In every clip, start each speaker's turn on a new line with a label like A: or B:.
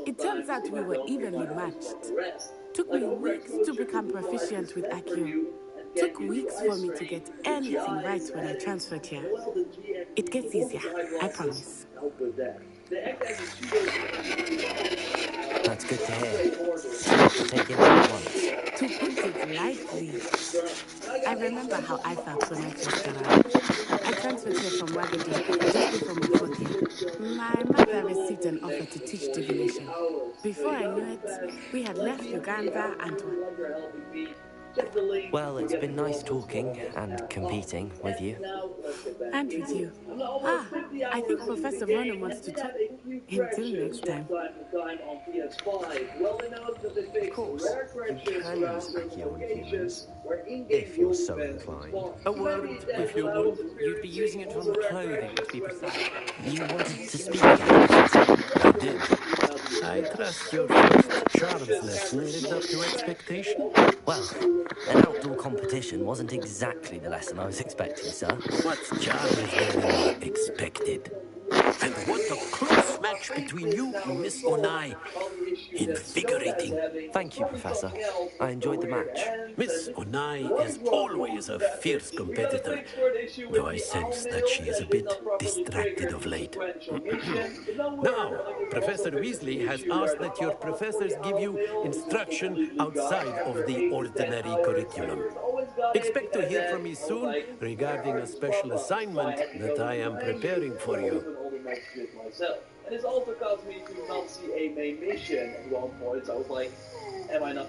A: It turns out we were evenly matched. Took me weeks to become proficient with Accio. Took weeks for me to get anything right when I transferred here. It gets easier, I promise.
B: That's good to hear. To take in at once.
A: To put it lightly, I remember how I felt when I first arrived. I transferred here from Wagadu just before my fourth year. My mother received an offer to teach divination. Before I knew it, we had left Uganda and...
B: Well, it's been nice talking and competing with you.
A: And with you. I think Professor Vernon wants to talk. Until next time.
C: Of course, you can use Accio on humans, if you're so inclined.
D: A word, if you would. You'd be using it on clothing, to be precise.
B: You wanted to speak again, Professor?
D: I did. I trust your first charms lesson lived up to expectation.
B: Well, an outdoor competition wasn't exactly the lesson I was expecting, sir.
D: What charm is there in the expected? And what a close match between you and Miss Onai. Invigorating.
B: Thank you, Professor. I enjoyed the match.
D: Miss Onai is always a fierce competitor, though I sense that she is a bit distracted of late. Now, Professor Weasley has asked that your professors give you instruction outside of the ordinary curriculum. Expect to hear from me soon regarding a special assignment that I am preparing for you.
E: And this also caused me to not see a main mission at one point, so I was like, am I not...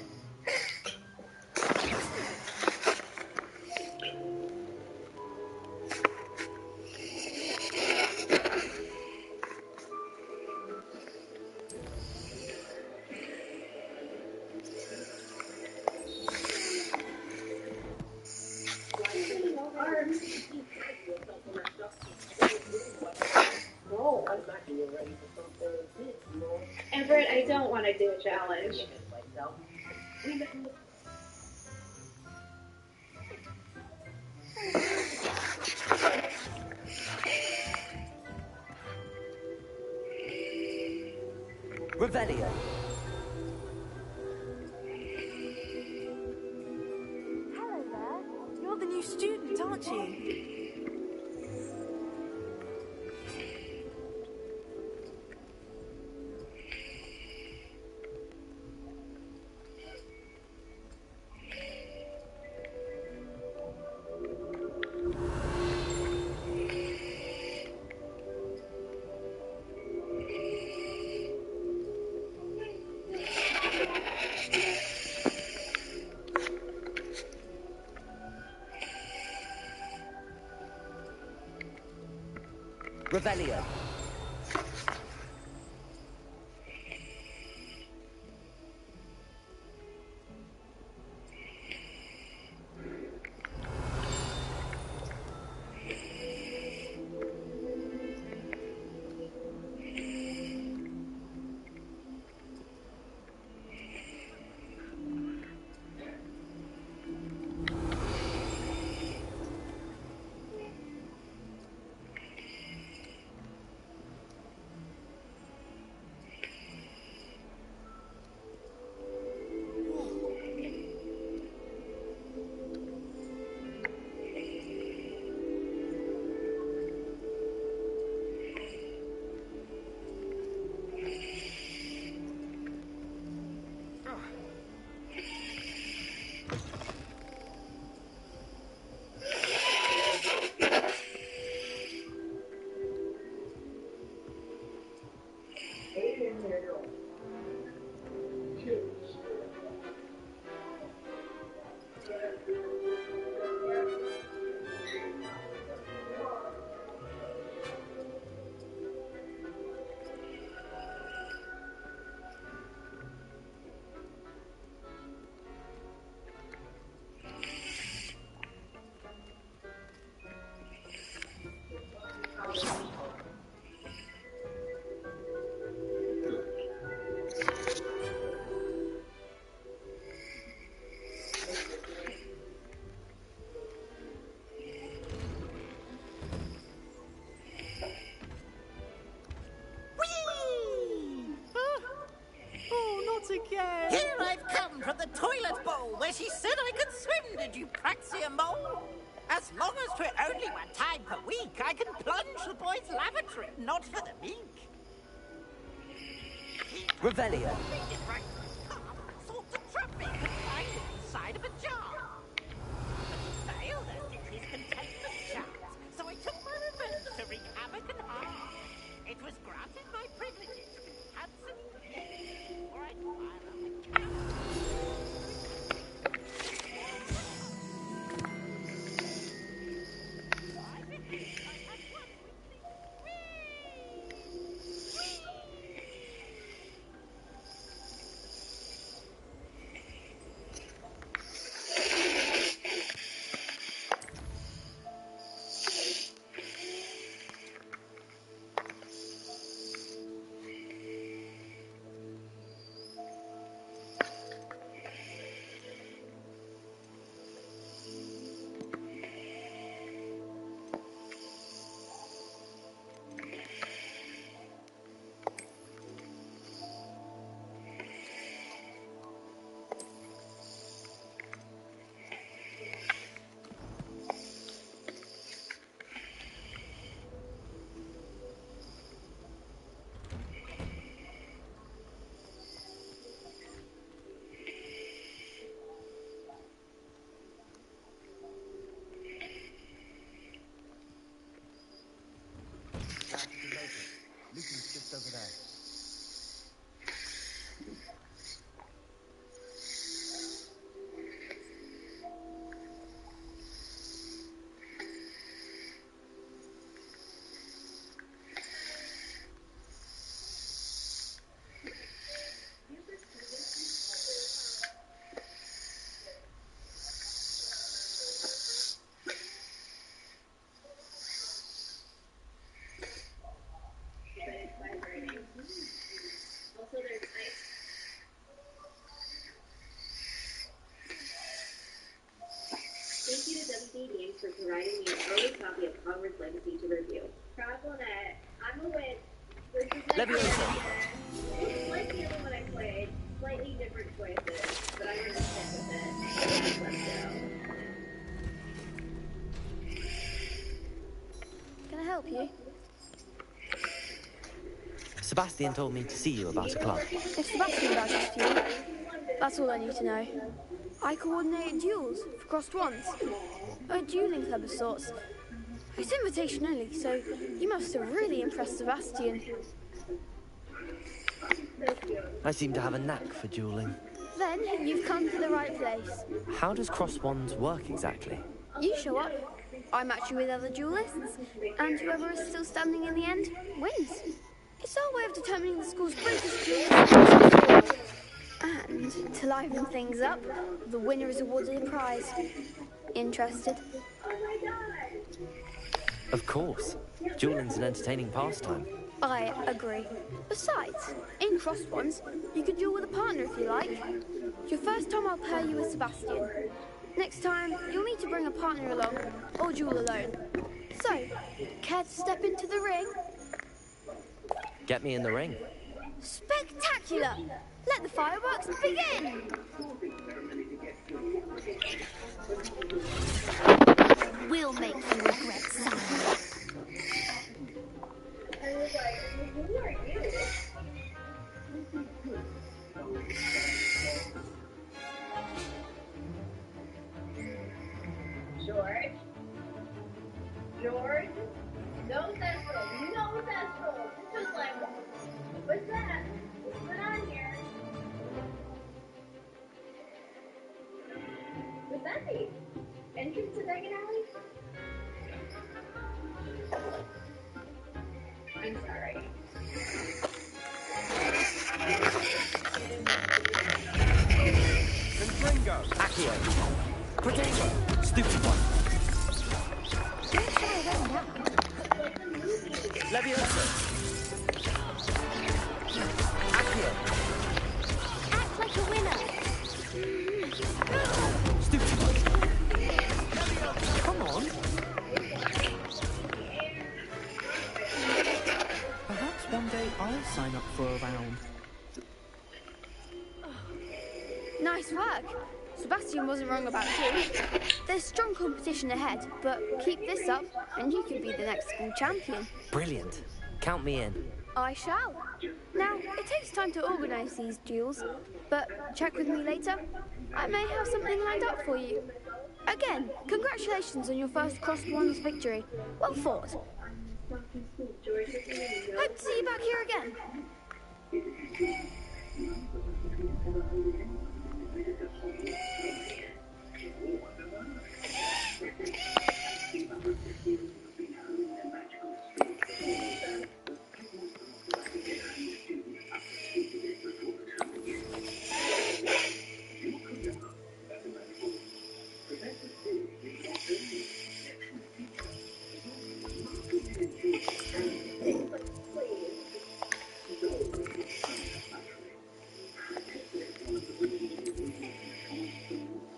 F: Everett, I don't want to do a challenge.
B: Revelio.
G: Hello there. You're the new student, aren't you?
B: Revelio.
H: down from the toilet bowl where she said I could swim, did you praxia mole? As long as 'twere only one time per week, I can plunge the boys' lavatory, not for the meek.
B: Revelio.
H: Sought to trap me confined inside of a jar. But he failed as did his contentment charms, so I took my revenge to wreak havoc and harm. It was granted my privileges with handsome ease, or I'd fire up a cannon.
B: Lucy's just over there.
F: Thank you to WD Games for providing me an early copy of Hogwarts Legacy to review. Problem-net. I'm a witch. This is my character. Like the other one I played, slightly different choices, but I'm gonna stick with it. Let's go.
G: Can I help you?
B: Sebastian told me to see you about a club.
G: If Sebastian vouches for you, that's all I need to know. I coordinate duels for crossed wands. A dueling club of sorts. It's invitation only, so you must have really impressed Sebastian.
B: I seem to have a knack for dueling.
G: Then you've come to the right place.
B: How does cross wands work exactly?
G: You show up, I match you with other duelists, and whoever is still standing in the end wins. It's our way of determining the school's greatest duelist. And to liven things up, the winner is awarded a prize. Interested?
B: Of course. Dueling's an entertaining pastime.
G: I agree. Besides, in crossed wands, you could duel with a partner if you like. Your first time I'll pair you with Sebastian. Next time, you'll need to bring a partner along, or duel alone. So, care to step into the ring?
B: Get me in the ring.
G: Spectacular! Let the fireworks begin! We'll make you regret something.
F: I was like, who are you? George? George? No central. No central. Just like, what's that? What's going on here? What's that mean? Entrance to Dragon Alley? I'm sorry.
C: Confringo!
B: Accio! Protego! Stupid one!
G: Don't try them now.
B: Leviosa! Accio!
G: Act like a winner.
B: Stupid one! Come on!
I: Perhaps one day I'll sign up for a round.
G: Nice work. Sebastian wasn't wrong about you. There's strong competition ahead, but keep this up and you could be the next school champion.
B: Brilliant. Count me in.
G: I shall. Now, it takes time to organise these duels, but check with me later. I may have something lined up for you. Again, congratulations on your first cross-wands victory. Well fought. Hope to see you back here again.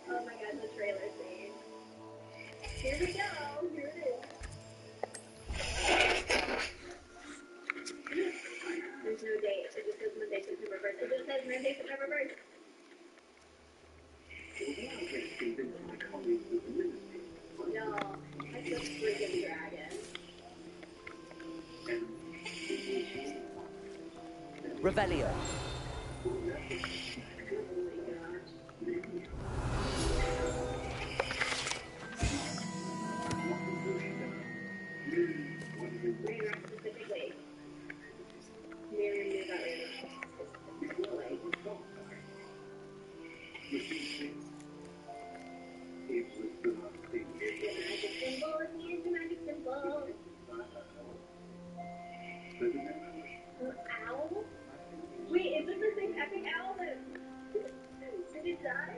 F: Oh my god, the trailer scene. Here we go. Here it is. There's no date. It just says Monday, September 1st. It just says Monday, September 1st. No, that's a freaking dragon.
B: Revelio.
F: Raindrop specifically. Miriam knew about raindrop specifically. Here's the magic symbol. Owl? Wait, is this the same epic owl that... Did it die?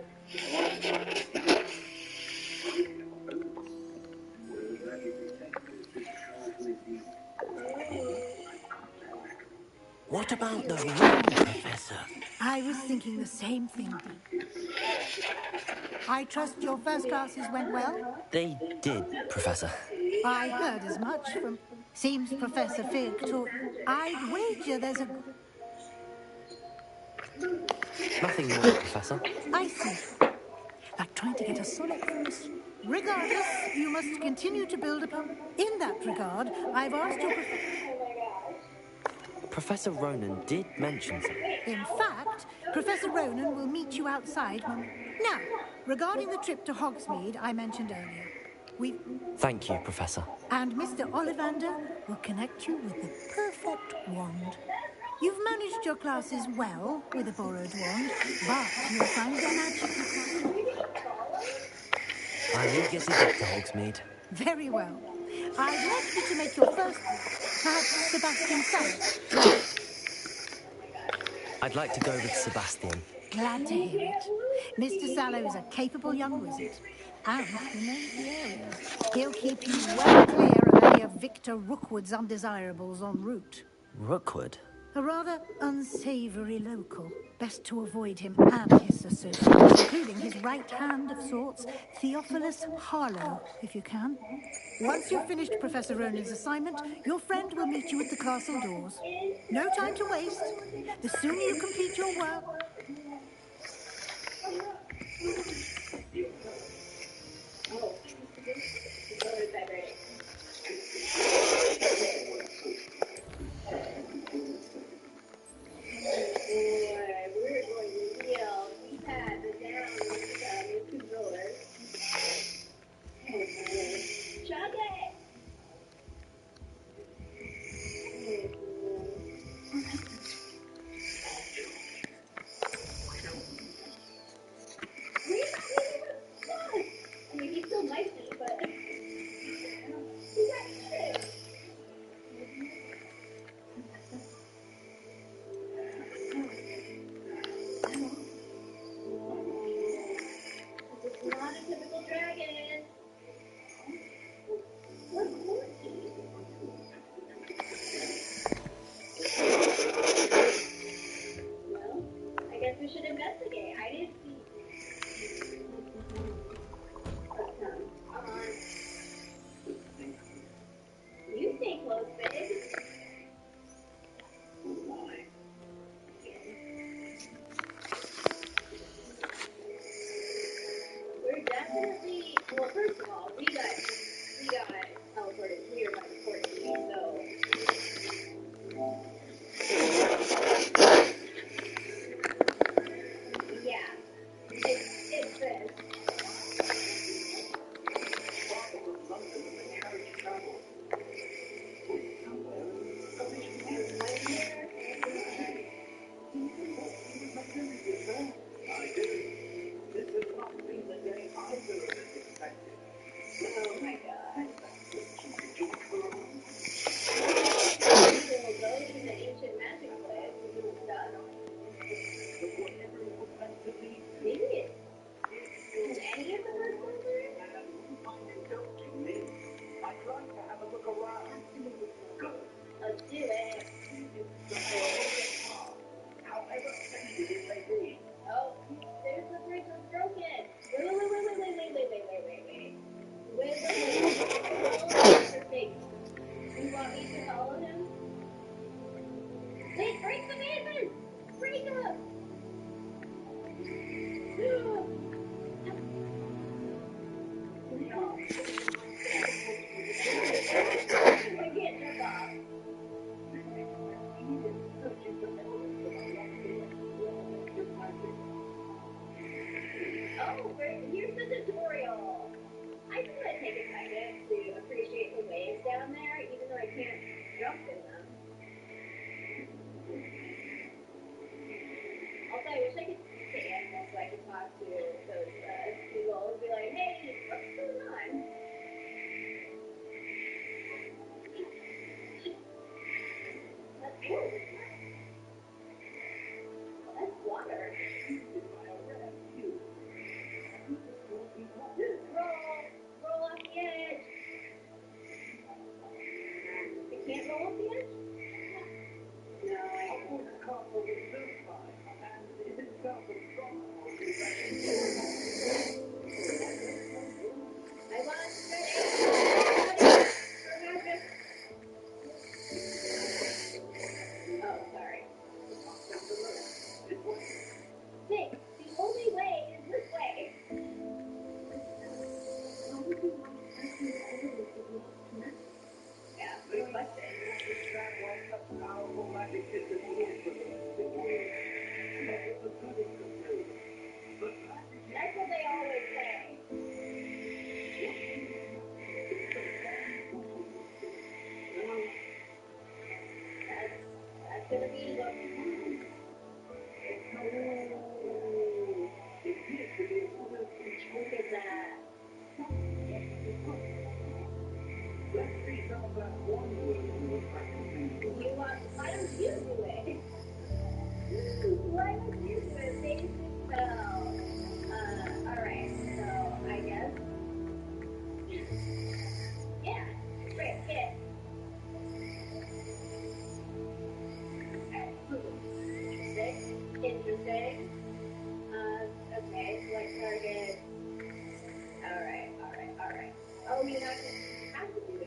D: What about the ring, Professor?
I: I was thinking the same thing. I trust your first classes went well?
B: They did, Professor.
I: I heard as much from... Seems Professor Fig taught... I'd wager there's a...
B: Nothing more, Professor.
I: I see. Like trying to get a solid from us. Regardless, you must continue to build upon... In that regard, I've asked your...
B: Professor Ronan did mention something.
I: In fact, Professor Ronan will meet you outside when... Now, regarding the trip to Hogsmeade I mentioned earlier,
B: Thank you, Professor.
I: And Mr. Ollivander will connect you with the perfect wand. You've managed your classes well with a borrowed wand, but you'll find the magic you can't.
B: I'm eager to get to Hogsmeade.
I: Very well. I'd like you to make your first... Perhaps Sebastian Sallow.
B: I'd like to go with Sebastian.
I: Glad to hear it. Mr. Sallow is a capable young wizard. And he knows the area. He'll keep you well clear of any of Victor Rookwood's undesirables en route.
B: Rookwood?
I: A rather unsavoury local. Best to avoid him and his associates, including his right hand of sorts, Theophilus Harlow, if you can. Once you've finished Professor Ronan's assignment, your friend will meet you at the castle doors. No time to waste. The sooner you complete your work...
F: Roll off the edge. I can't roll off the edge? No, I want Oh, sorry. Nick, the only way is this way. Yeah, good question. That's what they always say. That's gonna be the look at that. Why don't you do it? Why don't you do it? Basic spell. Alright, so I guess. Yeah, great, get it. Interesting. Okay, select target. Alright. Oh, you have to do it.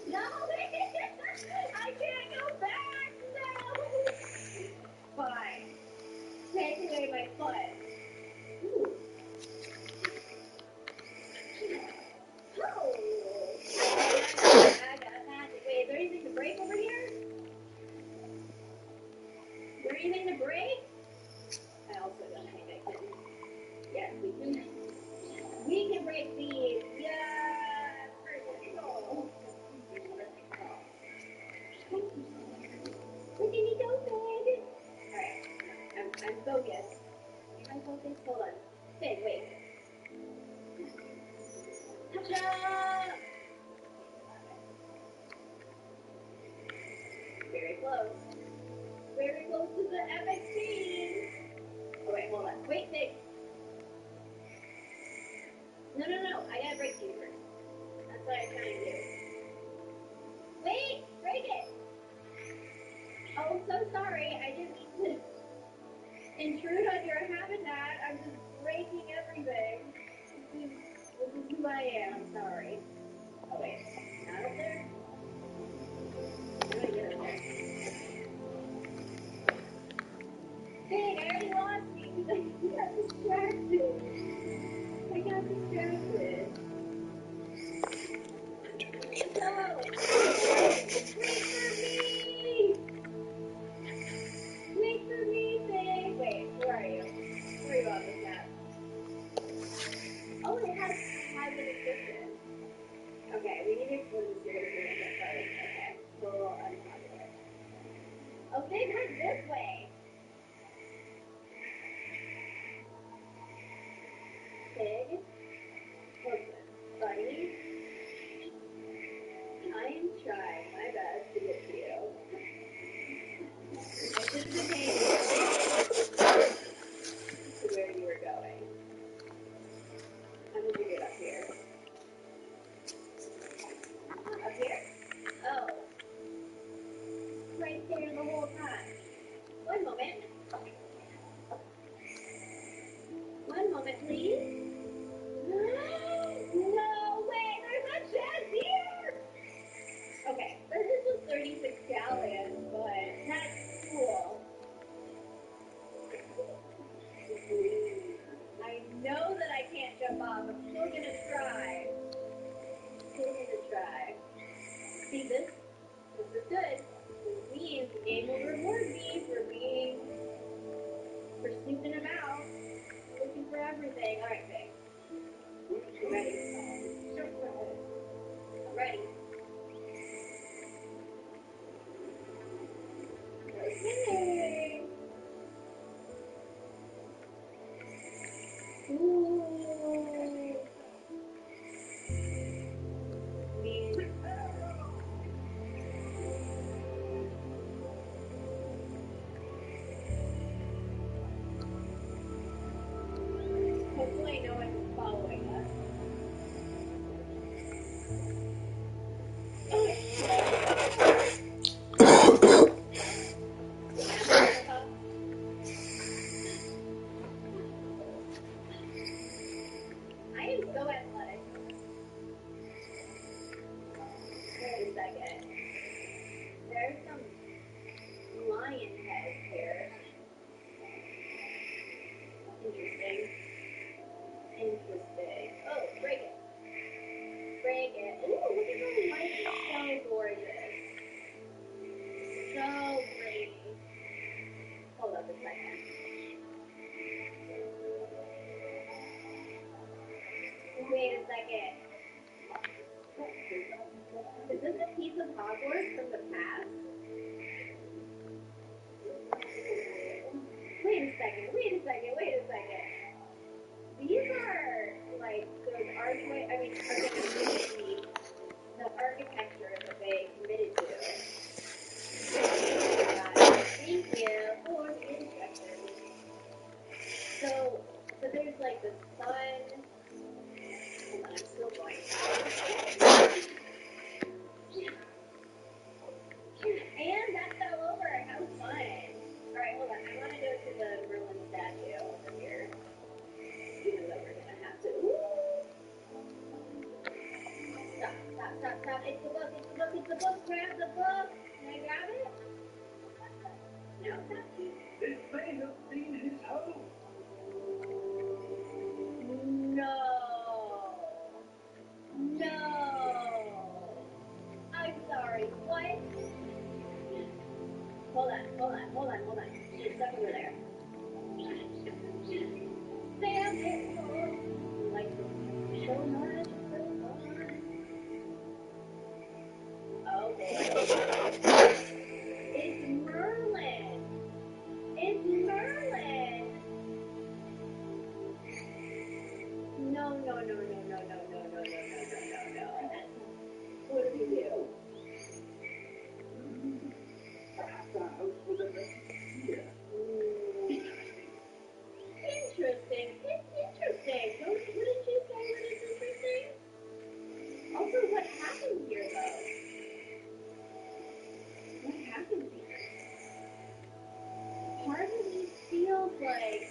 F: No, I can't go back. No. Fine. Take away my foot. Ooh. Oh. I got magic. Wait, is there anything to break over here? Is there anything to break? I also don't think I can. Yes, we can break these. Yeah. Cool. Look at me go, Fig. Alright. I'm focused. I'm focused. Hold on. Fig, wait. Ta-da! Very close. Very close to the epic scene. Oh, wait, hold on. Wait, Fig. No. I gotta break you first. That's what I'm trying to do. Wait! Break it! Oh, I'm so sorry. I didn't mean to intrude on your habitat. I'm just breaking everything. This is who I am. Sorry. Oh, wait. Not up there? How do I get up there? Dang, I already lost you because I got distracted. No! Wait for me, Faye! Wait, where are you? Where are you on this map? Oh, it has 5 minutes distance. Okay, we need to explore this area to get started. Okay, so unpopular. Oh, Faye went this way! Pig? Look, Wait a second. Is this a piece of Hogwarts from the past? Wait a second. These are like those archway. I mean, the architecture that they committed to. Thank you for the instructions. So there's like the sun. Hold on, I'm still going. And that fell over. How fun. All right, hold on. I want to go to the Merlin statue over here. Even though we're gonna have to. Ooh. Stop. It's the book. Grab the book. Can I grab it? No, thank you.
E: This may have been his home.
F: No. I'm sorry. What? Hold on. There's stuff over there. Sam, it's like so much. Okay. It's Merlin. No. What did he do?
E: Perhaps our host was a messenger.
F: Interesting. It's interesting. What did you say that is interesting? Also, what happened here, though? What happened here? Part of me feels like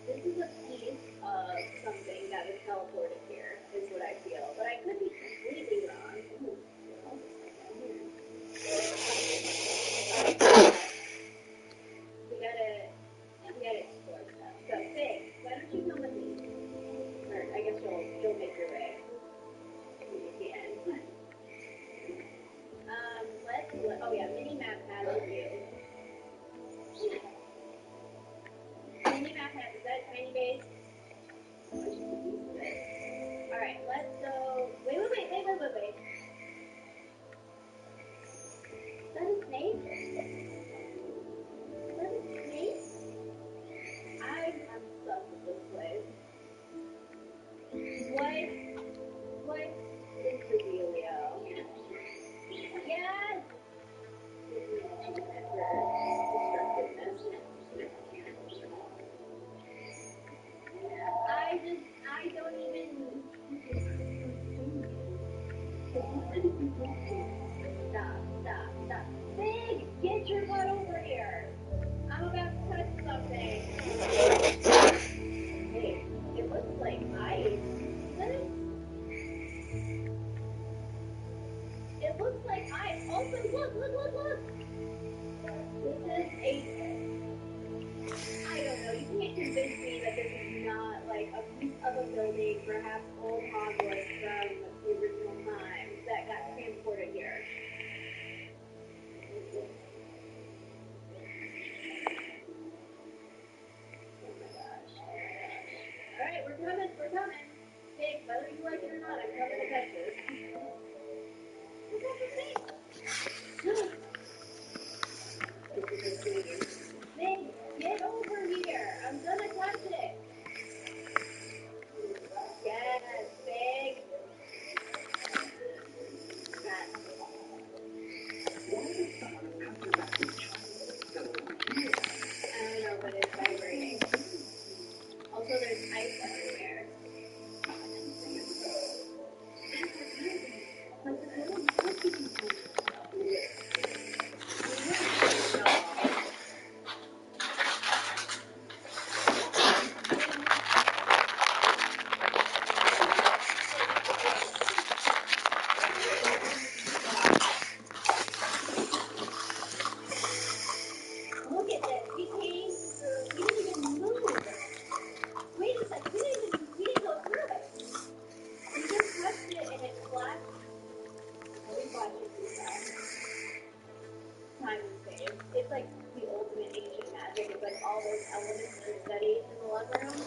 F: this is a piece of something that was teleported here, is what I feel. But I could be completely wrong. Ooh, what else is going on here? We gotta explore stuff. So, Fig, why don't you come with me? Or I guess you'll make your way. If you can. Oh yeah, mini-map has a view. Mini-map has, is that a tiny base? Oh, it's just a piece of it. Alright, let's go. Wait. Is that a snake? I'm stuck with this place. What is the dealio? Yes! I don't even... Stop. Big, get your butt over here. I'm about to touch something. Hey, it looks like ice. It looks like ice. Also, look. This is I don't know, you can't convince me that this is not like a piece of a building, perhaps old Hogwarts from the original times that got transported here. Oh my gosh. Alright, we're coming. Hey, whether you like it or not, I'm coming to touch this. What's up with me? Big, get over here. I'm gonna touch it. Yes, Big. I don't know, but it's vibrating. Also, there's ice everywhere. Look at this. We didn't even move. Wait a second. We didn't go through it. We just touched it and it flashed. We watched it through that. Time and space. It's like the ultimate ancient magic. It's like all those elements that are studied in the love room.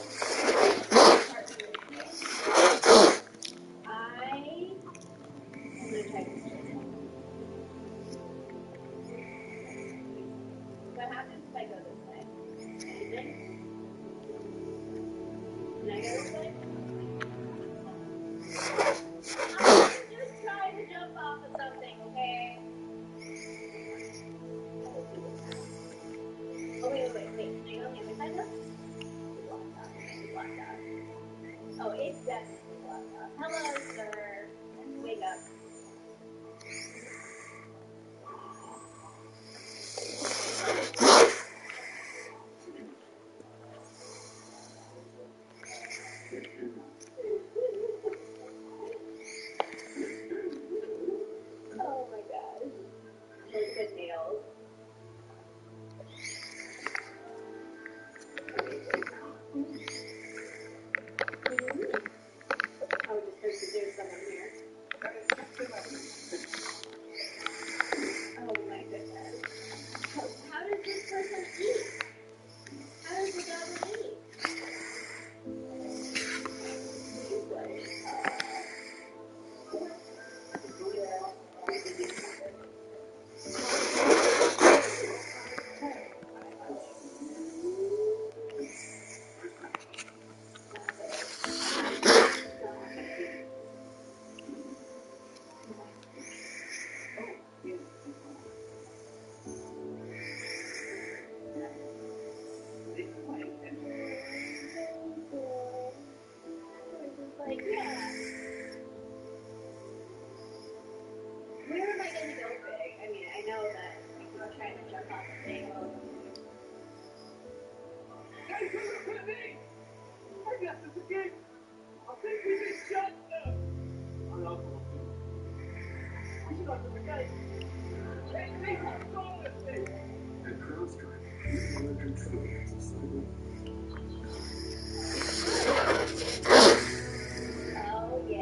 F: What happens if I go this way? Anything? Can I go this way? I'm just trying to jump off of something, okay? Oh, wait. Can I go on the other side though? Blocked off. Oh, it's definitely blocked off. Hello, sir. Wake up. Oh my gosh. Those good nails. Oh, just because there's someone here. Oh my goodness. How does this person eat? How does the goblin eat? He's like, yeah. Where am I going to go big? I mean, I know that people are trying to jump off the thing.
E: Guys, look at me! I got this again! I think we just shot them! I love them. We should open the gate. Take me, I'm sorry!
J: At CrowdStrike, we want to control society.
F: Oh, yeah.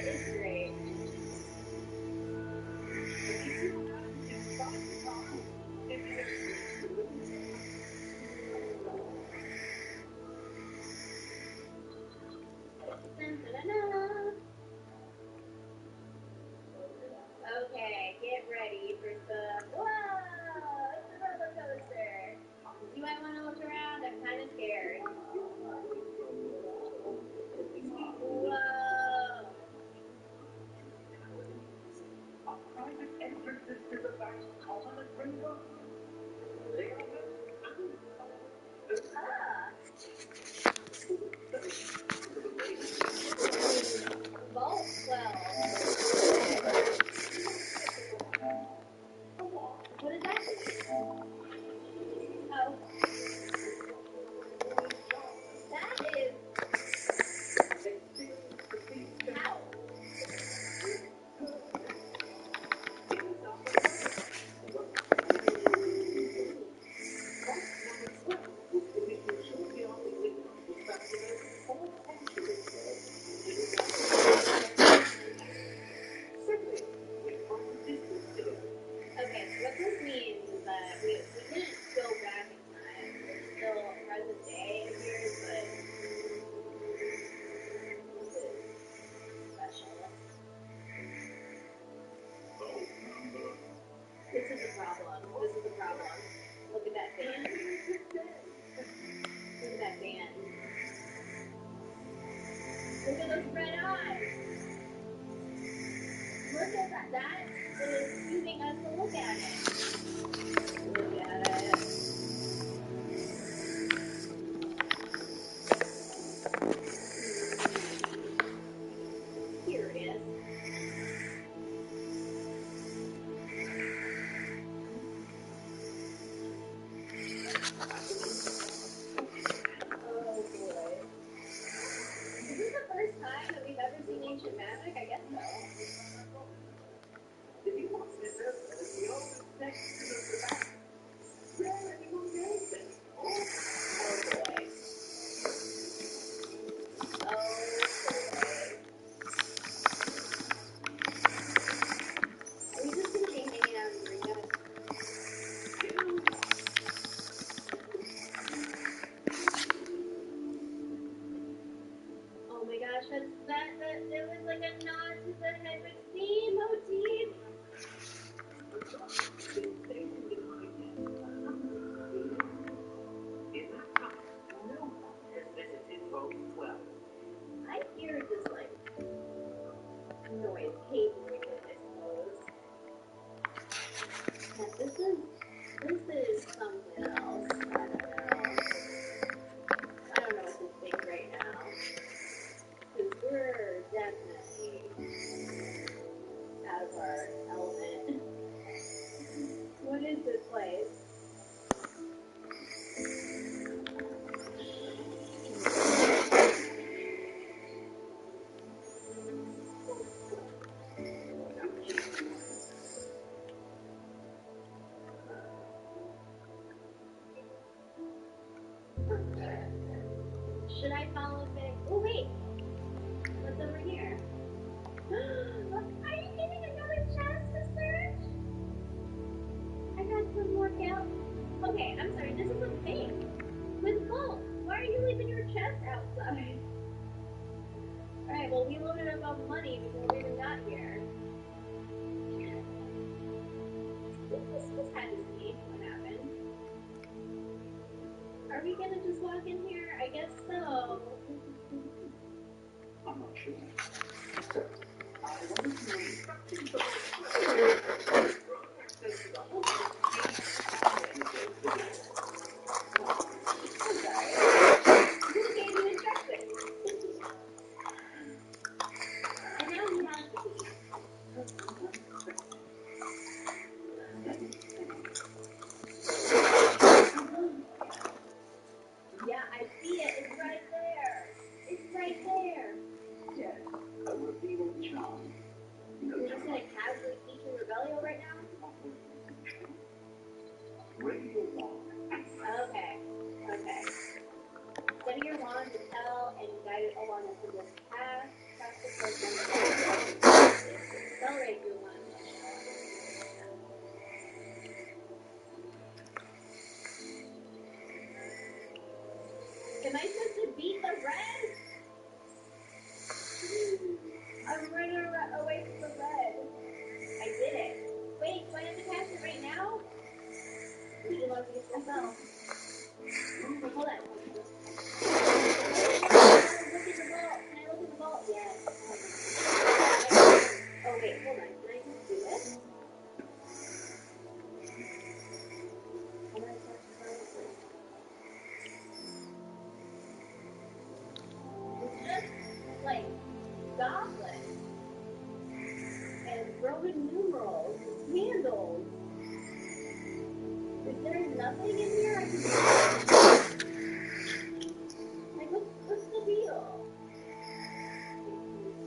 F: It's great. Okay, get ready for some. Whoa! It's a roller coaster. You might want to look around. I'm kind of scared. Whoa!
E: Private entrances to the back common at Rainbow. They are
F: Vault 12. What is that? Oh. That is. How? Okay, so what this means is that we didn't go back in time. We're still present day here, but this is special. This is the problem. Look at that band. Look at that band. Look at those red eyes. Look at that. That is using us to look at it. Look at it. Here it is. Oh boy. Is this the first time that we've ever seen ancient magic? I guess so. part element. What is this place? Should I follow Vic? Oh wait, what's over here? Are you giving another chance to search? I got some more help. Okay, I'm sorry, this is a bank with vault. Why are you leaving your chest outside? Alright, well we loaded up on money before we even got here. This had to be what happened. Are we gonna just walk in here? I guess so.
J: I'm not sure. So, I wanted to
F: Who gave you instructions? And now we have to be. Yeah, I see it. It's right there. It's right there.
J: Yes, a revealing charm.
F: You're just gonna casually teach me Rebellion right now?
J: Radio wand.
F: Okay. Okay. Study your wand to tell and guide it along a simple path. Practice the accelerate your wand. Am I supposed to beat the red? I'm running away from the red. I did it. Wait, do I have to cast it right now? We can look at myself. Hold on. Look at the vault. Can I look at the vault? Yes. Oh wait, hold on. Can I just do this? I'm gonna touch the vault. It's just like goblins and Roman numerals and candles. Is there nothing in here I can do? Like, what's the deal?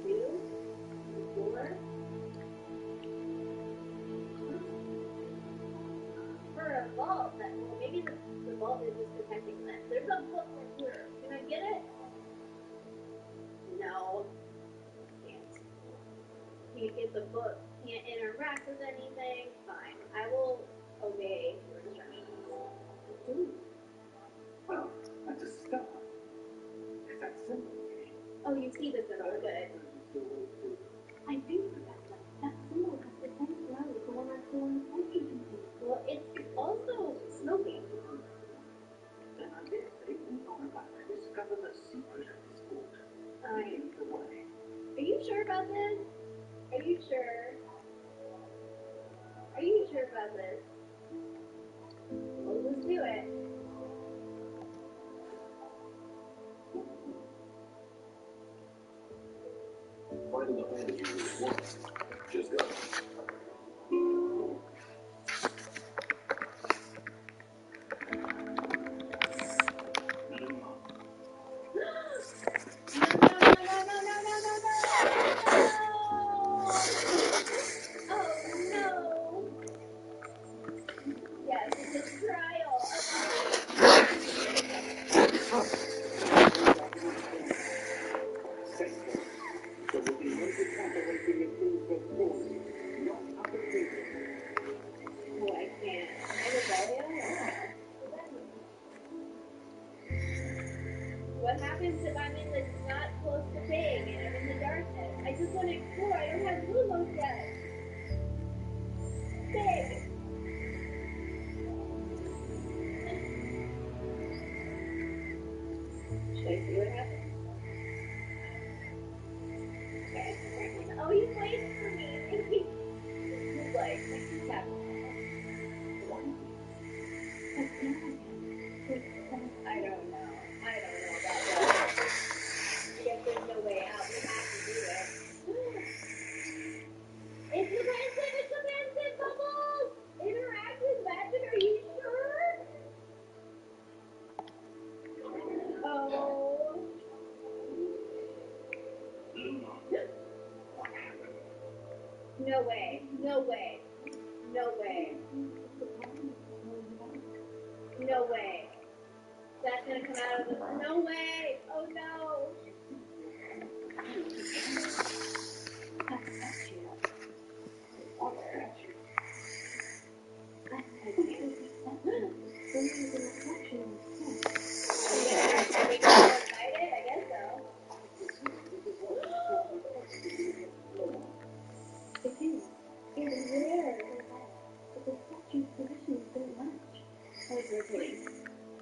F: 2, 4. For a vault, that well, maybe the vault is just protecting that. There's a book right here. Can I get it? No. Can't get the book. Can't interact with anything. Fine. I will obey your instructions. Ooh.
J: Well, that's a start. Is that simple?
F: Oh, you see the symbol. Good. I do that symbol has the same value for when I pull in the function. Well, it's also smoking.
J: Then I guess they move on about to discover the secret of this book. Leading the way.
F: Are you sure about this? Are you sure? Are you sure about this? Well, let's do it.
J: Find the hole you just want. Just go.
F: What happens if I'm in the not close to big and I'm in the darkness? I just want to explore. I don't have Lumos yet. Big. Should I see what happens? Okay. Oh, he's waiting for me. He's like, tap. I don't know. I don't know about that. I guess there's no way out. We have to do it. It's the No way. No way. No way. That's gonna come out of the... No way! Oh no! Are we gonna go excited? I guess so. It is. It is rare. But the statue's position is very much. Oh, it's rotating.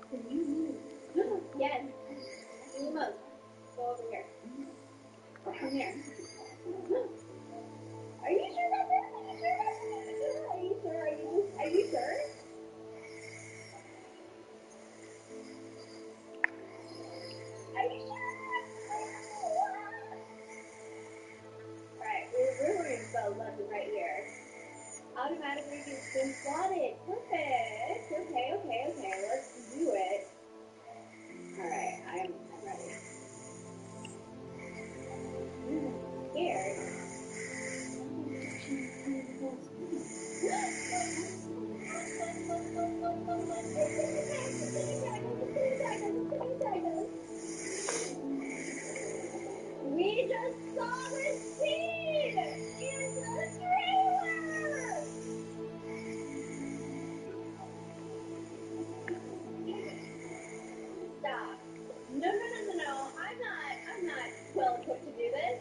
F: Can you move? Yes. Do the most. Go over here. Come here. Are you sure that's it? Are you sure that's it? Are you sure? Are you sure? Are you sure? Alright, we're going to spell left and right here. Automatically it's been slotted. Perfect. Okay. Let's do it. Alright, I'm ready. Scared. We just saw this scene in the trailer! Stop. No. I'm not well equipped to do this.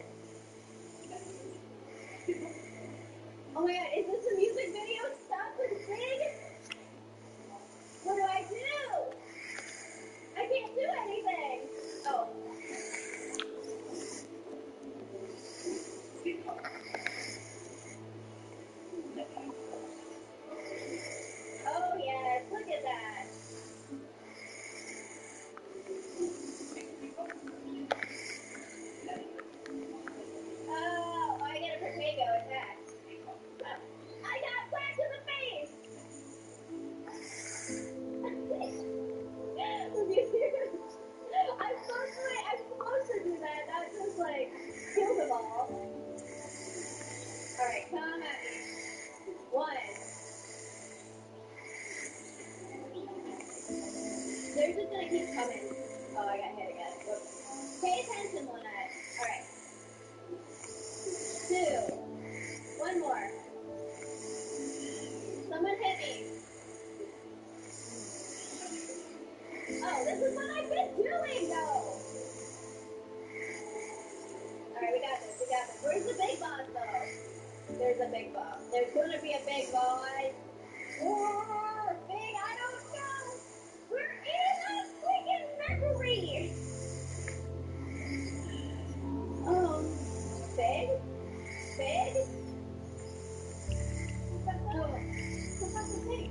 F: Oh my god, is this a music video? Stop this thing! What do I do? I can't do anything! Oh. Oh yes, look at that. Oh, I get a potato attack. I got whacked in the face! I'm supposed to do that, not just like kill them all. Alright, come at me. One. They're just gonna keep coming. Oh, I got hit again. Whoops. Pay attention, Lynette. Alright. 2. One more. Someone hit me. Oh, this is what I've been doing, though. Alright, we got this. Where's the big boss, though? There's a big boss. There's gonna be a big boss. Or big, I don't know. We're in a freaking memory. Big? Oh, Professor Pig.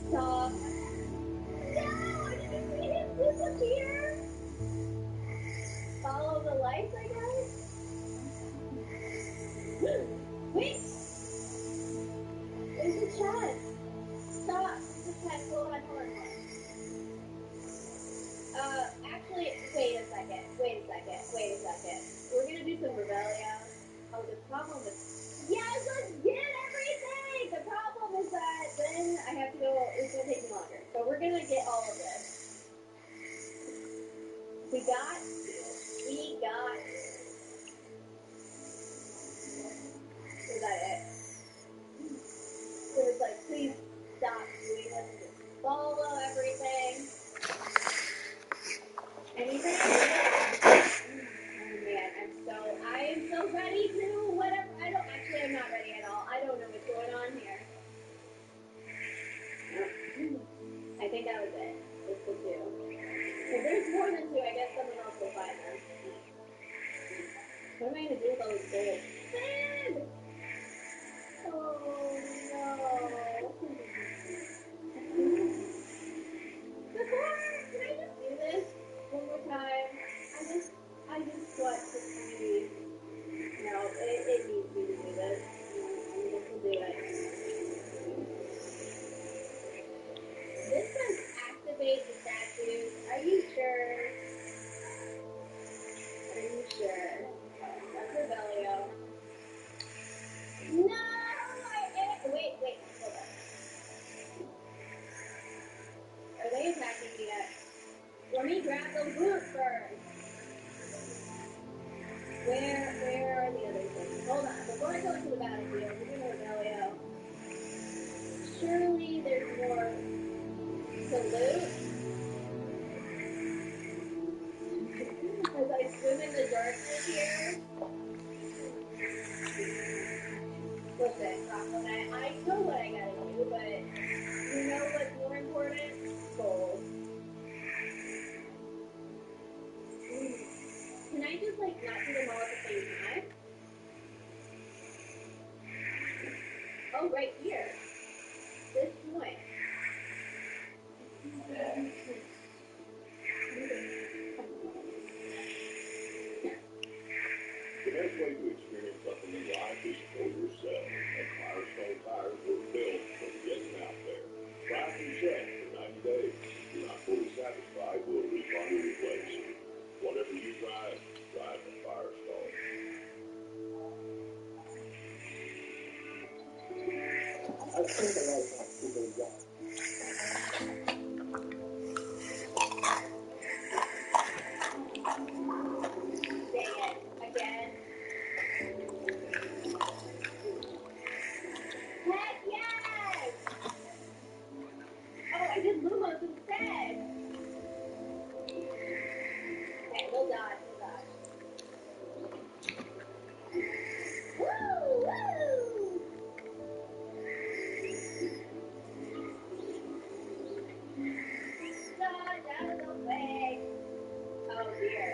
F: Stop. No, I didn't see him disappear. Follow the lights, I guess. Wait. There's a chat. Stop. Salute. As I swim in the darkness here. Listen, Rockland, I know what I gotta do, but you know what's more important? Gold. Can I just, like, not do them all at the same time? Oh, right here. This point.
E: The best way to experience something in life is for yourself. And Firestone tires were built for getting out there. Try them yourself for 90 days. If you're not fully satisfied, we'll refund or replace. Whatever you drive, drive a Firestone. I think a lot of people got.
F: Dang it. Again. Heck yes! Oh, I did Lumos instead. Okay, we'll dodge, we'll dodge. Woo! Woo! Dodge out of the way. Oh dear.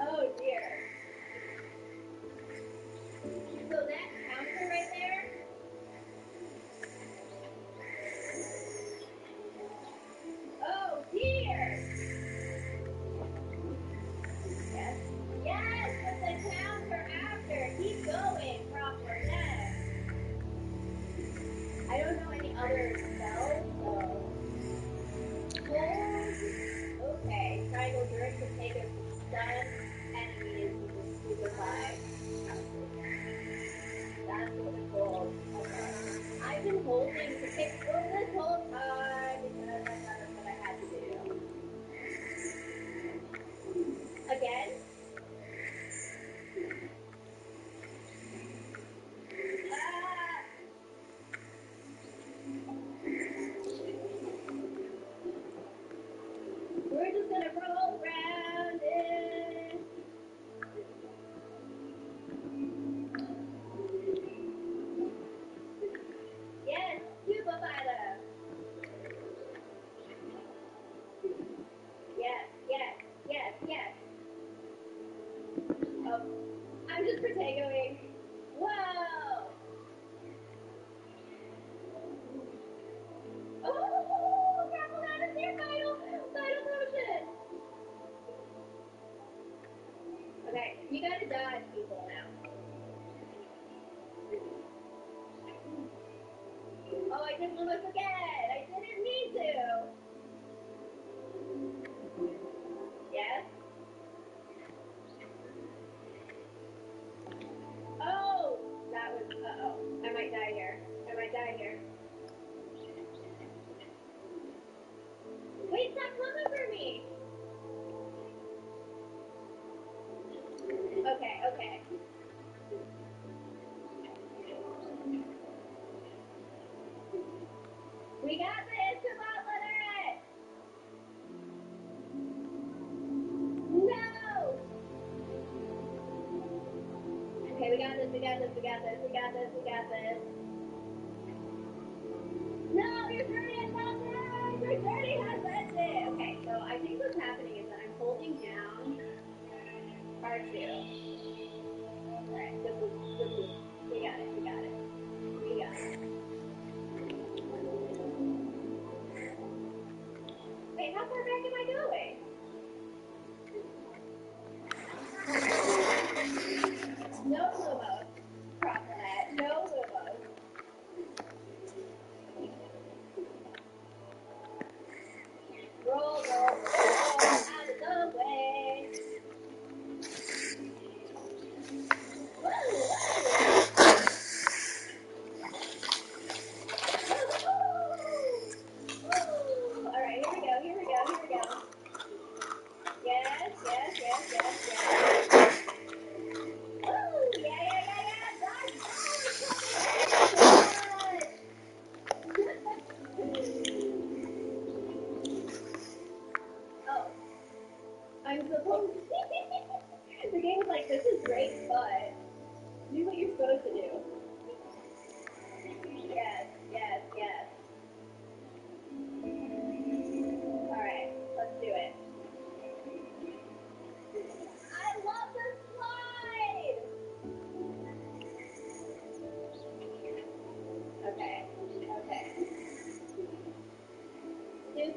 F: Oh dear. So that counter right there. Oh dear. Yes. Yes, but the counter after. Keep going, proper next. I don't know any other spells, so. Hold. Okay. Triangle direct to take a stun enemies with stupefy. That's what it's called. Okay. I've been holding to pick for this whole time because I thought that's what I had to do. Again? We're just gonna roll around it. Yes, stupefy them. Yes, yes, yes, yes. Oh, I'm just protegoing. Whoa! Oh, grapple that is your final motion. Okay, you gotta dodge people now. Oh, I did almost again. I didn't mean to. Yes. Oh, that was. Uh-oh. I might die here. I might die here. Wait, stop coming for me. Okay, okay. We got this. Come on, Leonard. No. Okay, we got this. We got this. We got this. We got this. We got this. No, your journey has ended. Your journey has ended. Okay, so I think what's happening is that I'm holding down R2. Alright, this is, we got it, we got it. We got it. Wait, how far back am I going? No Lumos. Cross that. No Lumos. Roll, roll, roll. Out of the way.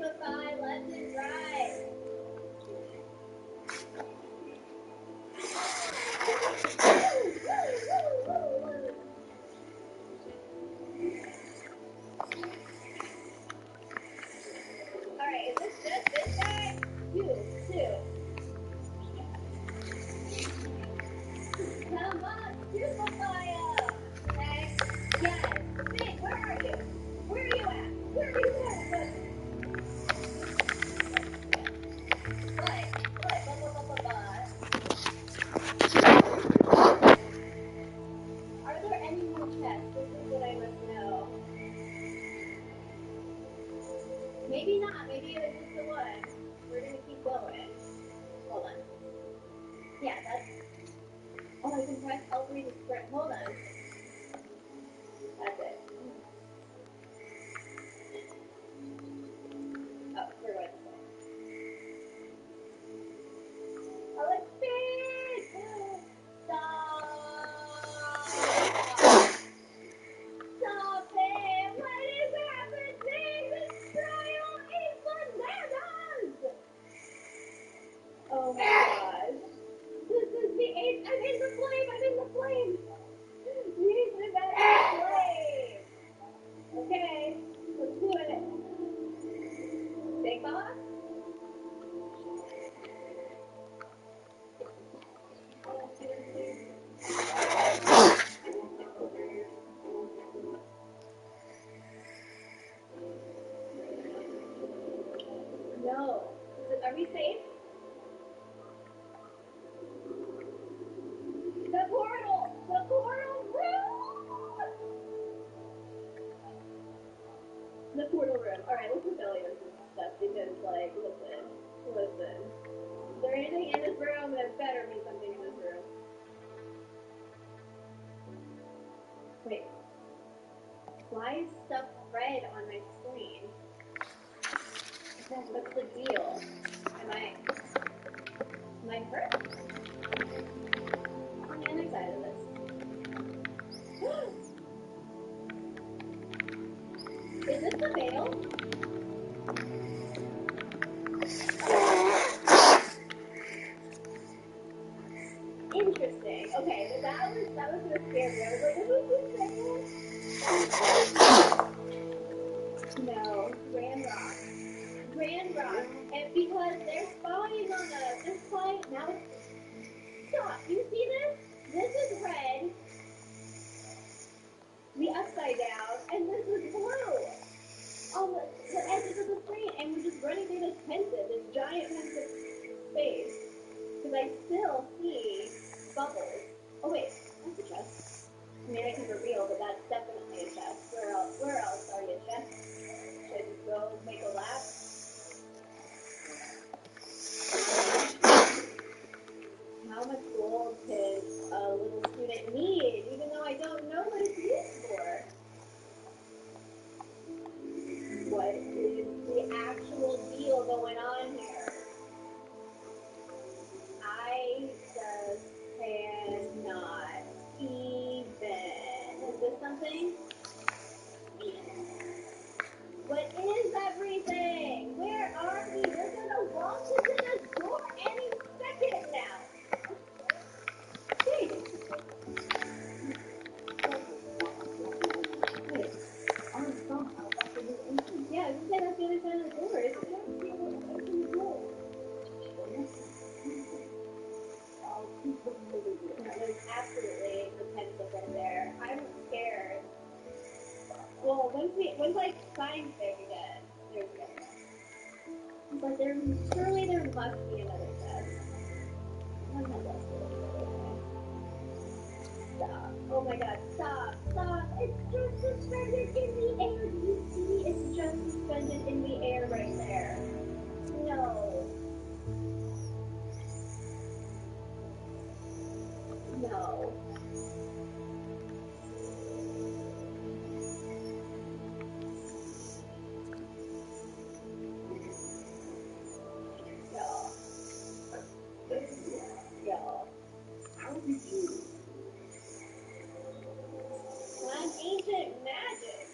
F: Stupefy left and right. Alright, is this just this guy? You, too. Come on, Stupefy up! Okay? Yes. Finn, where are you? Where are you at? Where are you at? But. Are there any more chests? This is what I must know. Maybe not. Maybe it was just the one. We're gonna keep going. Hold on. Yeah, that's. Oh, I can press L3 to sprint. Hold on. That's it. Oh, we're going this way. Oh, let's speed! Stop! Stop it! What is happening? This trial is bananas! Oh my gosh. This is the 8th. I'm in the flame! I'm in the flame! Use the better flame! Okay, let's do it. Big boss? No. Are we safe? The portal! The portal room! The portal room. Alright, let's rebellion and stuff because, like, listen. Is there anything in this room? There better be something in this room. Wait. Why is stuff red on my screen? What's the deal? Am I hurt? On the other side of this. Is this the veil? Interesting. Okay, well that was gonna scare me. I was like, is this the veil? No, Grand Rock. And because they're spying on us, now it's, stop, you see this? This is red, the upside down, and this is blue. On the edges of the screen, and we're just running through this giant pensive space. Because I still see bubbles. Oh wait, that's a chest. I mean, I can reveal, but that's definitely a chest. Where else are you, chest? Should I just go make a lap? How much gold could a little student need, even though I don't know what it's used for? What is the actual deal going on here? I just cannot even. Is this something? What is everything? Where are we? We're gonna walk into this door any second now. Wait. Yeah, I was gonna say that's the other side of the door. It's open the door. There's absolutely the pencil right there. I'm scared. Well, once I find thing again, there's no. But surely there must be another chest. Stop. Oh my god, stop. It's just suspended in the air. Do you see? It's just suspended in the air right there. No. No. How did you? I'm ancient magic.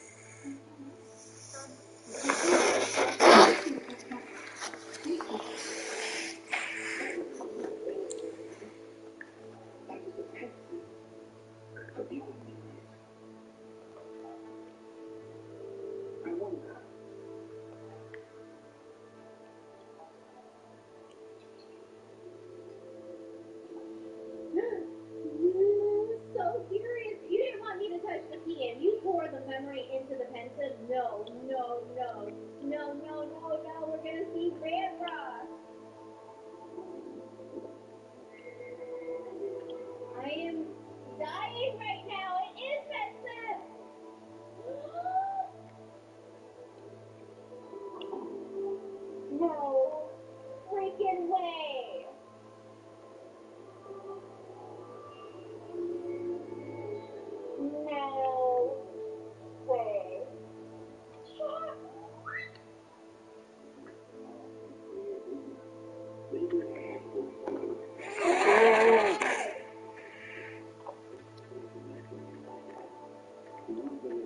F: It's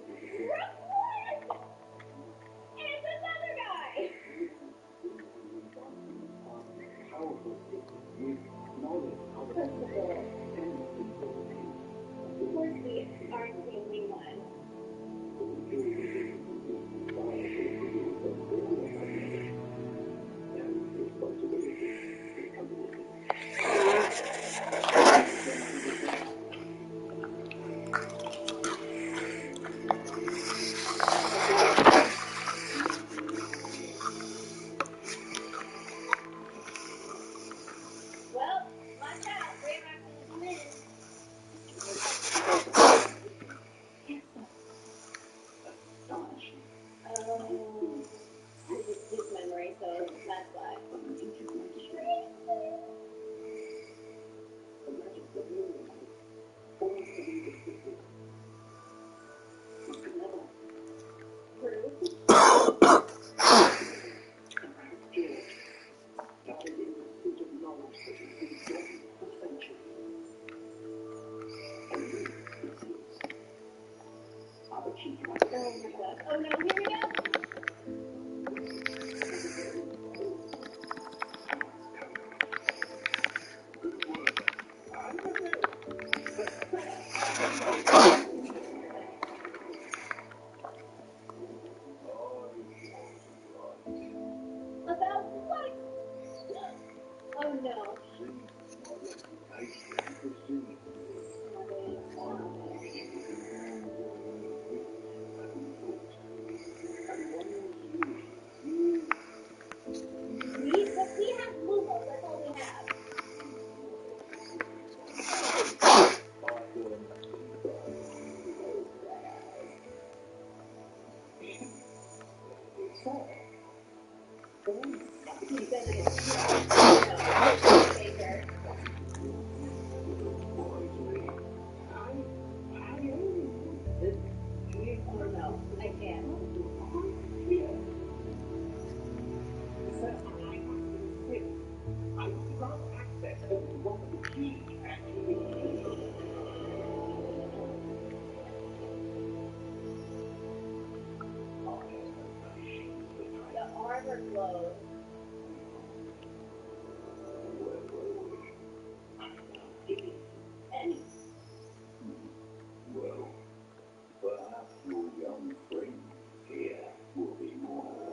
F: another guy! Of course we aren't the only one. Well, watch out. Greyrock's gonna come in. Oh, his memory, so that's why. Oh no, here we go. About what? Oh no. We have loopholes, that's all we have. He's gonna Baker. Oh no, I can't.
J: I would grant access only one of the key
F: The armor glows. And
J: Well, perhaps your young friend here will be more.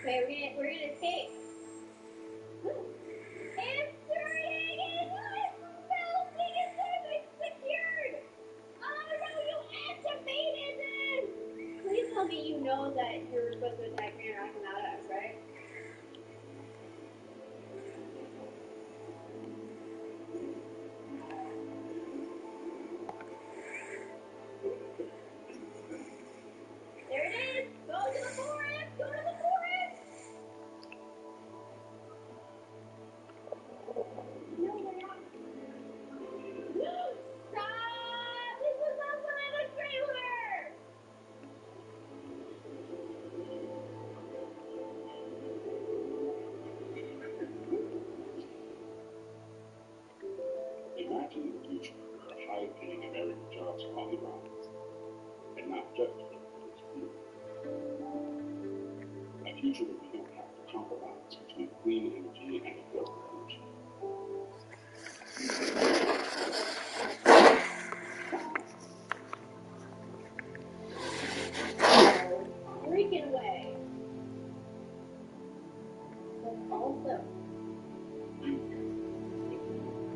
F: okay, we're gonna escape. It's turning! It's melting! It's secured! Oh no, you activated it! Please tell me you know that you're supposed to attack Greyrock and not us, right? There it is! Go to the forest! Go to the forest! No, we're not. Stop! This was also in the trailer!
J: Imagine the future where high-paying American jobs are on the rise, and not just for those few. A future where we don't have to compromise between clean energy and a healthy future.
F: Freaking way. But also,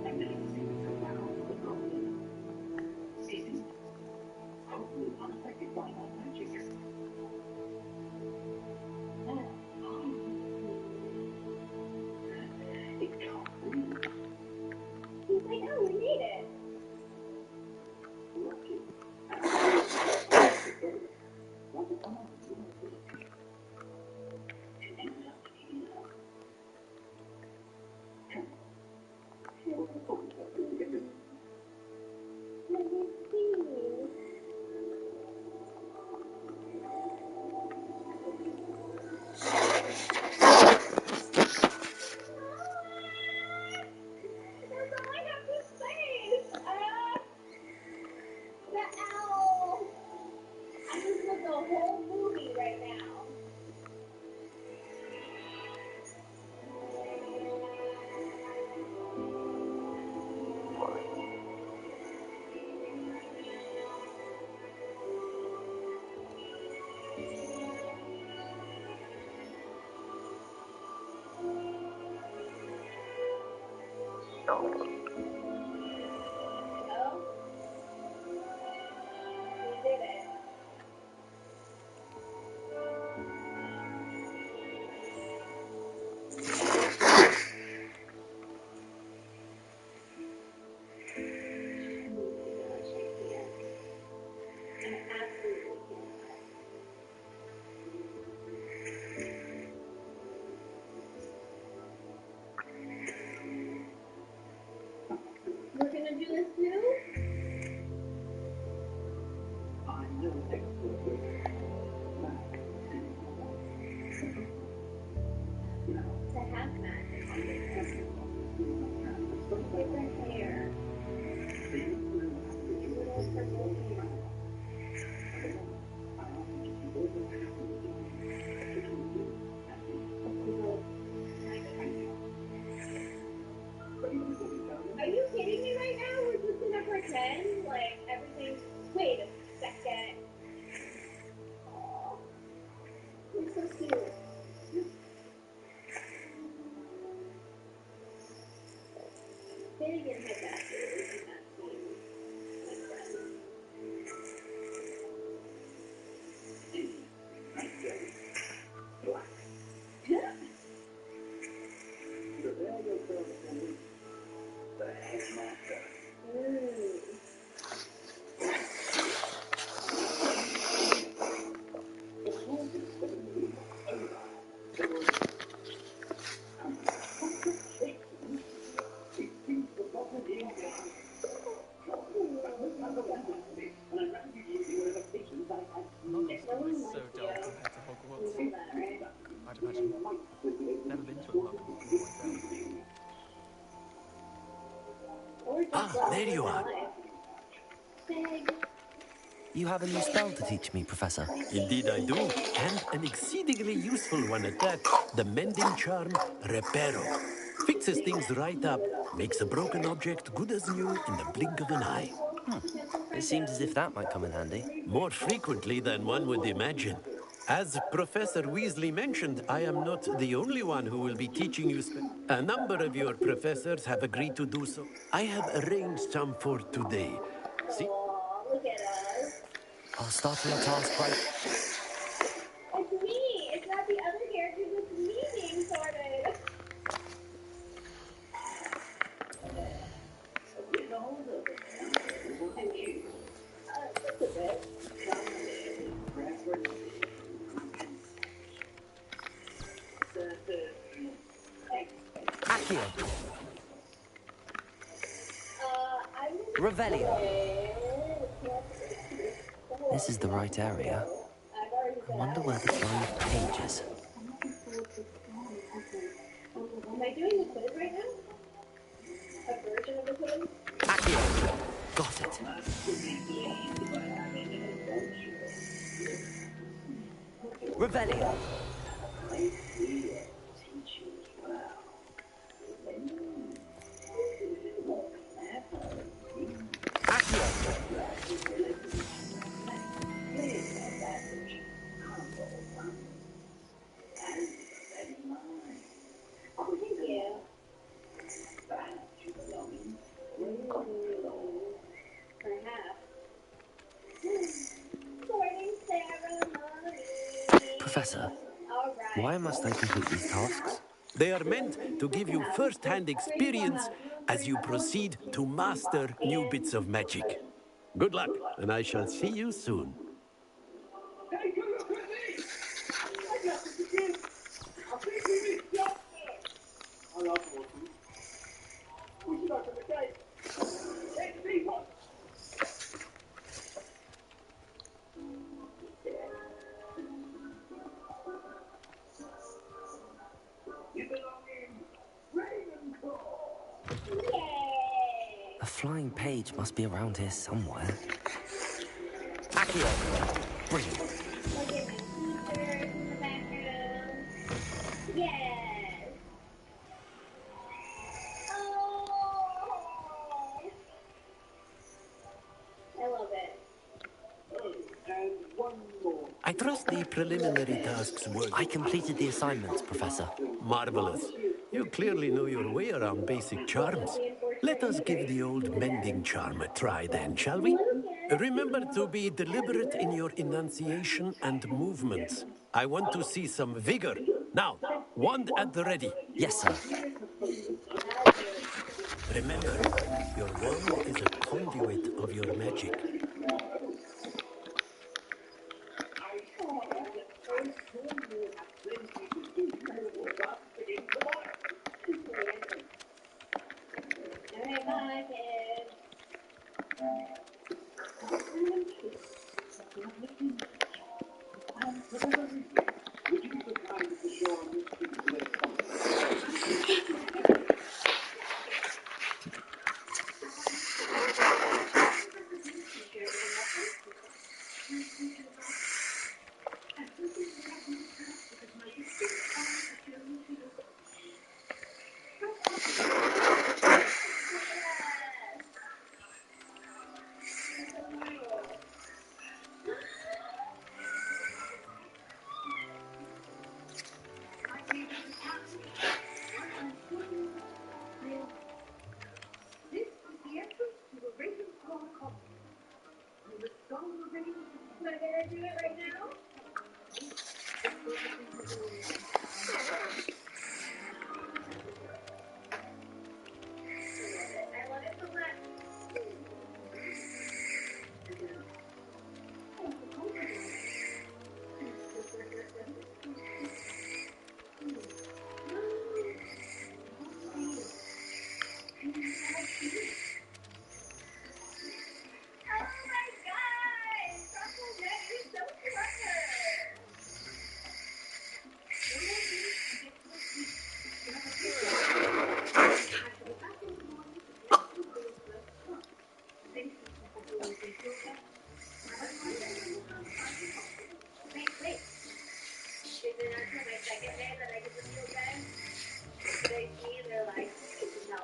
J: And then see the profound phenomenon. Seasoned, totally unaffected by my magic. It can't breathe.
F: he's like, oh, we need it.
J: Lucky. Want to come up with your ability to end up here.
F: We're gonna do this too?
J: I know expert with math
F: It's a half magic. Different hair. Little purple hair. Are you kidding me right now? We're just gonna pretend like everything's. Wait a second. Aww. You're so cute. Finnegan had that too in that scene.
J: Prepare yourself to meet the headmaster. The course is suddenly over. It seems the bottom being down. And I ran you using whatever patience I had.
K: Muggle school is so dull compared to Hogwarts. I'd imagine. Never been to a Muggle school myself.
B: Ah, there you are. You have a new spell to teach me, Professor.
D: Indeed I do, and an exceedingly useful one at that. The mending charm, Reparo. Fixes things right up, makes a broken object good as new in the blink of an eye.
B: It seems as if that might come in handy.
D: More frequently than one would imagine. As Professor Weasley mentioned, I am not the only one who will be teaching you. A number of your professors have agreed to do so. I have arranged some for today. See?
F: Look at us.
B: I'll start on the task right.
F: It's me. It's not the other characters. It's me being sorted. Just a bit.
B: Accio.
F: I would
B: Revelio.
F: say...
B: This is the right area. I wonder where the flying page is.
F: Am I doing the quiz right now? A version of the quiz?
B: Accio. Got it. Revelio. Accio.
F: Oh, thank you. Perhaps. Sorting ceremony.
B: Professor,
F: All right.
B: why must I complete these tasks?
D: They are meant to give you first-hand experience as you proceed to master new bits of magic. Good luck, and I shall see you soon.
E: Take a look at this! I got to begin. I think we missed something. I love horses. We should open the gate. Let's see what. You belong in Ravenclaw.
F: Yay!
B: A flying page must be around here somewhere. Accio. Brilliant.
F: Look at my teachers in the background. Yes! Oh! I love it.
J: Oh, and one more.
D: I trust the preliminary tasks were
B: I completed the assignments, Professor.
D: marvelous. You clearly know your way around basic charms.
F: Reinforcement
D: Let us give the old mending charm a try then, shall we? Remember to be deliberate in your enunciation and movements. I want to see some vigor. Now, wand at the ready.
B: Yes, sir.
D: Remember, your wand is a conduit of your magic.
F: Alright, bye, kids.
J: This is the entrance to the Ravenclaw Complex. When the stone remains,
F: Am I gonna do it right now? I love it so much. Oh my god! Chocolate Meg is so clever! Wait. Is it after my second day that I get to feel bad? They see, they're like, no.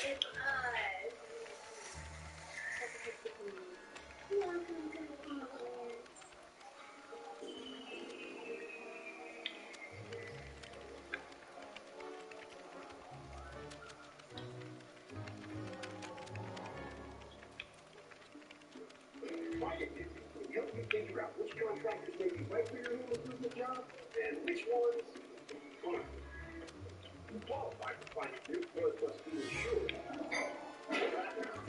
F: It's us. Welcome to Hogwarts.
E: Help you figure out which contractors may be right for your new improvement job and which ones aren't. You qualify for finding new floor plus being insured.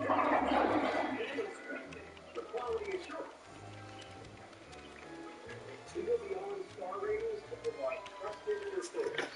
E: And inspected for quality assurance. We go beyond star ratings to provide trusted referrals.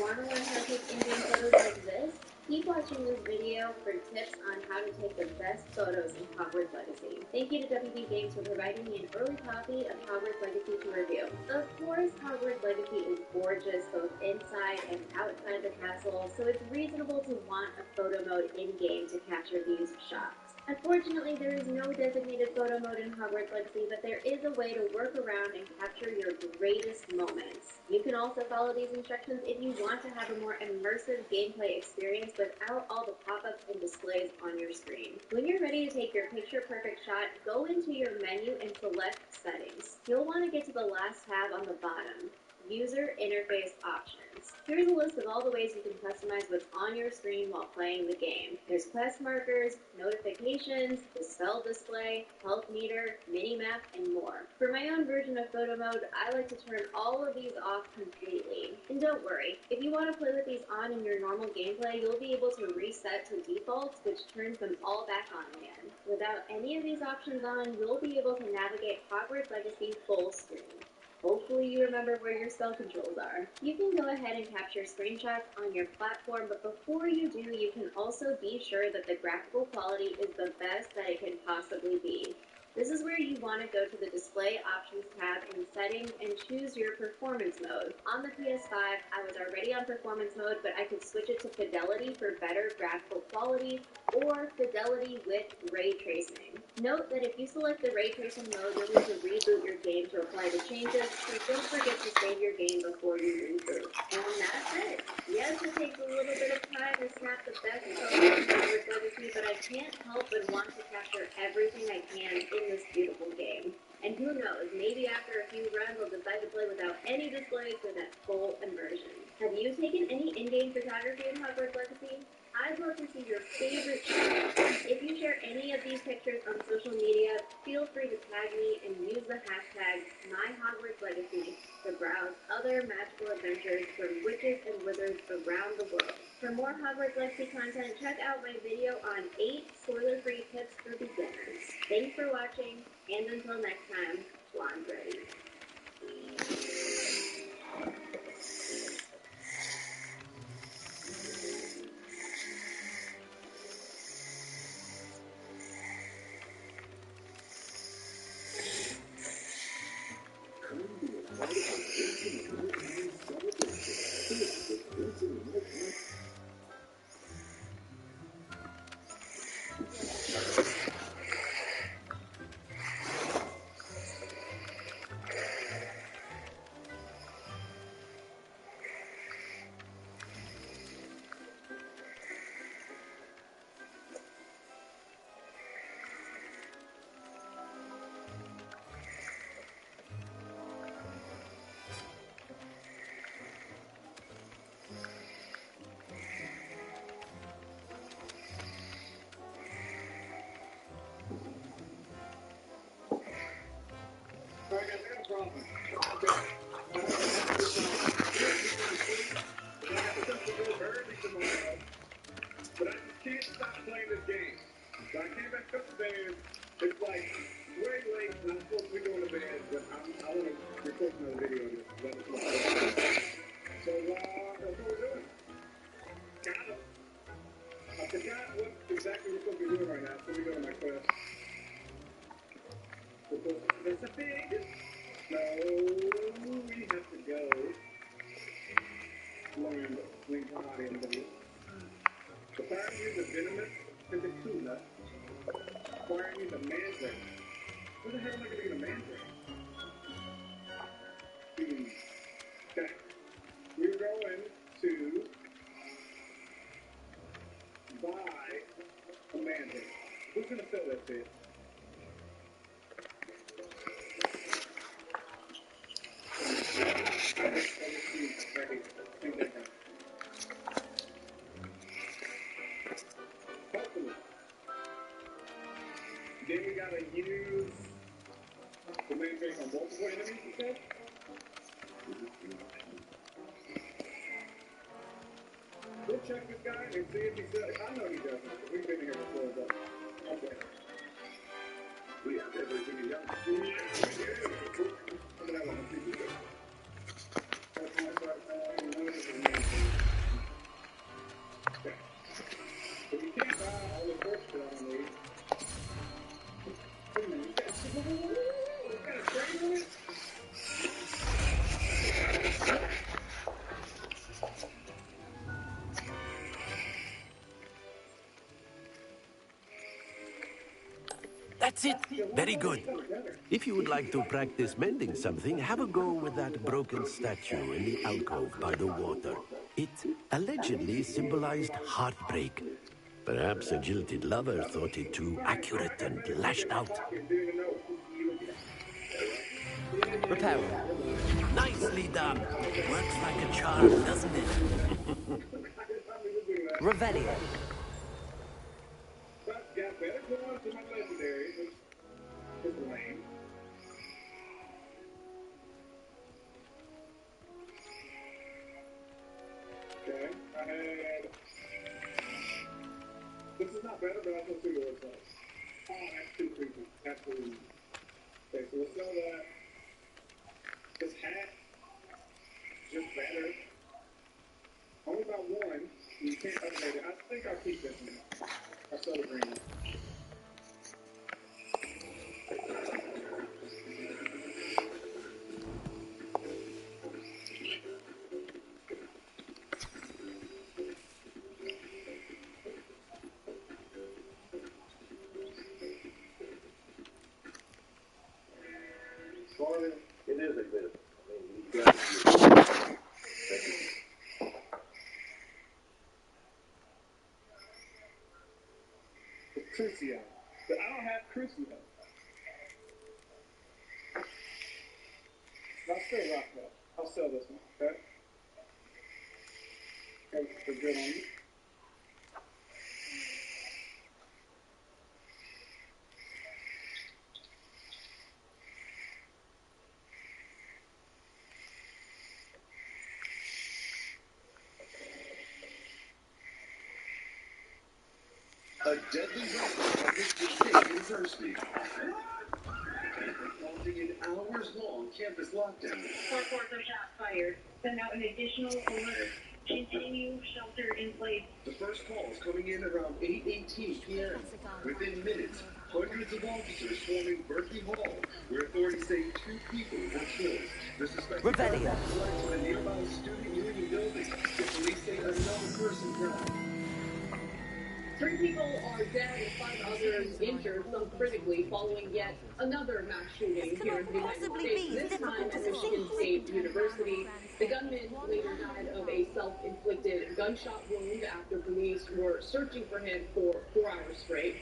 F: Want to learn how to take in-game photos like this? Keep watching this video for tips on how to take the best photos in Hogwarts Legacy. Thank you to WB Games for providing me an early copy of Hogwarts Legacy to review. Of course, Hogwarts Legacy is gorgeous both inside and outside the castle, so it's reasonable to want a photo mode in-game to capture these shots. Unfortunately, there is no designated photo mode in Hogwarts Legacy, but there is a way to work around and capture your greatest moments. You can also follow these instructions if you want to have a more immersive gameplay experience without all the pop-ups and displays on your screen. When you're ready to take your picture-perfect shot, go into your menu and select Settings. You'll want to get to the last tab on the bottom. User Interface Options. Here's a list of all the ways you can customize what's on your screen while playing the game. There's quest markers, notifications, the spell display, health meter, mini-map, and more. For my own version of photo mode, I like to turn all of these off completely. And don't worry, if you want to play with these on in your normal gameplay, you'll be able to reset to defaults, which turns them all back on again. Without any of these options on, you'll be able to navigate Hogwarts Legacy full screen. Hopefully you remember where your spell controls are. You can go ahead and capture screenshots on your platform, but before you do, you can also be sure that the graphical quality is the best that it can possibly be. This is where you want to go to the Display Options tab in Settings and choose your Performance mode. On the PS5, I was already on Performance mode, but I could switch it to Fidelity for better graphical quality, or Fidelity with Ray Tracing. Note that if you select the Ray Tracing mode, you'll need to reboot your game to apply the changes, so don't forget to save your game before you reboot. And that's it! Yes, it takes a little bit of time to snap the best photos in Hogwarts Legacy, Legacy, but I can't help but want to capture everything I can in this beautiful game. And who knows, maybe after a few runs I'll decide to play without any displays for that full immersion. Have you taken any in-game photography in Hogwarts Legacy? I'd love to see your favorite shots. If you share any of these pictures on social media, feel free to tag me and use the hashtag #MyHogwartsLegacy to browse other magical adventures from witches and wizards around the world. For more Hogwarts Legacy content, check out my video on 8 spoiler-free tips for beginners. Thanks for watching, and until next time, Wands ready.
E: But I just can't stop playing this game. So I came back upstairs. It's like way late, and I'm supposed to be going to bed, but I want to record another video of this. So that's what we're doing. Kind of. I forgot what exactly we're supposed to be doing right now. So we're doing my quest. It's a pig. No, we have to go learn Wingardium Leviosa. Acquiring you the venomous tentacula. Acquiring you the mandrake. What the hell am I going to get a mandrake? Okay. We're going to buy a mandrake. Who's going to sell that shit? Then we gotta use the mandrake on multiple enemies, you said? We'll check this guy and see if he does. I know he doesn't. We've been here before, but okay. We have everything you got. Yeah, we do. Look at that one. See if he does. That's my part. Okay. But you can't buy all the first shit on these. Wait a minute, you got a train on it?
D: That's it. Very good. If you would like to practice mending something, have a go with that broken statue in the alcove by the water. It allegedly symbolized heartbreak. Perhaps a jilted lover thought it too accurate and lashed out.
C: Repairing.
D: Nicely done. Works like a charm, doesn't it?
C: Revelio.
E: Got better going to my legendary. It's lame. Okay, I had. This is not better, but I can see what it's like. Oh, that's too creepy. Absolutely. Okay, so we'll sell that. This hat, just better. Only about one. You can't upgrade it. I think I'll keep this one. I'll sell the green one. It is a bit. I mean, you got Crucio. But I don't have Crucio. I'll still rock that. I'll sell this one, okay? Okay, for good on you.
L: A deadly weapon at Michigan State University. Resulting in hours-long campus lockdown.
F: 4 reports of shots fired. Send out an additional alert. Continue shelter in place.
L: The first calls coming in around 8:18 p.m. Within minutes, hundreds of officers swarming Berkey Hall, where authorities say 2 people were killed. The suspected fled to the nearby student union building. The police say another person died.
F: 3 people are dead and 5 others injured, some critically, following yet another mass shooting here in the United States, this time at Michigan State University. The gunman later died of a self-inflicted gunshot wound after police were searching for him for 4 hours straight.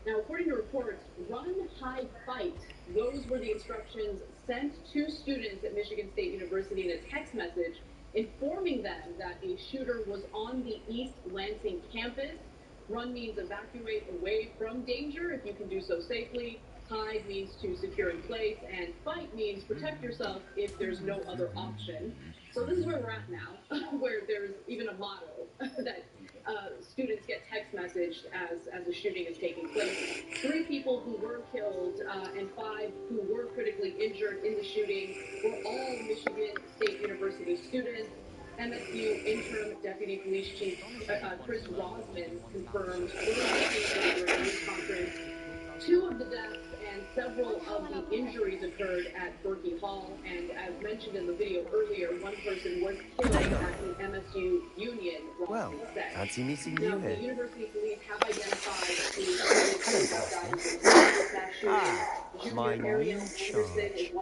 F: Now, according to reports, run, hide, fight. Those were the instructions sent to students at Michigan State University in a text message informing them that a shooter was on the East Lansing campus. Run means evacuate away from danger if you can do so safely. Hide means to secure in place. And fight means protect yourself if there's no other option. So this is where we're at now, where there's even a motto that students get text messaged as a shooting is taking place. 3 people who were killed and 5 who were critically injured in the shooting were all Michigan State University students. MSU Interim Deputy Police Chief Chris Rosman confirmed earlier during a news conference 2 of the deaths and several of the injuries occurred at Berkey Hall. And as mentioned in the video earlier, 1 person was killed at the MSU Union.
C: Well, fancy meeting you
F: now,
C: here.
F: the university police have identified
C: my new charge.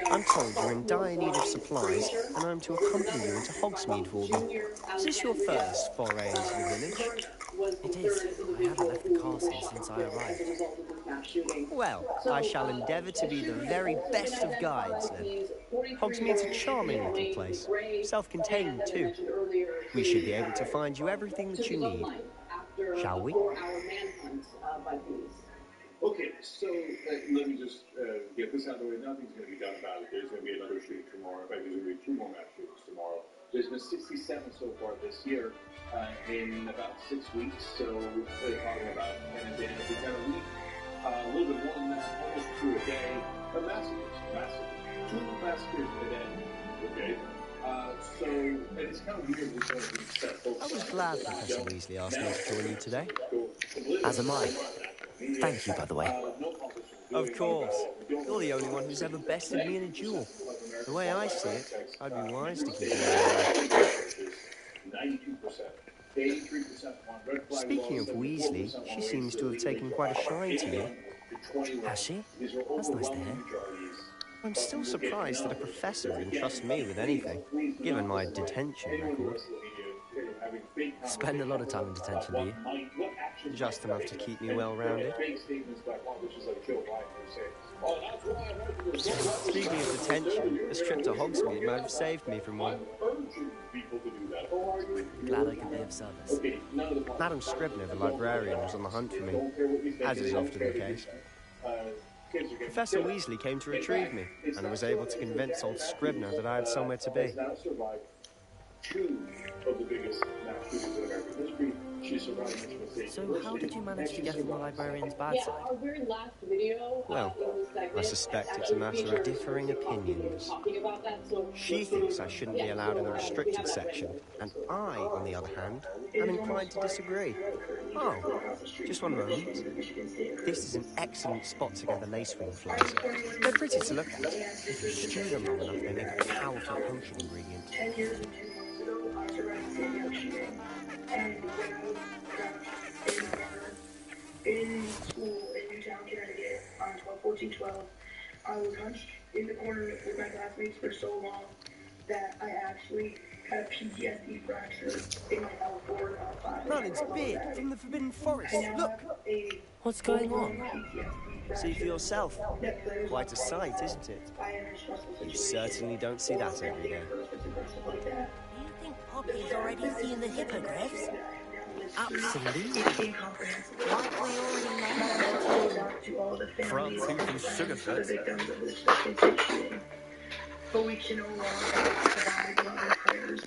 C: I'm told you're in dire need of supplies, and I'm to accompany you into Hogsmeade for them. Is this your first foray into the village?
B: It is. I haven't left the castle since I arrived.
C: Well, I shall endeavour to be the very best of guides, then. Hogsmeade's a charming little place, self-contained too. We should be able to find you everything that you need. Shall we?
E: Okay, so let me just get this out of the way. Nothing's going to be done about it. There's going to be another shooting tomorrow. In fact, there's going to be 2 more mass shootings tomorrow. There's been 67 so far this year in about 6 weeks. So they're talking about 10 a day, 10 a week. A little bit more than that, almost 2 a day. But massacres, 2 massacres a day. Okay. So, and it's kind of weird.
C: I was glad Professor Weasley asked me to join you today.
B: As am I. Thank you, by the way.
C: Of course. You're the only one who's ever bested me in a duel. The way I see it, I'd be wise to keep you. Speaking of Weasley, she seems to have taken quite a shine to you.
B: Has she? That's nice to hear.
C: I'm still surprised that a professor would entrust me with anything, given my detention record.
B: Spend a lot of time in detention, do you?
C: Just enough to keep me well-rounded. Speaking of detention, this trip to Hogsmeade might have saved me from one.
B: Glad I could be of service.
C: Madam Scribner, the librarian, was on the hunt for me, as is often the case. Professor Weasley came to retrieve me, and was able to convince old Scribner that I had somewhere to be.
E: 2 of the biggest mass shootings in American history. She survived.
B: So how did you manage to get on the librarian's bad side?
F: Our very last video,
C: Well, I suspect it's a matter of differing opinions. She thinks I shouldn't be allowed in the restricted section, and I, on the other hand, am inclined to disagree. Oh, just one moment. This is an excellent spot to gather lacewing flies. They're pretty to look at. If you stew them long enough, they make a powerful potion ingredient.
J: 10 years and 2 months ago, I survived the same shooting. And when I was in school in Newtown, Connecticut, on 12/14/12, I was hunched in the corner with my classmates for so long that I actually had a PTSD fracture in my L4 about 5
C: Merlin's beard from the Forbidden Forest.
J: I now
C: Look!
J: have a
B: What's going on?
J: PTSD
C: See for
J: fracture
C: yourself.
J: that flares
C: Quite a
J: up
C: sight, isn't it?
J: I am in a stressful
C: You
J: situation.
C: certainly don't see that every day.
J: Like that.
H: Do you think Poppy's already seen the hippogriffs?
B: Absolutely.
J: It's incomprehensible.
H: Like we already
J: My
H: know.
J: heart goes out to all the families
C: Frog,
J: and
C: and
J: friends
C: Sugarfoot.
J: of the victims of this frustrating shooting. But we can no longer provide love and prayers.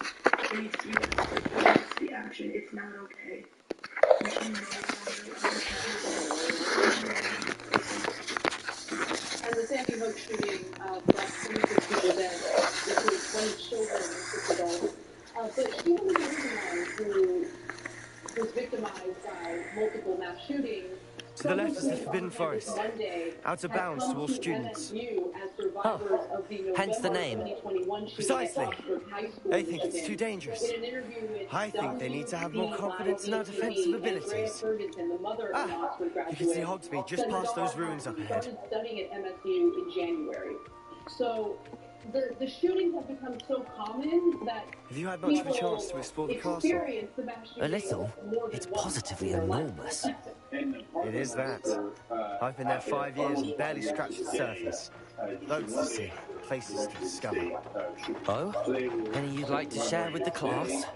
J: We need to witness the action. It's not okay. We can no longer
M: And the Sandy Hook shooting left 26 people dead, including 20 children and 6 adults. But she wasn't the only one who was victimized by multiple mass shootings.
C: To the left is the Forbidden Forest. Out of bounds to all students.
B: Oh, hence the name.
C: Precisely. They think it's too dangerous. I think they need to have more confidence in our defensive abilities. Ah, you can see Hogsmeade just past those ruins up ahead.
M: Studying at MSU in January. So the shootings have become so common that
C: Have you had much of a chance to explore the castle?
B: A little. It's positively enormous.
C: It is that. I've been there 5 years and barely scratched the surface. Loads to see, places to discover.
B: Oh? Any you'd like to share with the class?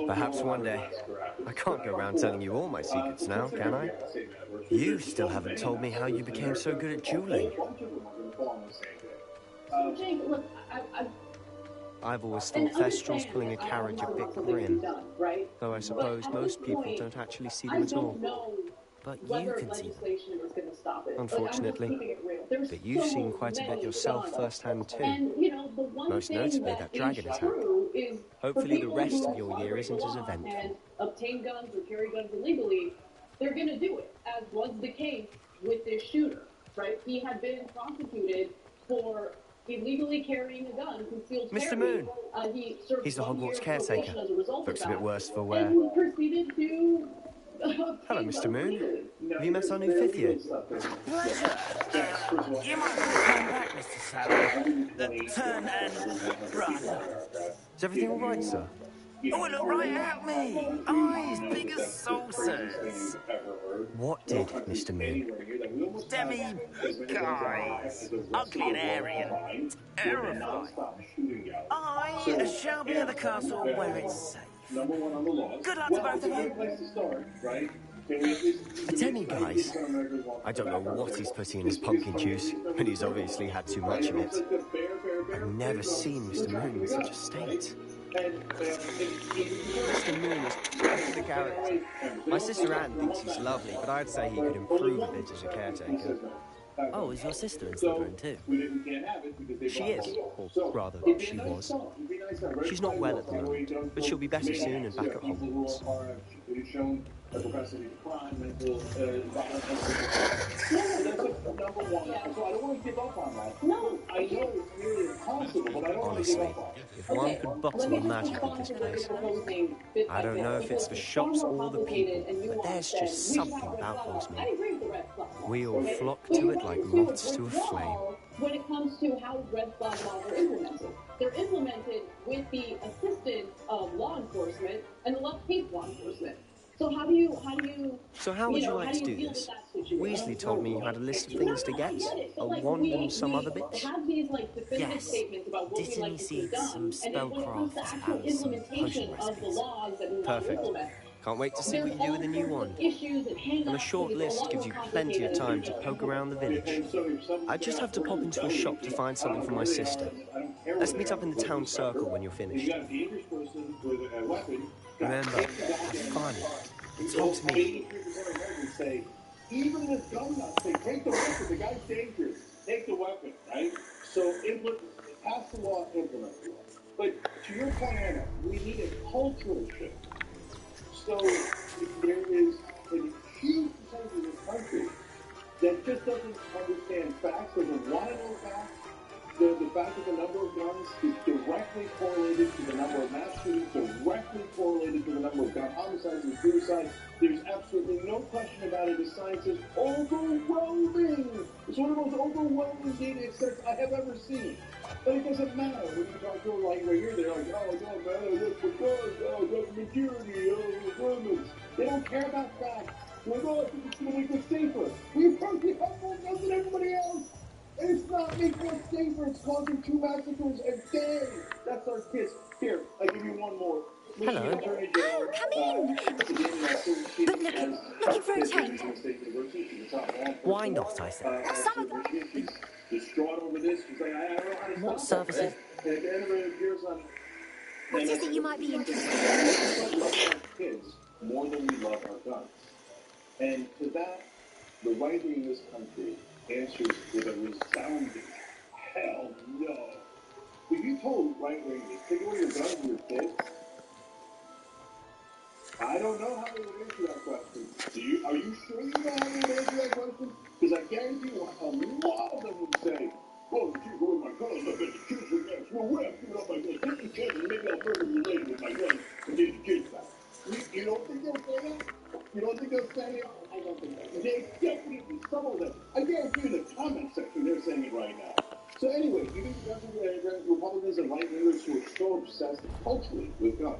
C: Perhaps one day. I can't go around telling you all my secrets now, can I? You still haven't told me how you became so good at dueling.
M: Jake, look,
C: I've always thought Thestrals pulling a carriage a bit grim,
M: right?
C: though I suppose most people don't actually see them at all.
B: But you can see them.
C: Unfortunately. But you've seen quite a bit yourself firsthand too. Most notably that dragon attack. Hopefully the rest of your year isn't as eventful.
M: Obtain guns or carry guns illegally, they're going to do it, as was the case with this shooter, right? He had been prosecuted for illegally carrying a gun, concealed carry.
C: Mr. Moon.
M: He's
C: the Hogwarts caretaker. Looks a bit worse for wear.
M: And he proceeded to...
C: Hello, Mr. Moon. Have you met our new 5th year?
N: Pleasure. You might come back, Mr. Sallow. Turn and run.
C: Is everything all right, sir?
N: Oh, look right at me. Eyes big as saucers.
C: What did Mr. Moon?
N: Demi guys. Ugly and airy and terrifying. I shall be at the castle where it's safe. Good luck to both of you.
C: The Demi guys? I don't know what he's putting in his pumpkin juice, but he's obviously had too much of it. I've never seen Mr. Moon in such a state. Mr. Moon is quite the character. My sister Anne thinks he's lovely, but I'd say he could improve a bit as a caretaker.
B: Oh, is your sister in Slytherin too?
C: She is, or rather, she was. She's not well at the moment, but she'll be better soon and back at Hogwarts. Honestly, if one could bottle magic of this place, I don't know if it's the shops or the people, but there's just something about Hogsmeade. We all flock to it like moths to a flame.
M: When it comes to how red flag laws are implemented, they're implemented with the assistance of law enforcement and the left hates law enforcement. So how would
C: you like to do this? Weasley told me you had a list of things to get, a wand and some other bits.
B: Yes, Dittany seeds, some spellcrafts, and some potion recipes.
C: Perfect. Can't wait to see what you do with the new wand. And a short list gives you plenty of time to poke around the village. I just have to pop into a shop to find something for my sister. Let's meet up in the town circle when you're finished. Remember, have fun. It's Hogsmeade.
L: Even this gun nut say, take the weapon, the guy's dangerous. Take the weapon, right? So pass the law, implement the law. But to your point, Anna, we need a cultural shift. So there is a huge percentage of this country that just doesn't understand facts, doesn't want to know facts,
E: the fact that the number of guns is directly correlated to the number of mass shootings, directly correlated to the number of gun homicides and suicides. There's absolutely no question about it. The science is overwhelming. It's one of the most overwhelming data sets I have ever seen. But it doesn't matter when you talk to a lightweight. They're like, oh, it don't matter. Look for guns. Oh, that's maturity. Oh, limits. They don't care about facts. They're like, oh, I think it's going to make us safer. We've heard the more guns than everybody else. And it's not making us safer. It's causing 2 massacres a day. That's our kids. Here, I give you one more.
B: Hello.
I: Oh, come in. But looking for a change.
B: Why not, I say?
I: Some of them.
E: Distraught over this. She's like, I don't know how to
B: What
E: stop it.
B: services?
E: And at the end of it appears on...
I: What is it you might be interested
E: We love our kids more than we love our guns. And to that, the right wing in this country answers with a resounding hell no. If you told right wingers, take away your guns and your kids, I don't know how they would answer that question. Are you sure you know how they would answer that question? Because I guarantee you a lot of them would say, well, if you go with my guns, I bet the kids will get screwed away. I'm giving up my guns. Take the kids and maybe I'll murder you later with my guns and take the kids back. You don't think they'll say that? You don't think they'll say it? I don't think that. They definitely, some of them. I guarantee you in the comment section they're saying it right now. So anyway, you think Republicans and right-wingers who are so obsessed culturally with guns,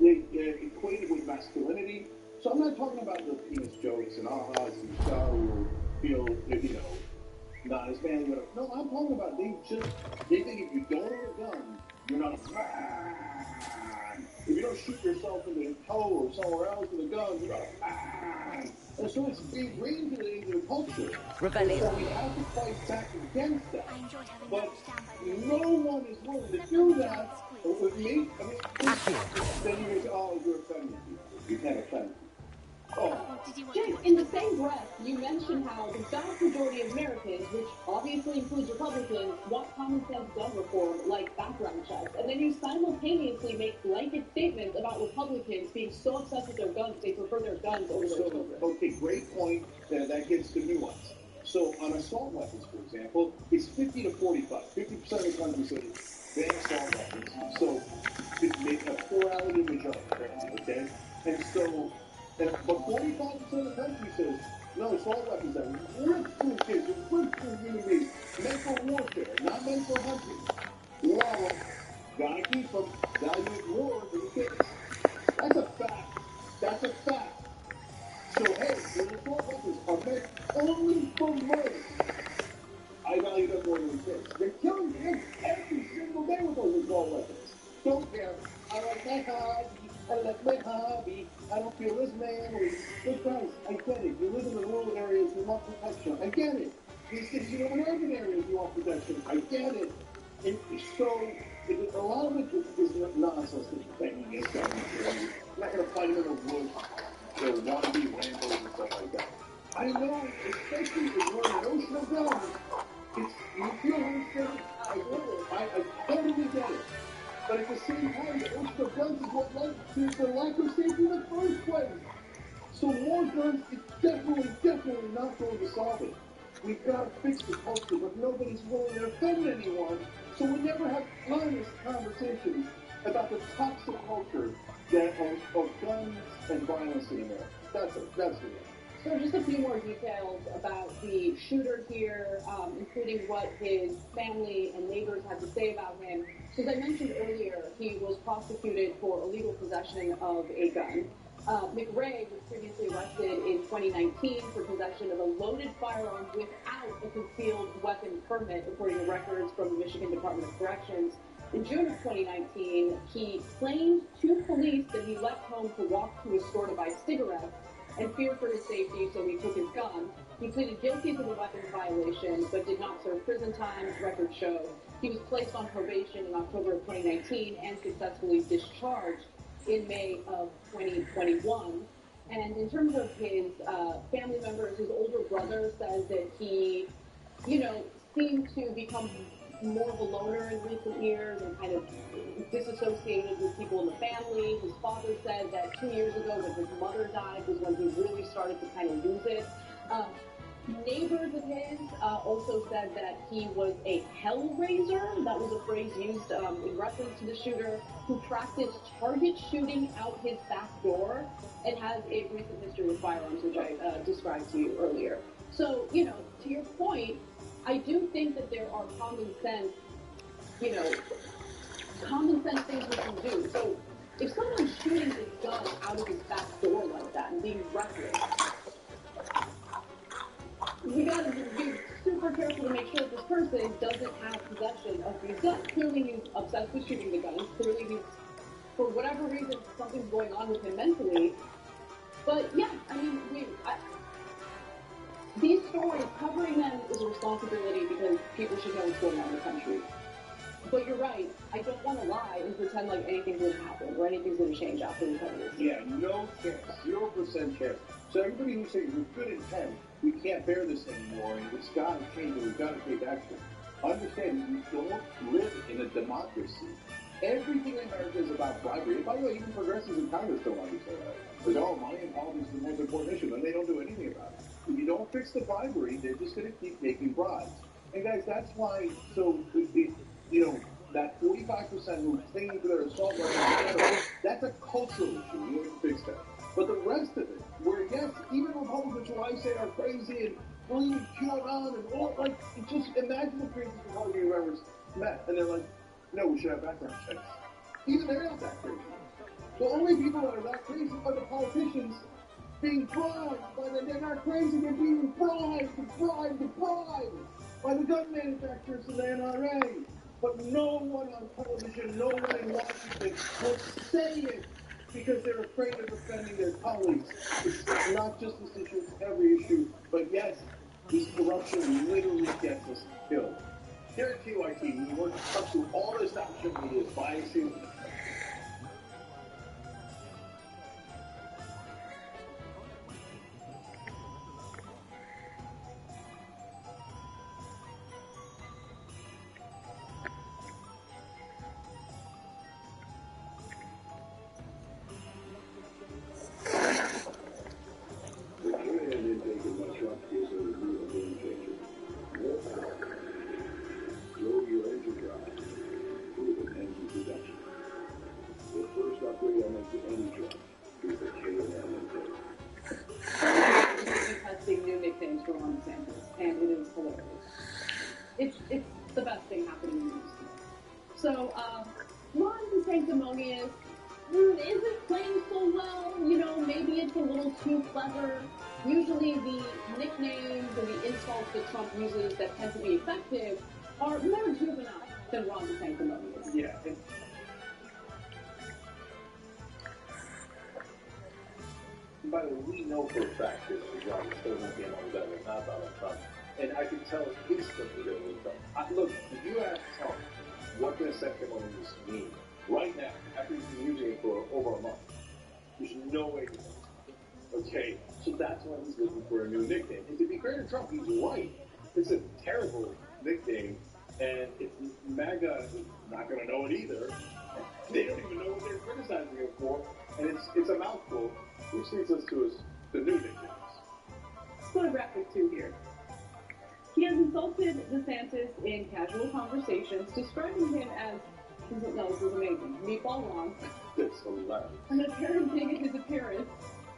E: they equate it with masculinity. So I'm not talking about the penis jokes and ahas and Star who feel, not as manly. No, I'm talking about they think if you don't own a gun, you're not a man. If you don't shoot yourself in the toe or somewhere else with a gun, you're not a man. And so it's ingrained into the culture.
B: Rebellion.
E: So we have to fight back against that. But no one is willing to do that. With me, I mean, then you go, oh, you're offending people. You can't offend people. Oh.
M: Jim, in the same breath, you mentioned how the vast majority of Americans, which obviously includes Republicans, want common sense gun reform like background checks. And then you simultaneously make blanket statements about Republicans being so obsessed with their guns, they prefer their guns over their children.
E: Okay, great point. That gets to nuance. So on assault weapons, for example, it's 50 to 45. 50% of the country says ban assault weapons. So it's made a plurality majority, okay? And so... But 45% of the country says, no, assault weapons are ripped through kids, ripped through human beings. Mental warfare, not mental hunting. Well, gotta keep them. Value more than kids. That's a fact. That's a fact. So, hey, the assault weapons are meant only for murder. I value them more than kids. They're killing kids every single day with those assault weapons. Don't care. I like my hobby. I don't feel as manly. But guys, I get it. You live in the rural areas, you want protection. I get it. You live in urban areas, you want protection. I get it. And so, a lot of it is nonsense to defend against government. You're not going to fight them in the woods. They'll want to be Rambos and stuff like that. I know, especially if you're in an ocean of guns, you feel unsafe. I totally get it. But at the same time, the ocean of guns is what led to the lack of safety in the first place. So more guns is definitely not going to solve it. We've got to fix the culture, but nobody's willing to offend anyone. So we never have honest conversations about the toxic culture of guns and violence in America. That's it.
M: So just a few more details about the shooter here, including what his family and neighbors had to say about him. So as I mentioned earlier, he was prosecuted for illegal possession of a gun. McRae was previously arrested in 2019 for possession of a loaded firearm without a concealed weapon permit, according to records from the Michigan Department of Corrections. In June of 2019, he claimed to police that he left home to walk to a store to buy cigarettes and feared for his safety, so he took his gun. He pleaded guilty to the weapons violation, but did not serve prison time, records show. He was placed on probation in October of 2019 and successfully discharged in May of 2021. And in terms of his family members, his older brother says that he, seemed to become more of a loner in recent years and kind of disassociated with people in the family. His father said that 2 years ago when his mother died was when he really started to kind of lose it. Neighbors of his also said that he was a hellraiser. That was a phrase used in reference to the shooter who practiced target shooting out his back door and has a recent history with firearms, which I described to you earlier. So, you know, to your point, I do think that there are common sense, you know, common sense things we can do. So if someone's shooting his gun out of his back door like that and being reckless, we gotta be super careful to make sure that this person doesn't have possession of these guns. Clearly he's obsessed with shooting the guns. Clearly he's, for whatever reason, something's going on with him mentally. But yeah, I mean, these stories, covering them is a responsibility because people should know what's going on in the country. But you're right, I don't want to lie and pretend like anything's going to happen or anything's going to change after we cover this.
O: Yeah, no chance, 0% chance. So everybody who's saying with good intent, we can't bear this anymore and it's got to change and we've got to take action. Understand, we don't live in a democracy. Everything in America is about bribery. And by the way, even progressives in Congress don't understand that. Because, oh, money and politics is the most important issue, and they don't do anything about it. If you don't fix the bribery, they're just going to keep making bribes. And guys, that's why, so, you know, that 45% who clinging to their assault rifle, that's a cultural issue. You have to fix that. But the rest of it, where yes, even Republicans who I say are crazy and believe in QAnon and all, like, just imagine the crazy Republican members met, and they're like, no, we should have background checks. Even they're not that crazy. The only people that are that crazy are the politicians being bribed by they're not crazy, they're being bribed by the gun manufacturers and the NRA. But no one on television, no one in Washington will say it because they're afraid of offending their colleagues. It's not just this issue, it's every issue. But yes, this corruption literally gets us killed. Here at TYT, we work to cut through all this establishment media's biases.
M: Testing new nicknames for Ron DeSantis, and it is hilarious. It's the best thing happening in the news. So, Ron the Sanctimonious isn't playing so well. You know, maybe it's a little too clever. Usually the nicknames and the insults that Trump uses that tend to be effective are more juvenile than Ron the Sanctimonious.
O: Yeah. By the way, we know for a fact that Ron is still not getting on better, not Donald Trump. And I can tell instantly that it was Trump. Look, if you ask Trump what does sanctimonious mean right now, after he's been using it for over a month, there's no way to know. Okay, so that's why he's looking for a new nickname. And to be fair to Trump, he's right. It's a terrible nickname, and if MAGA is not going to know it either, they don't even know what they're criticizing him for, and it's a mouthful, which leads us to the new nicknames.
M: Let's go to graphic 2 here. He has insulted DeSantis in casual conversations, describing him as, no, this is amazing, Meatball Ron.
O: That's hilarious.
M: An apparent dig at his appearance,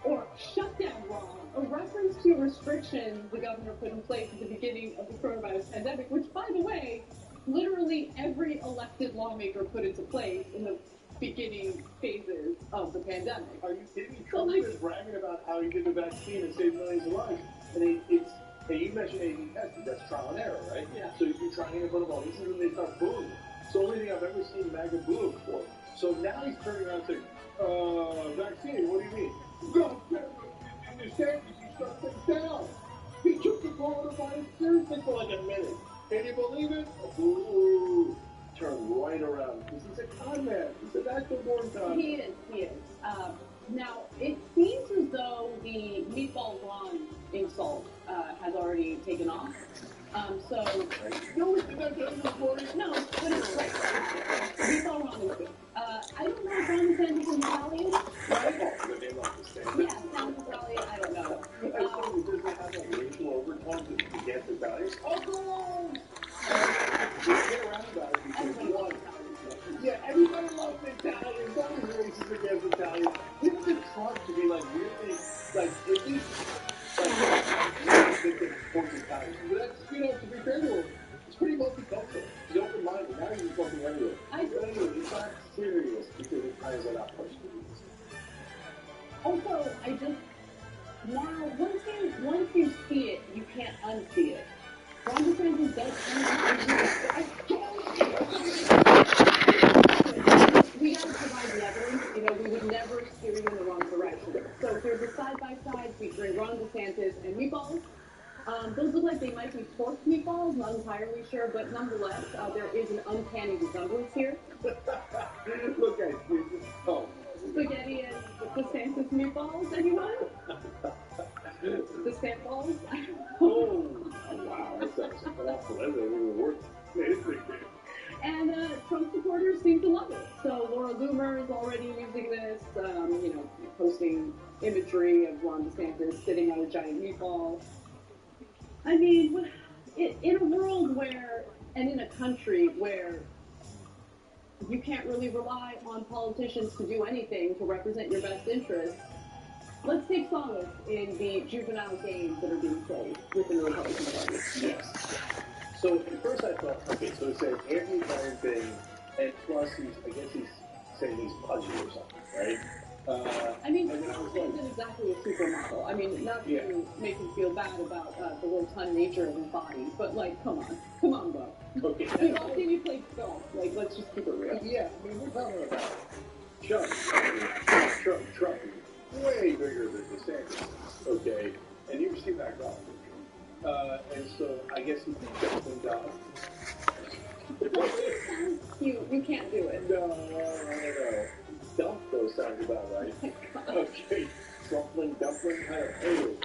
M: or shut down Ron, a reference to restrictions the governor put in place at the beginning of the coronavirus pandemic, which, by the way, literally every elected lawmaker put into place in the beginning phases of the pandemic.
O: Are you kidding me? Trump is bragging about how he did the vaccine and saved millions of lives. And you mentioned A/B testing, that's trial and error, right?
M: Yeah.
O: So you're trying to put them all these and then they start booing. It's the only thing I've ever seen MAGA boo him for. So now he's turning around saying, vaccine, what do you mean? God damn it, in DeSantis, he shut things down. He took the coronavirus seriously for like a minute. Can you believe it? Ooh. Turn right around. He's a con man. He's a natural born con.
M: He is. Now, it seems as though the Meatball Ron insult has already taken off.
O: No, it's not getting recorded.
M: No, but it's right. Meatball Ron is good. I don't know if Ron DeSantis is Italian, right?
O: The name of the stand.
M: Yeah, sounds Italian, I don't know.
O: Does it have a racial overtone Even the Trump to be like really, like at least, like think that points at times. But that's, to be fair to him, it's pretty multicultural. He's open-minded. Now he's fucking anyway. But anyway, it's not serious because it ties it up personally.
M: Also, now once you see it, you can't unsee it. Ron DeSantis does we gotta provide the evidence. We would never steer you in the wrong direction. So if there's a side-by-side featuring Ron DeSantis and meatballs, those look like they might be pork meatballs, not entirely sure, but nonetheless, there is an uncanny resemblance here.
O: Look at you. Oh.
M: Spaghetti and DeSantis meatballs, anyone? DeSantis balls?
O: Oh, wow, that sounds awful. That doesn't even work.
M: And Trump supporters seem to love it. So Laura Loomer is already using this, posting imagery of Ron DeSantis sitting on a giant meatball. I mean, in a world where, and in a country where you can't really rely on politicians to do anything to represent your best interests, let's take solace in the juvenile games that are being played within the Republican Party.
O: Yes. So at first I thought, okay, so it says anti-crime thing, and plus he's saying he's pudgy or something, right?
M: Trump isn't exactly a supermodel. Not to make him feel bad about the rotund nature of his body, but come on, bro.
O: Okay.
M: We've all seen you play golf. Let's just keep it real.
O: Yeah, we're talking about Trump is way bigger than DeSantis, okay? And you see that golf. And so I guess he thinks that's been done.
M: It sounds cute. You can't do it.
O: No. Dump though sounds about right. Okay. Dumpling. Anyway.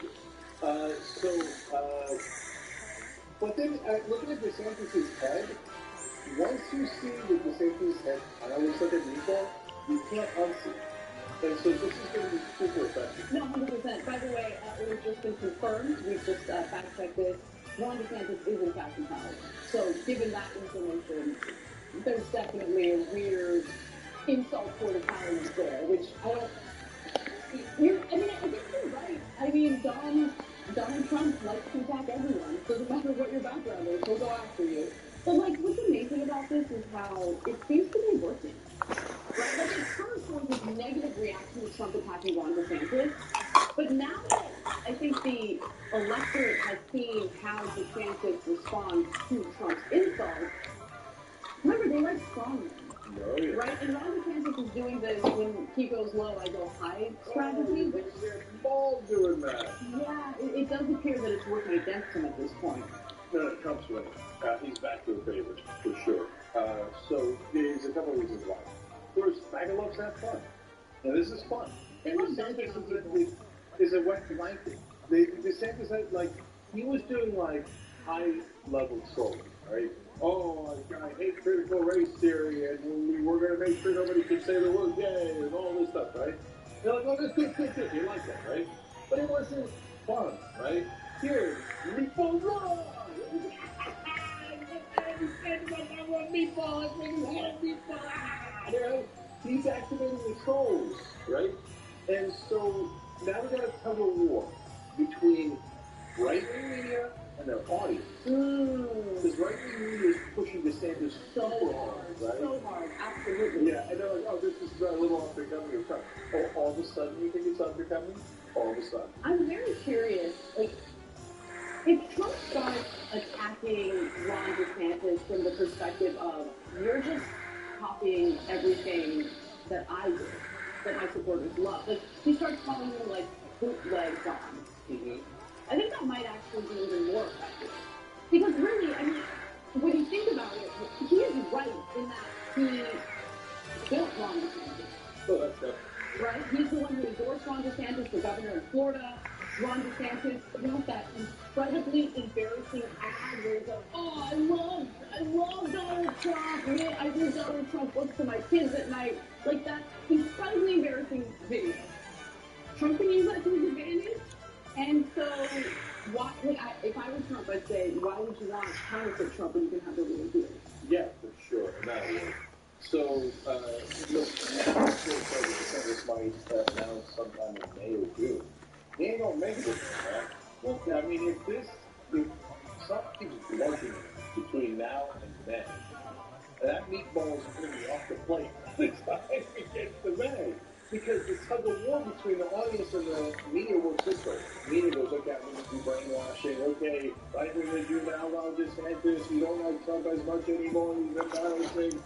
O: But then looking at DeSantis' head, once you see the DeSantis' head kind of looks like a meatball, you can't unsee it. And so this is going to be super effective.
M: No, 100%. By the way, it has just been confirmed. We've just fact-checked this. Ron DeSantis is in fact in power. So given that information, there's definitely a weird insult toward empowerment there, which I don't... I think you're right. Donald Trump likes to attack everyone. Doesn't matter what your background is, he'll go after you. But what's amazing about this is how it seems to be working. Right? It corresponds with negative reaction to Trump attacking Ron DeSantis. But now that I think the electorate has seen how DeSantis responds to Trump's insults, remember, they like strongmen. Right? And Ron DeSantis is doing this when he goes low, I go high strategy. Which
O: they're all doing that.
M: Yeah, it does appear that it's working against him at this point.
O: No, Trump's winning. He's back to the favorite, for sure. So there's a couple of reasons why. First, MAGA loves to have fun. And this is fun. DeSantis is a wet blanket. DeSantis had, he was doing, high-level trolling, right? Oh, I hate critical race theory, and we're going to make sure nobody can say the word gay, and all this stuff, right? They're like, oh, that's good. You like that, right? But it wasn't fun, right? Here, meatballs raw! He's activating the trolls, right? And so now we got a tug of war between right-wing media and their audience. Because right-wing media is pushing DeSantis so hard, right?
M: So hard, absolutely.
O: Yeah, and they're like, oh, this is a little unbecoming of Trump. Oh, all of a sudden you think it's unbecoming? All of a sudden.
M: I'm very curious, if Trump starts attacking Ron DeSantis from the perspective of, you're just copying everything that I do, that my supporters love. He starts calling him, bootleg Don. I think that might actually be even more effective. Because really, when you think about it, he is right in that he built Ron DeSantis.
O: Oh, that's good.
M: Right? He's the one who endorsed Ron DeSantis for governor in Florida. Ron DeSantis wrote that incredibly embarrassing ad where he's like, oh, I love Donald Trump. Man, I think Donald Trump looks to my kids at night. That incredibly embarrassing video. Trump can use that to his advantage. And so, if I was Trump, I'd say, why would you want to counterfeit Trump when you can have the real deal?
O: Yeah, for sure. That'll work. So, look, now it's still this might announce sometime in May or June. They ain't gonna make it this way, man. Look, I mean, if something's bludgeoning between now and May, that meatball is going to be off the plate by the time it gets to May. Because the tug of war between the audience and the media works this way. The media goes, okay, I'm going to do brainwashing. Okay, right, we're going to do now Ron DeSantis. You don't like Trump as much anymore. He's embarrassing.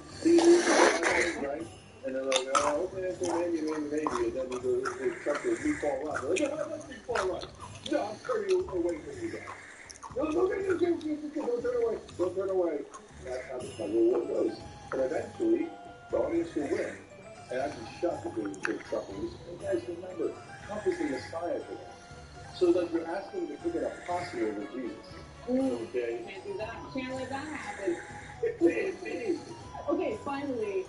O: Right? And they're like, oh, okay, maybe. And then Trump goes, meatball run. They're like, oh, that's meatball run. No, I'm turning away from you guys. No, don't turn away. Don't turn away. That's how the tug of war goes. And eventually, the audience will win. And I'd be shocked if they would take Trump. And you guys remember, Trump is the Messiah for them. So like you're asking them to pick an apostle over Jesus. Okay.
M: Can't do that. Can't let that happen.
O: Indeed.
M: Okay, finally,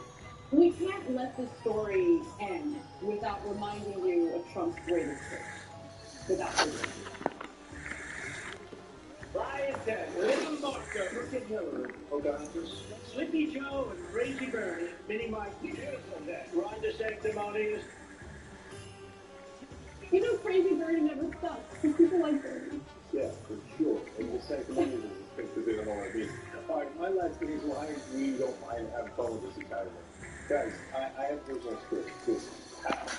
M: we can't let this story end without reminding you of Trump's greatest hits. Without forgetting.
E: Brian Ted, Little Martha, Crooked Hillary,
O: Pocahontas,
E: Slippy Joe, and Crazy Bernie, Minnie Mike, Ron DeSanctimonious.
M: You know, Crazy Bernie never stops. People like Bernie.
O: Yeah, for sure. And the sanctimonious is because they don't know what I mean. All right, my last thing is why we don't mind having fun with this entire thing. Guys, I have personal experience.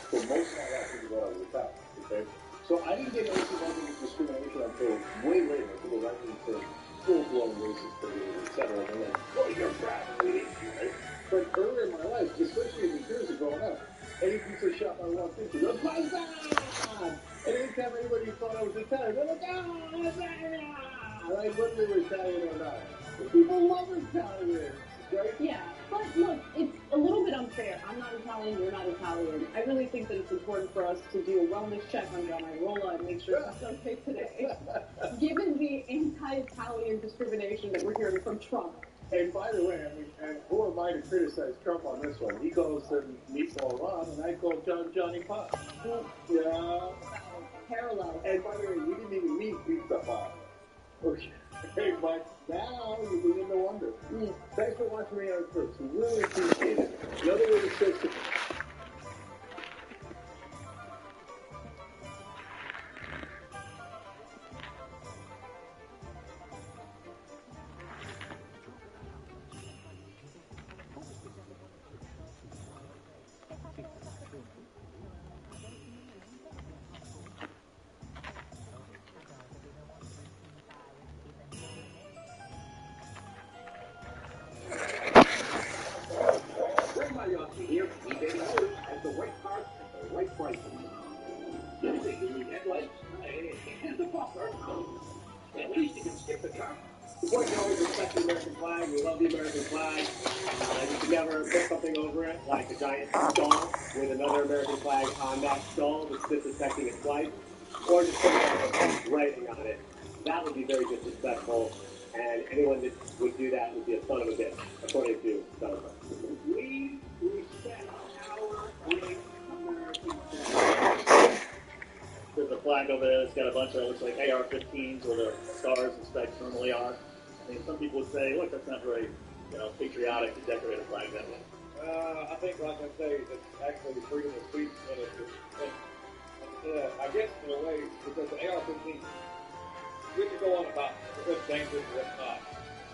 O: For most of my life, this is what I was about, okay? So I didn't get anything about discrimination until way later, until I went into full-blown racist behavior, et cetera. And then, well, you're proud of me, right? But earlier in my life, especially in New Jersey growing up, any piece of shop I walked into, they're like, and anytime anybody thought I was Italian, they're like, like whether they were Italian or not. But people love Italians, right?
M: Yeah, but look, it's a little bit unfair. I'm not Italian, you're not Italian. I really think that it's important for us to do a wellness check on John Irola and make sure he's okay today. Given the anti-Italian discrimination that we're hearing from Trump.
O: And by the way, I mean, and who am I to criticize Trump on this one? He calls him Meatball Ron, and I call John Johnny Pop. Yeah.
M: Parallel.
O: And by the way, we didn't even meet Pizza Pop. Okay, but now you begin to wonder. Thanks for watching me on First. We really appreciate it. Another way to say
E: Here, eBay Motors has the right parts at the right prices. You need headlights and the buffer. At least you can skip the car. The boys always respect the American flag. We love the American flag. You can never put something over it, like a giant skull with another American flag on that skull that's disrespecting its flight, or just put writing on it. That would be very disrespectful, and anyone that would do that would be a son of a bitch, according to Donald. We respect our great American flag. There's a flag over there that's got a bunch of, looks like AR-15s where the stars and stripes normally are. I mean, some people would say, look, that's not very, patriotic to decorate a flag that way.
O: I think, like I say, it's actually freedom of speech, and I guess in a way, because the AR-15, we could go on about what's dangerous and what's not,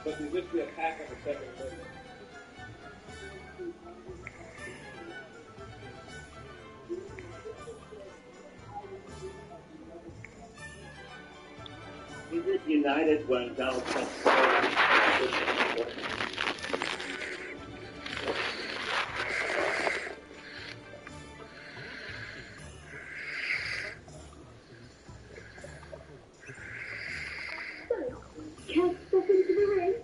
O: but there's just the attack on the Second Amendment.
E: He was united when Donald Trump
F: Can't step into the ring.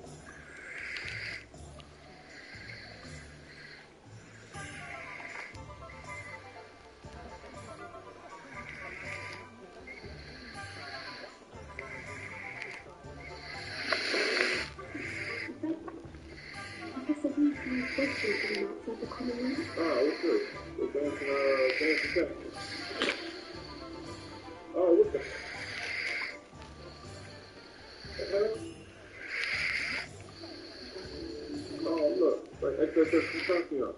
O: Professor, start me up.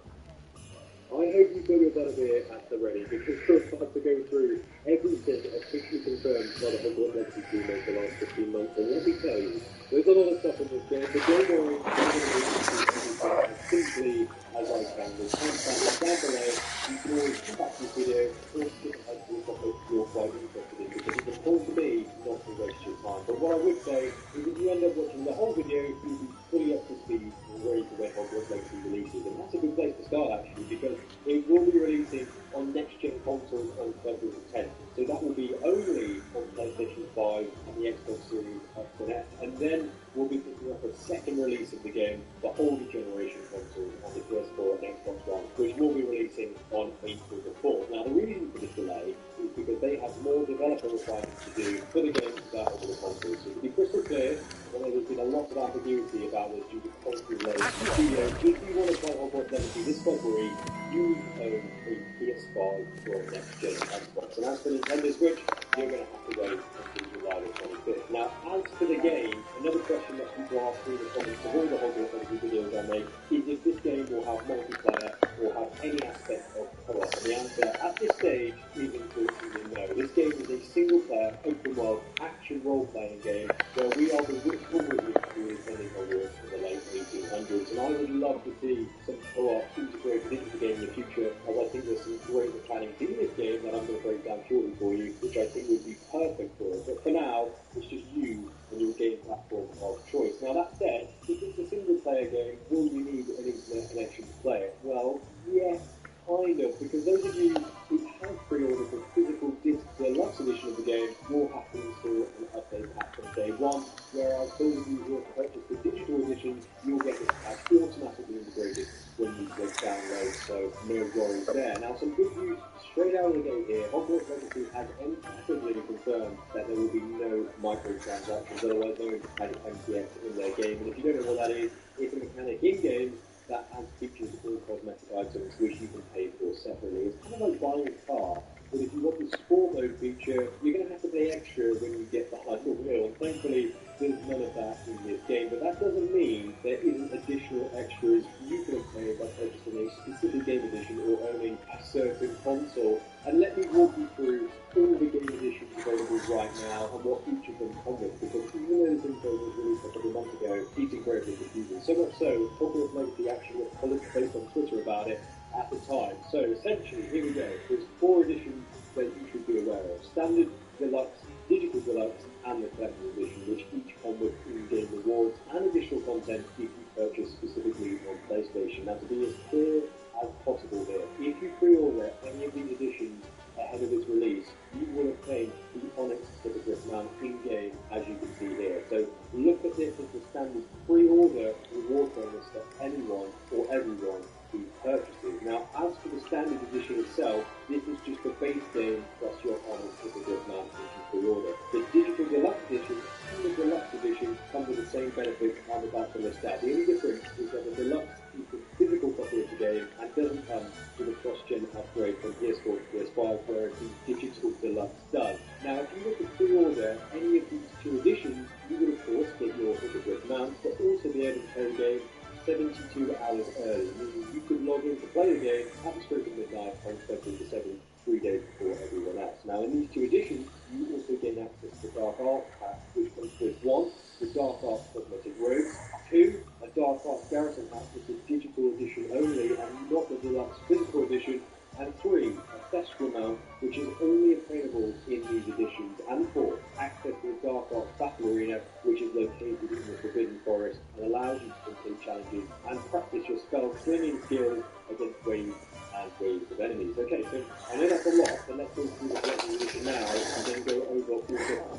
O: I hope you fill your butterbeer at the ready, because we're about to go through everything officially confirmed by the Hogwarts Legacy team over the last 15 months, and let me tell you, there's a lot of stuff in this game, but don't worry, I'm going to read through everything as simply as I can. We'll timestamp down below. You can always come back to this video or skip ahead to the topic you're quite interested in, because it's important to me not to waste your time. But what I would say is if you end up watching the whole video, you'll be fully up to speed and ready for when Hogwarts Legacy releases. And that's a good place to start, actually, because it will be releasing on next-gen consoles on February the 10th. So that will be only on PlayStation 5 and the Xbox Series X and S. And then we'll be picking up a second release of the game for older generation consoles on the PS4 and Xbox One, which will be releasing on April the 4th. Now, the reason for this delay is because they have more developer requirements to do for the game to start over the consoles. So to be crystal clear, I know there's been a lot of ambiguity about this due to console delays. If you want to play Hogwarts Legacy this February, you own a PS5 or next-gen Xbox. And as for Nintendo Switch, you're going to have to wait until July the 25th. Now, as for the game, another question that people ask me in the comments of all the Hogwarts Legacy videos I make is if this game will have multiplayer or have any aspect of co-op. And the answer at this stage is unfortunately no. This game is a single-player, open-world, action role-playing game where we are the wistful wizards who were attending Hogwarts in the late 1800s. And I would love to see some co-op integrated into the game in the future, as I think there's some great mechanics in this game that I'm going to break down shortly for you, which I think would be perfect for it. But for now, it's just you and your game platform of choice. Now that said, if it's a single-player game, will you need an internet connection to play it? Well, yes, kind of, because those of you who have pre-ordered the physical disc deluxe edition of the game will have to install an update pack from day one, whereas those of you who have purchased the digital edition, you'll get this pack automatically integrated when you click download, so no worries there. Now, some good news straight out of the gate here. Hogwarts Legacy has emphatically confirmed that there will be no microtransactions, otherwise known as MTX, in their game. And if you don't know what that is, it's a mechanic in-game that has features all cosmetic items which you can pay for separately. It's kind of like buying a car, but if you want the sport mode feature, you're going to have to pay extra when you get behind the wheel. And thankfully, there's none of that in this game. But that doesn't mean there isn't additional extras you can obtain by purchasing a specific game edition or owning a certain console. And let me walk you through all the game editions available right now and what each of them come with, because even though this info was released a couple of months ago, it's incredibly confusing. So much so, Hogwarts Legacy actually got college based on Twitter about it at the time. So essentially, here we go. There's 4 editions that you should be aware of: Standard, Deluxe, Digital Deluxe, and the Collector's Edition, which each come with in-game rewards and additional content if you purchase specifically on PlayStation. Now, to be as clear as possible here, if you pre-order any of these editions ahead of its release, you will obtain the Onyx certificate mount in-game, as you can see here. So look at this as the standard pre-order reward bonus for anyone or everyone who purchases. Now, as for the standard edition itself, this is just the base game plus your Onyx certificate mount if you pre-order. The Digital Deluxe Edition and the Deluxe Edition come with the same benefits I'm about to list out. The only difference is that the Deluxe is the physical copy of the game and doesn't come with a cross-gen upgrade from PS4 to PS5, whereas the Digital Deluxe does. Now, if you were to pre-order any of these 2 editions, you would of course get your certificate mount, but also be able to play the game 72 hours early, meaning you could log in to play the game at the stroke of midnight on February the 7th, 3 days before everyone else. Now, in these 2 editions, you also gain access to Dark Art Pack, which comes with 1, the Dark Art Cosmetic Robes, 2, a Dark Art Garrison Pack with the digital edition only and not the deluxe physical edition, and 3, a Thestral mount, which is only obtainable in these editions, and 4, access to the Dark Art Battle Arena, which is located in the Forbidden Forest and allows you to complete challenges and practice your spell slinging skills against waves and waves of enemies. Okay, so I know that's a lot, but let's go through the collector's edition now and then go over all the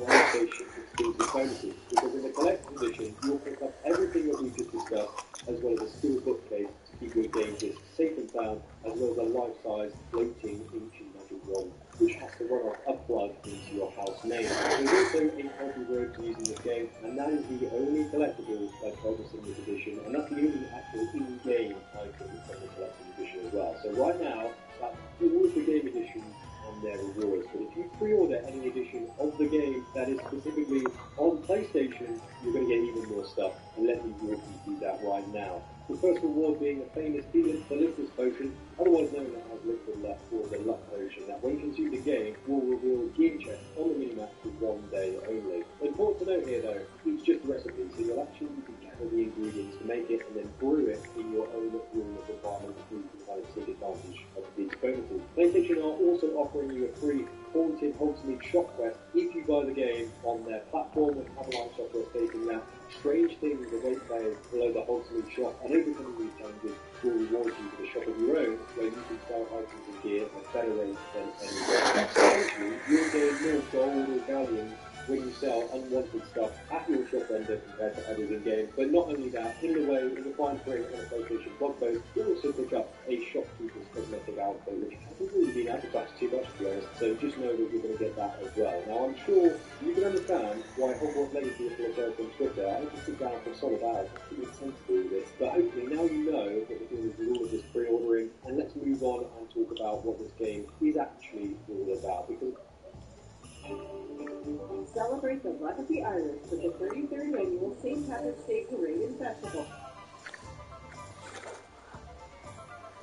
O: PlayStation exclusive bonuses, because in the collector's edition, you'll pick up everything that we just discussed, as well as a steel bookcase to keep your game disc safe and sound, as well as a life-size floating ancient magic wand, which has to run off a plug into your house name. There's also a healthy road to use in this game, and that is the only collectible by purchasing this edition, and that's the only actual in-game item from the collector's edition as well. So right now, that's all of the game editions and their rewards. But if you pre-order any edition of the game that is specifically on PlayStation, you're going to get even more stuff, and let me walk you through that right now. The first reward being a famous Felicitous potion, otherwise known as Liquid Luck or the Luck Potion, that when consumed in game will reveal gear checks on the minimap for 1 day only. Important to note here though, it's just a recipe, so you'll actually need to gather the ingredients to make it and then brew it in your own room of requirements so you can kind of take advantage of these bonuses. PlayStation are also offering you a free Haunted Hogsmeade shop quest if you buy the game on their platform, with Avalanche software stating that strange things await players below the Hogsmeade shop, and overcoming these challenges will reward you with a shop of your own where you can sell items and gear at better rates than anyone. Essentially, you'll gain more gold or galleons when you sell unwanted stuff at your shop vendor compared to others in game. But not only that, in the fine print on a PlayStation blog post, you'll also pick up a shopkeeper's cosmetic outfit, which hasn't really been advertised too much, to be honest, so just know that you're going to get that as well. Now, I'm sure you can understand why Hogwarts Legacy apologised on Twitter. I had to sit down for a solid hour to make sense of all this, but hopefully now you know what the deal is with all of this pre-ordering, and let's move on and talk about what this game is actually all about, because
M: Celebrate the luck of the Irish with the 33rd annual St. Patrick's Day Parade and Festival.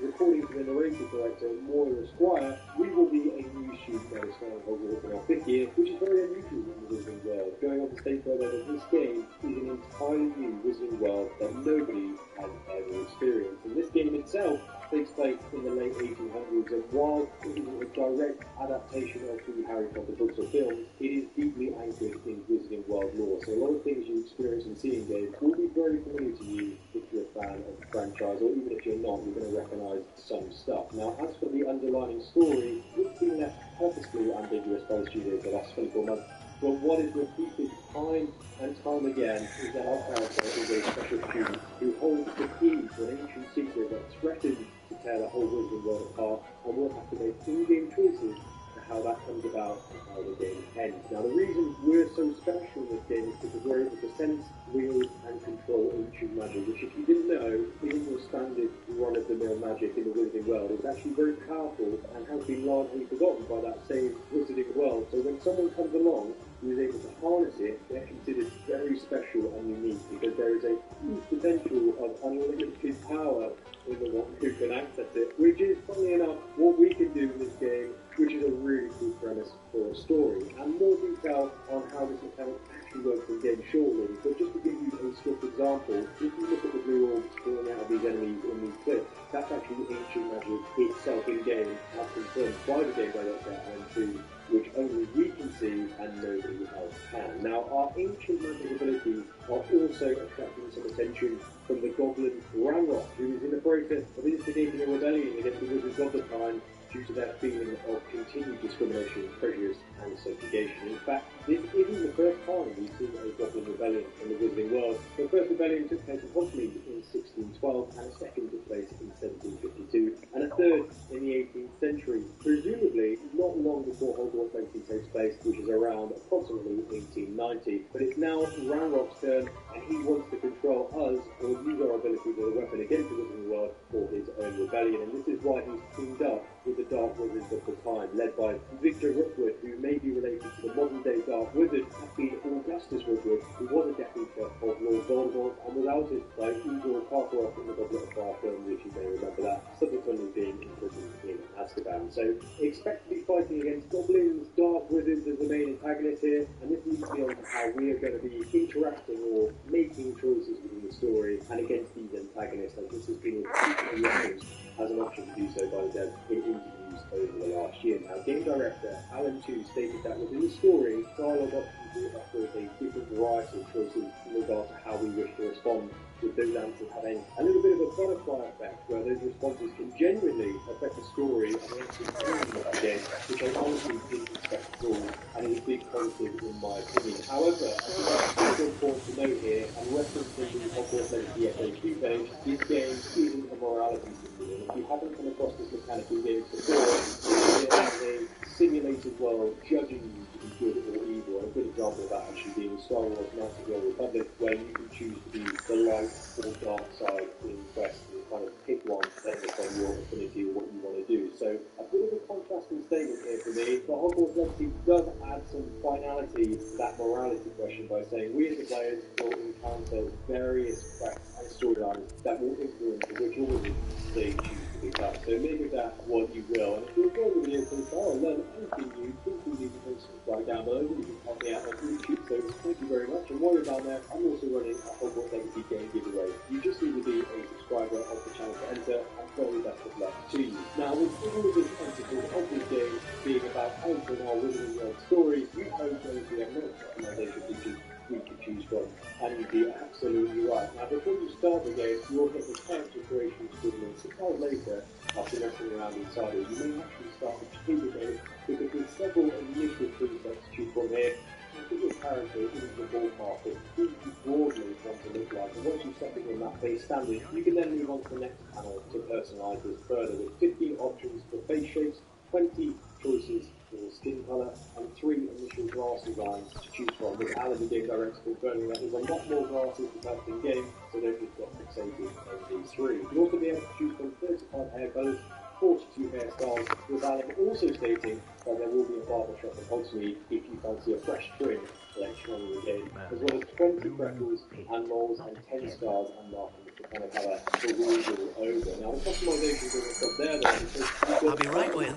O: According to the narrative director, Moira Squire, we will be a new student that is starting Hogwarts in our 5th year, which is very unusual in the Wizarding world. Going on to state further that this game is an entirely new Wizarding world that nobody has ever experienced. And this game itself takes place in the late 1800s, and while it isn't a direct adaptation of the Harry Potter books or films, it is deeply anchored in Wizarding world lore. So a lot of things you experience and see in games will be very familiar to you if you're a fan of the franchise, or even if you're not, you're going to recognise some stuff. Now, as for the underlying story, it's been left purposefully ambiguous by the studio for the last 24 months. But what is repeated time and time again is that our character is a special student who holds the key to an ancient secret that threatens to tear the whole Wizarding world apart, and will have to make in-game choices to how that comes about and how the game ends. Now, the reason we're so special in this game is because we're able to sense, wield, and control ancient magic, which, if you didn't know, isn't your standard run-of-the-mill magic in the Wizarding world. It's actually very powerful and has been largely forgotten by that same Wizarding world. So when someone comes along who is able to harness it, they're considered very special and unique, because there is a huge potential of unlimited power in the one who can access it, which is, funnily enough, what we can do in this game, which is a really cool premise for a story. And more detail on how this mechanic actually works in game shortly, but just to give you a swift example, if you look at the blue orbs spilling out of these enemies in these clips, that's actually ancient magic itself in game, as confirmed by the game director Alan 2, which only we can see and nobody else can. Now, our ancient magic abilities are also attracting some attention from the goblin Ranrock, who is in the process of instigating a rebellion against the wizards of the time due to their feeling of continued discrimination, prejudice, and subjugation. In fact, this isn't the first time we've seen a goblin rebellion in the Wizarding world. The first rebellion took place in Hogsmeade in 1612, and a second took place in 1752, and a third in the 18th century, presumably not long before Hogwarts Legacy takes place, which is around approximately 1890. But it's now Ranrock's turn, and he wants to control us, or use our abilities as a weapon against the Wizarding world for his own rebellion, and this is why he's teamed up with the Dark Wizards of the time, led by Victor Rookwood, who may be related to the modern-day Dark Wizard, has been Augustus Rookwood, who was a Death Eater of Lord Voldemort and was outed by Igor Karkaroff in the Goblet of Fire film, which you may remember that, subsequently being imprisoned in Azkaban. So expect to be fighting against goblins, Dark Wizards as the main antagonist here, and this leads me on to how we are going to be interacting or making choices within the story and against these antagonists, and this has been repeatedly referenced as an option to do so by the devs in interviews over the last year. Now, game director Alan 2 stated that within the story, dialogue options will offer us a different variety of choices in regard to how we wish to respond, with those answers having a little bit of a butterfly effect, where those responses can genuinely affect the story and the actual meaning of the game, which I honestly didn't expect at all, and is a big positive in my opinion. However, I think it's also important to note here, and referencing the Hogwarts Legacy FAQ page, this game isn't a morality system, and if you haven't come across this mechanic in games before, it is a a simulated world judging you to be good or evil. And a good example of that actually being Star Wars Knights of the Old Republic, where you can choose to be the light or dark side in Quest and kind of pick one based on your affinity or what you want to do. So a bit of a contrasting statement here for me, but Hogwarts Legacy does add some finality to that morality question by saying we as the players will encounter various quests and storylines that will influence which order they choose to become. So make of that what you will. And if you enjoy the video so far or learn anything new, please do leave a subscribe down below. You can help me out on YouTube, so thank you very much. And while you're down there, I'm also running a Hogwarts Legacy game giveaway. You just need to be a subscriber of the channel to enter, and very best of luck to you. Now, with all of this emphasis of this game being about entering our Wizarding World story, we hope there will be a lot of recommendation features we can choose from, and you'd be absolutely right. Now, before you start the game, you'll hit the character creation screen, and 6 hours later, after messing around inside it, you may actually start to change the game because there's several initial presets to choose from here. And give your character into the ballpark of who you broadly want to look like. And once you've set it in that base standard, you can then move on to the next panel to personalise this further with 15 options for face shapes, 20 choices for skin colour, and 3 initial glass designs to choose from, with Alan, the game director, confirming that there's a lot more glasses developed in game, so don't just got fixated on these 3. You'll also be able to choose from 35 hair colours, 42 hairstyles, with Alan also stating that there will be a barbershop in Hogsmeade if you fancy a fresh trim later on in the game, as well as 20 freckles and moles and 10 scars and markings to kind of have a removal over. Now, the customization doesn't stop there though, because
D: I'll be right with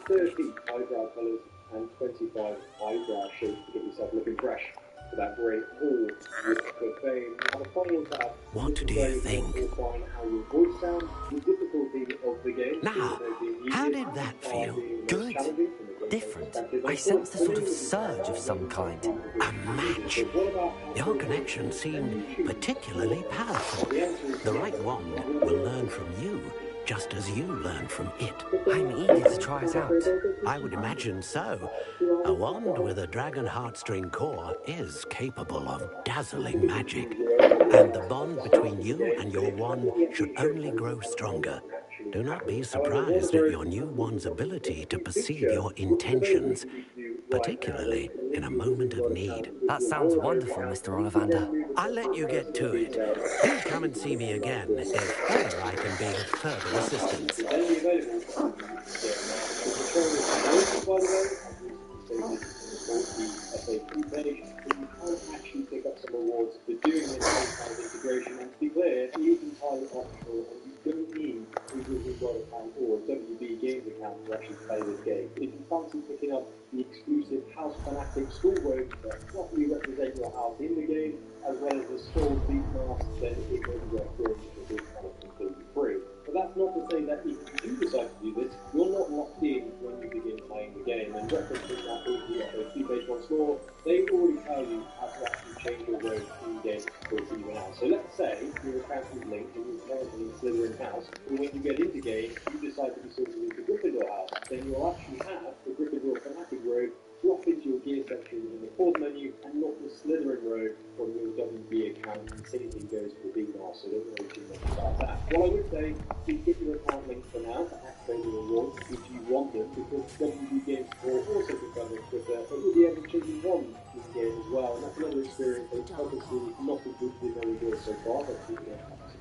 O: 30 eyebrow colours and 25 eyebrow shapes to get yourself looking fresh for that great hall for fame. Now, the final tab,
D: what do you think?
O: Find how your voice sounds, the difficulty of the game.
B: Now, how did that feel? Good. Different. I sensed a sort of surge of some kind.
D: A match. Your connection seemed particularly powerful. The right wand will learn from you, just as you learn from it.
B: I'm eager to try it out.
D: I would imagine so. A wand with a dragon heartstring core is capable of dazzling magic. And the bond between you and your wand should only grow stronger. Do not be surprised at your new wand's ability to perceive your intentions, particularly in a moment of need.
B: That sounds wonderful, Mr. Ollivander.
D: I'll let you get to it. Do come and see me again if ever I can be of further assistance.
O: Actually pick up some rewards for doing this kind of integration, and to be clear, it is entirely optional and you don't need a Wizarding World account or a WB Games account to actually play this game. If you fancy picking up the exclusive House Fanatic school robes that properly represent your house in the game, as well as the Soul Beat Mask, then it may be worth doing because it's kind of completely free. But that's not to say that if you do decide to do this, you're not locked in when you begin playing the game. And referencing that the page once more, they already tell you how to actually change your road in game for it to even out. So let's say your account is linked and you're currently in Slytherin house, and when you get into game, you decide to be sorted into Gryffindor house, then you'll actually have the Gryffindor Fanatic road drop into your gear section in the pause menu and not the Slytherin road from your WB account, and same thing goes for the Beatmaster, so don't worry too much about that. What I would say is get your account linked for now to activate your rewards if you want them, because WB Games will also confirm on Twitter that you'll be able to change your wand in the game as well, and that's another experience that obviously not completely very good so far, but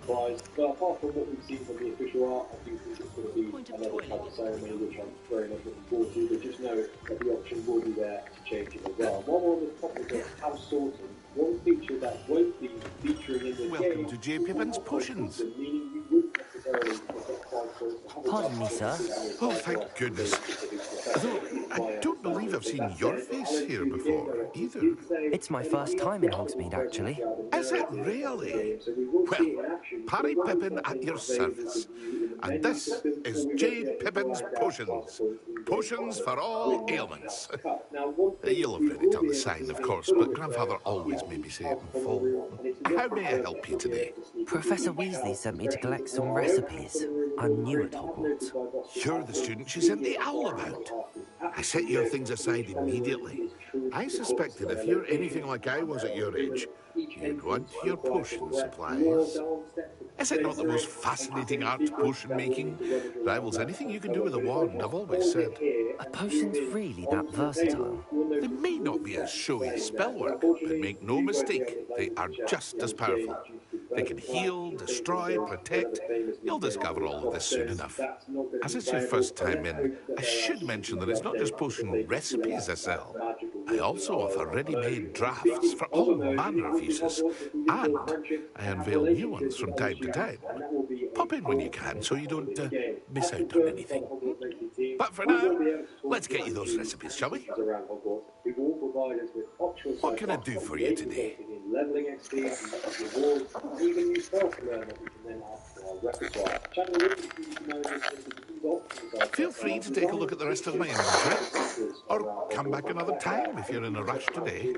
O: surprised. But apart from what we've seen from the official art, I do think it's going to be another type of ceremony, which I'm very much looking forward to, but just know that the option will be there to change it as well. While we're on the topic of house sorting, one feature that won't be featuring in the game...
P: Welcome to J. Pippin's Potions.
B: Pardon me, sir.
P: Oh, thank goodness. Though, I don't believe I've seen your face here before, either.
B: It's my first time in Hogsmeade, actually.
P: Is it really? Well, Parry Pippin at your service. And this is J. Pippin's Potions. Potions for all ailments. You'll have read it on the sign, of course, but Grandfather always made me say it in full. How may I help you today?
B: Professor Weasley sent me to collect some recipes. I'm new at Hogwarts.
P: You're the student she sent the owl about. I set your things aside immediately. I suspected if you're anything like I was at your age, you'd want your potion supplies. Is it not the most fascinating art, potion making? Rivals anything you can do with a wand, I've always said.
B: Are potions really that versatile?
P: They may not be as showy spellwork, but make no mistake, they are just as powerful. They can heal, destroy, protect. You'll discover all of this soon enough. As it's your first time in, I should mention that it's not just potion recipes I sell. I also offer ready-made drafts for all manner of uses, and I unveil new ones from time to time. Pop in when you can so you don't miss out on anything. But for now, let's get you those recipes, shall we? What can I do for you today? Feel free to take a look at the rest of my inventory, or come back another time if you're in a rush today.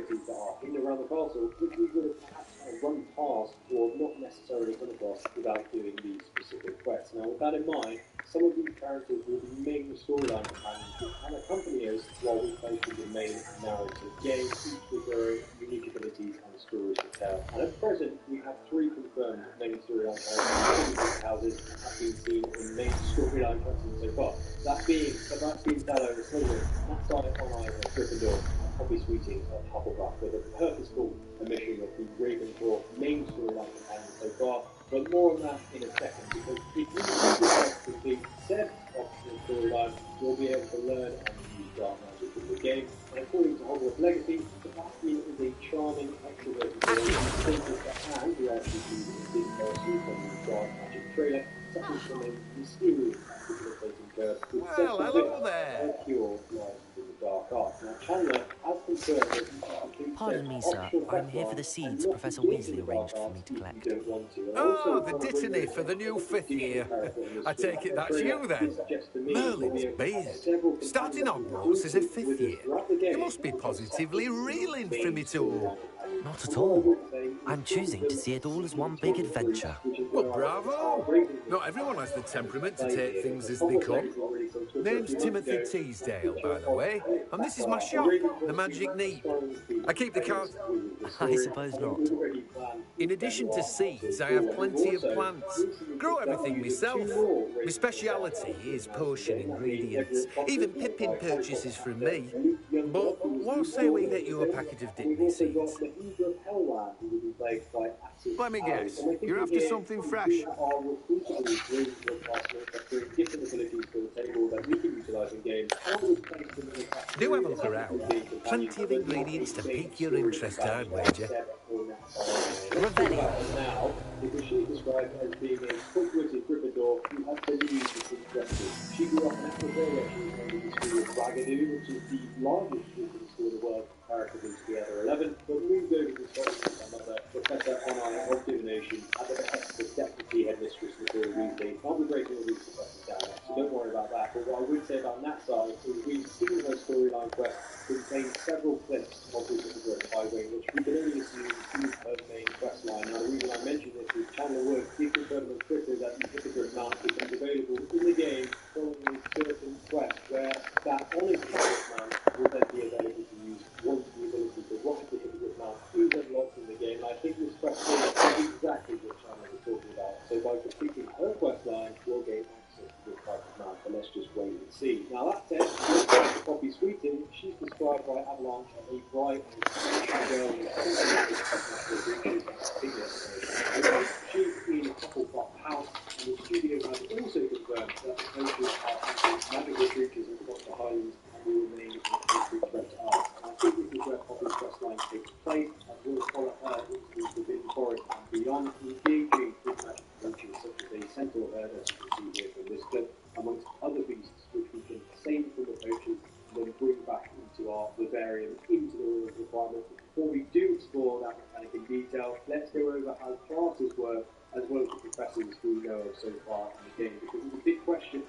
O: Run past or not necessarily come across without doing these specific quests. Now, with that in mind, some of these characters will be main storyline companions and accompany us while we play through the main narrative game, each with their own unique abilities and stories to tell. And at present, we have 3 confirmed main storyline characters houses have been seen in main storyline cutscenes so far. That being Sebastian Tallow of Slytherin, Matt on of Gryffindor, Poppy Sweeting of Hufflepuff, with a purposeful omission of the Ravenclaw main storyline companion so far, but more on that in a second, because if you complete said optional storyline, you'll be able to learn and use dark magic in the game, and according to Hogwarts Legacy, Sebastian is a charming, extroverted boy, and who actually sees a big person from the dark magic trailer, such as from a mysterious debilitating curse, with
Q: hello there.
O: cure lies in the dark arts. Now, Chandler has confirmed that you can complete
B: Pardon me, sir. I'm here for the seeds Professor Weasley arranged for me to collect.
Q: Oh, the dittany for the new 5th year. I take it that's you then. Merlin's beard. Starting Hogwarts as a 5th year. You must be positively reeling from it all.
B: Not at all. I'm choosing to see it all as one big adventure.
Q: Well, bravo! Not everyone has the temperament to take things as they come. Name's Timothy Teasdale, by the way, and this is my shop, the Magic Neep. I keep the cards...
B: I suppose not.
Q: In addition to seeds, I have plenty of plants. Grow everything myself. My speciality is potion ingredients. Even Pippin purchases from me. But what say we get you a packet of dittany seeds? Let me guess, you're after something fresh. Do have a look around. Plenty of ingredients to pique your interest, I'd wager.
O: Now, because she's described as being a quick-witted Gryffindor who has believed is interested. She grew up in Aquitaria. She attended the school of Ragadoo, which is the largest Gryffindor school in the world, comparatively to the other 11, but moved over to Scotland with her mother, Professor Honai of Divination, at the behest of the Deputy Headmistress Nicole Weasley. I'll be breaking all these professors down next, so don't worry about that. But what I would say about that side is we've seen her storyline quest contain several clips of the Gryffindor Highway, which we can only assume is her main quest line. Now, the reason I mention this is Chandler Wood did confirm on Twitter that the Gryffindor mount becomes available in the game following certain quests, where that honest mount will then be available to use once the ability to rock the Gryffindor mount is unlocked in the game. And I think this quest is exactly what Chandler was talking about. So by completing her quest line, we'll gain access to this type of mount, but let's just wait and see. Now that said, Poppy Sweeting, she's described by Avalanche as a bright and girl with she's in Hufflepuff House, and the studio has also confirmed that the coaches are magical creatures across the Highlands and will remain a close threat to us. And I think this is where Poppy's quest line takes place, as we'll follow her into the Forbidden Forest and beyond, engaging with magic creatures such as a centaur herd, as you can see here from this clip, amongst other beasts which we can save from the poachers and then bring back into our vivarium, into the rules requirement. Before we do explore that mechanic in detail, let's go over how classes work, as well as the professors we know of so far in the game, because it's a big question.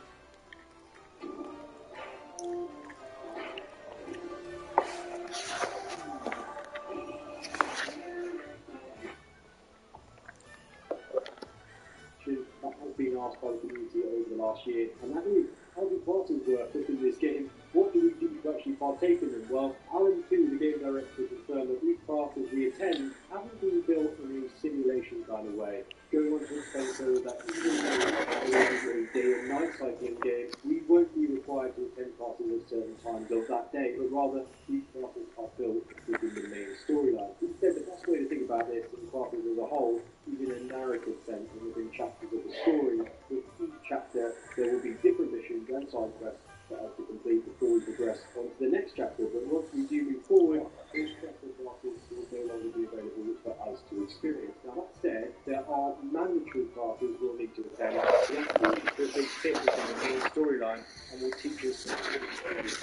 O: That has been asked by the community over the last year, and that is, how do classes work within this game? What do we do to actually partake in them. Well, Alan 2, the game director, confirmed that these classes we attend haven't been built in a simulation kind of way. Going on to explain so that even though there is a day and night cycling game, we won't be required to attend classes at certain times of that day, but rather these classes are built within the main storyline. Instead, the best way to think about this in classes as a whole is in a narrative sense and within chapters of the story. With each chapter, there will be different missions and side quests for us to complete before we progress on to the next chapter. But once we do move forward, those chapter classes will no longer be available for us to experience. Now that said, there are mandatory classes we'll need to attend, because they fit within the main storyline and will teach us skills.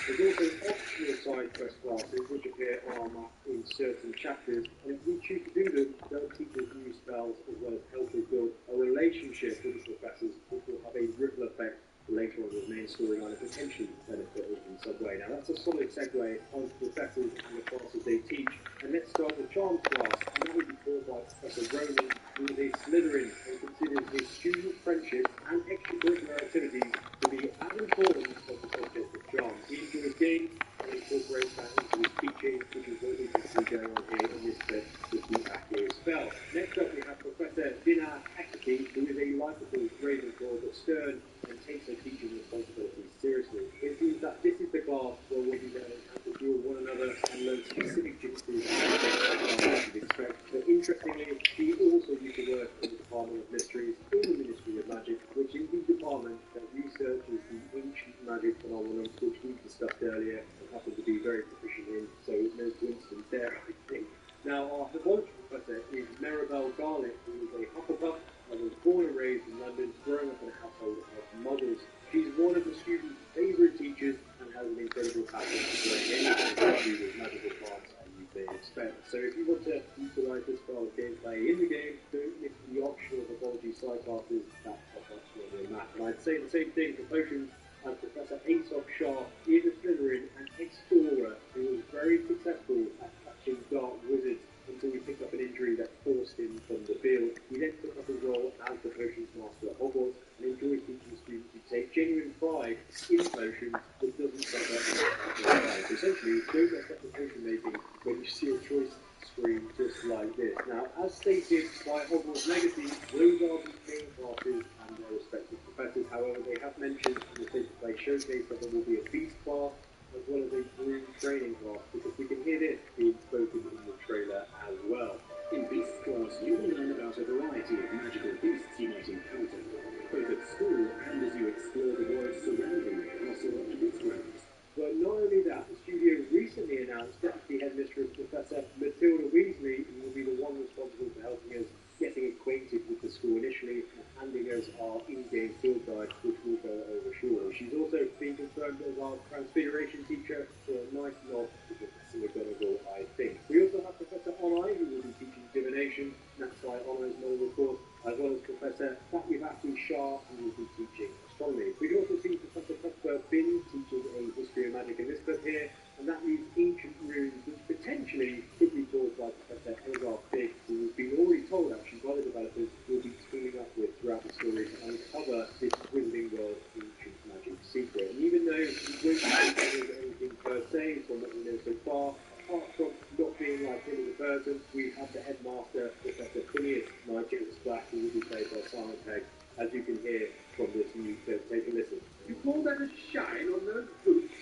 O: There's also optional side quest classes which appear on our map in certain chapters, and if we choose to do them, they'll teach us new spells as well as help us build a relationship with the professors, which will have a ripple effect later on in the main storyline and potentially benefit us in some way. Now that's a solid segue on professors and the classes they teach. And let's start with Charms class, and that will be taught by Professor Ronan, who is a Slytherin and considers his student friendships and extracurricular activities to be as important as the subject of charms. He enjoys games and incorporates that into his teaching, which is what we can see going on here in this clip with the Accio spell. Next up we have Professor Dinar Hecate, who is a likeable Ravenclaw but stern and takes her teaching responsibilities seriously. It seems that this is the class where we'll be learning how to duel one another and learn specific jutsus as you'd expect. But interestingly, she also used to work in the Department of Mysteries in the Ministry of Magic, which is the department that researches the ancient magic phenomenon which we discussed earlier and happen to be very proficient in, so no coincidence there, I think. Now, our laboratory professor is Maribel Garlick, who is a Hufflepuff and was born and raised in London, growing up in a household of muggles. She's one of the students' favourite teachers and has an incredible passion for doing anything to do with magical plants, as you may expect. So if you want to utilise this style of gameplay in the game, don't miss the optional pathology side classes that pop up on your map. And I'd say the same thing for potions, as Professor Aesop Sharp is a Slytherin and explorer who was very successful at catching dark wizards until he picked up an injury that forced him from the field. He then took up his role as the potions master at Hogwarts and enjoys teaching students who take genuine pride in potions but doesn't suffer any pride. Essentially, don't mess up the potion making when you see a choice screen just like this. Now, as stated by Hogwarts Legacy, those are the main classes and their respective professors. However, they have mentioned in the State of Play showcase that there will be a beast class as well as a broom training class, because we can hear this being spoken in the trailer as well.
L: In Beasts class, you will learn about a variety of magical beasts you might encounter, both at school and as you explore the world surrounding the castle and its grounds.
O: But not only that, the studio recently announced Deputy Headmistress Professor Matilda Weasley, who will be the one responsible for helping us getting acquainted with the school initially and handing us our in-game field guide, which we'll go over shortly. She's also been confirmed as our Transfiguration teacher, so a nice nod to Professor McGonagall, I think. We also have Professor Onai, who will be teaching divination, that's why Onai's name, of course, as well as Professor Satyavati Shah, who will be teaching astronomy. We can also see Professor Cuthbert Bin teaching a history of magic in this clip here, and that leaves ancient runes, which potentially could be taught by Professor Elgar Fig, who has been already told actually by the developers will be teaming up with throughout the story to uncover this wizarding world ancient magic secret. And even though we won't be teaching anything per se from what we know so far, apart from not being like him as a person, we have the headmaster, Professor Phineas Nigel Black, who will be played by Simon Pegg, as you can hear from this new clip. Take a listen.
L: You call that a shine on those boots?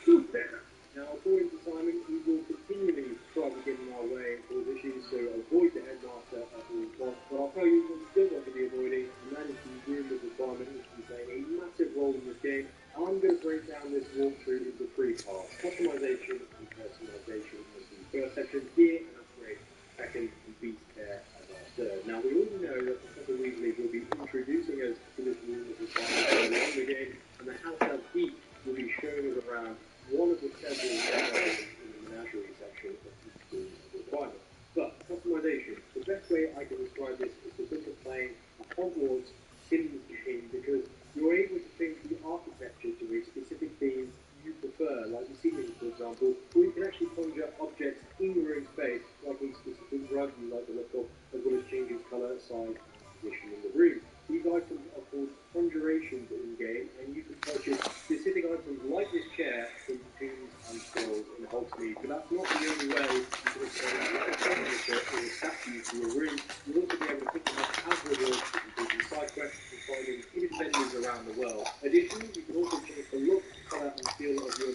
L: Do better.
O: Now, according to Simon, we will continually try to get in our way and cause issues, so avoid the headmaster at all costs. But I'll tell you what you don't want to be avoiding, and that is the room of requirement, which will be playing a massive role in this game. I'm going to break down this walkthrough into three parts: customization and personalization as the first section, gear and upgrade second, and beast care as our third. Now, we already know that Professor Weasley will be introducing us to this room of requirement early on in the game, and the house elf geek will be showing us around one of the several levels in the menagerie section of each room of requirement. But customization, the best way I can describe this is to think of playing a Hogwarts Sims game, because you're able to change the architecture to a specific theme you prefer, like the ceiling, for example, or you can actually conjure objects in your own space, like a specific rug you like the look of, as well as changing colour, size, and position in the room. These items are called conjurations in-game, and you can purchase specific items like this chair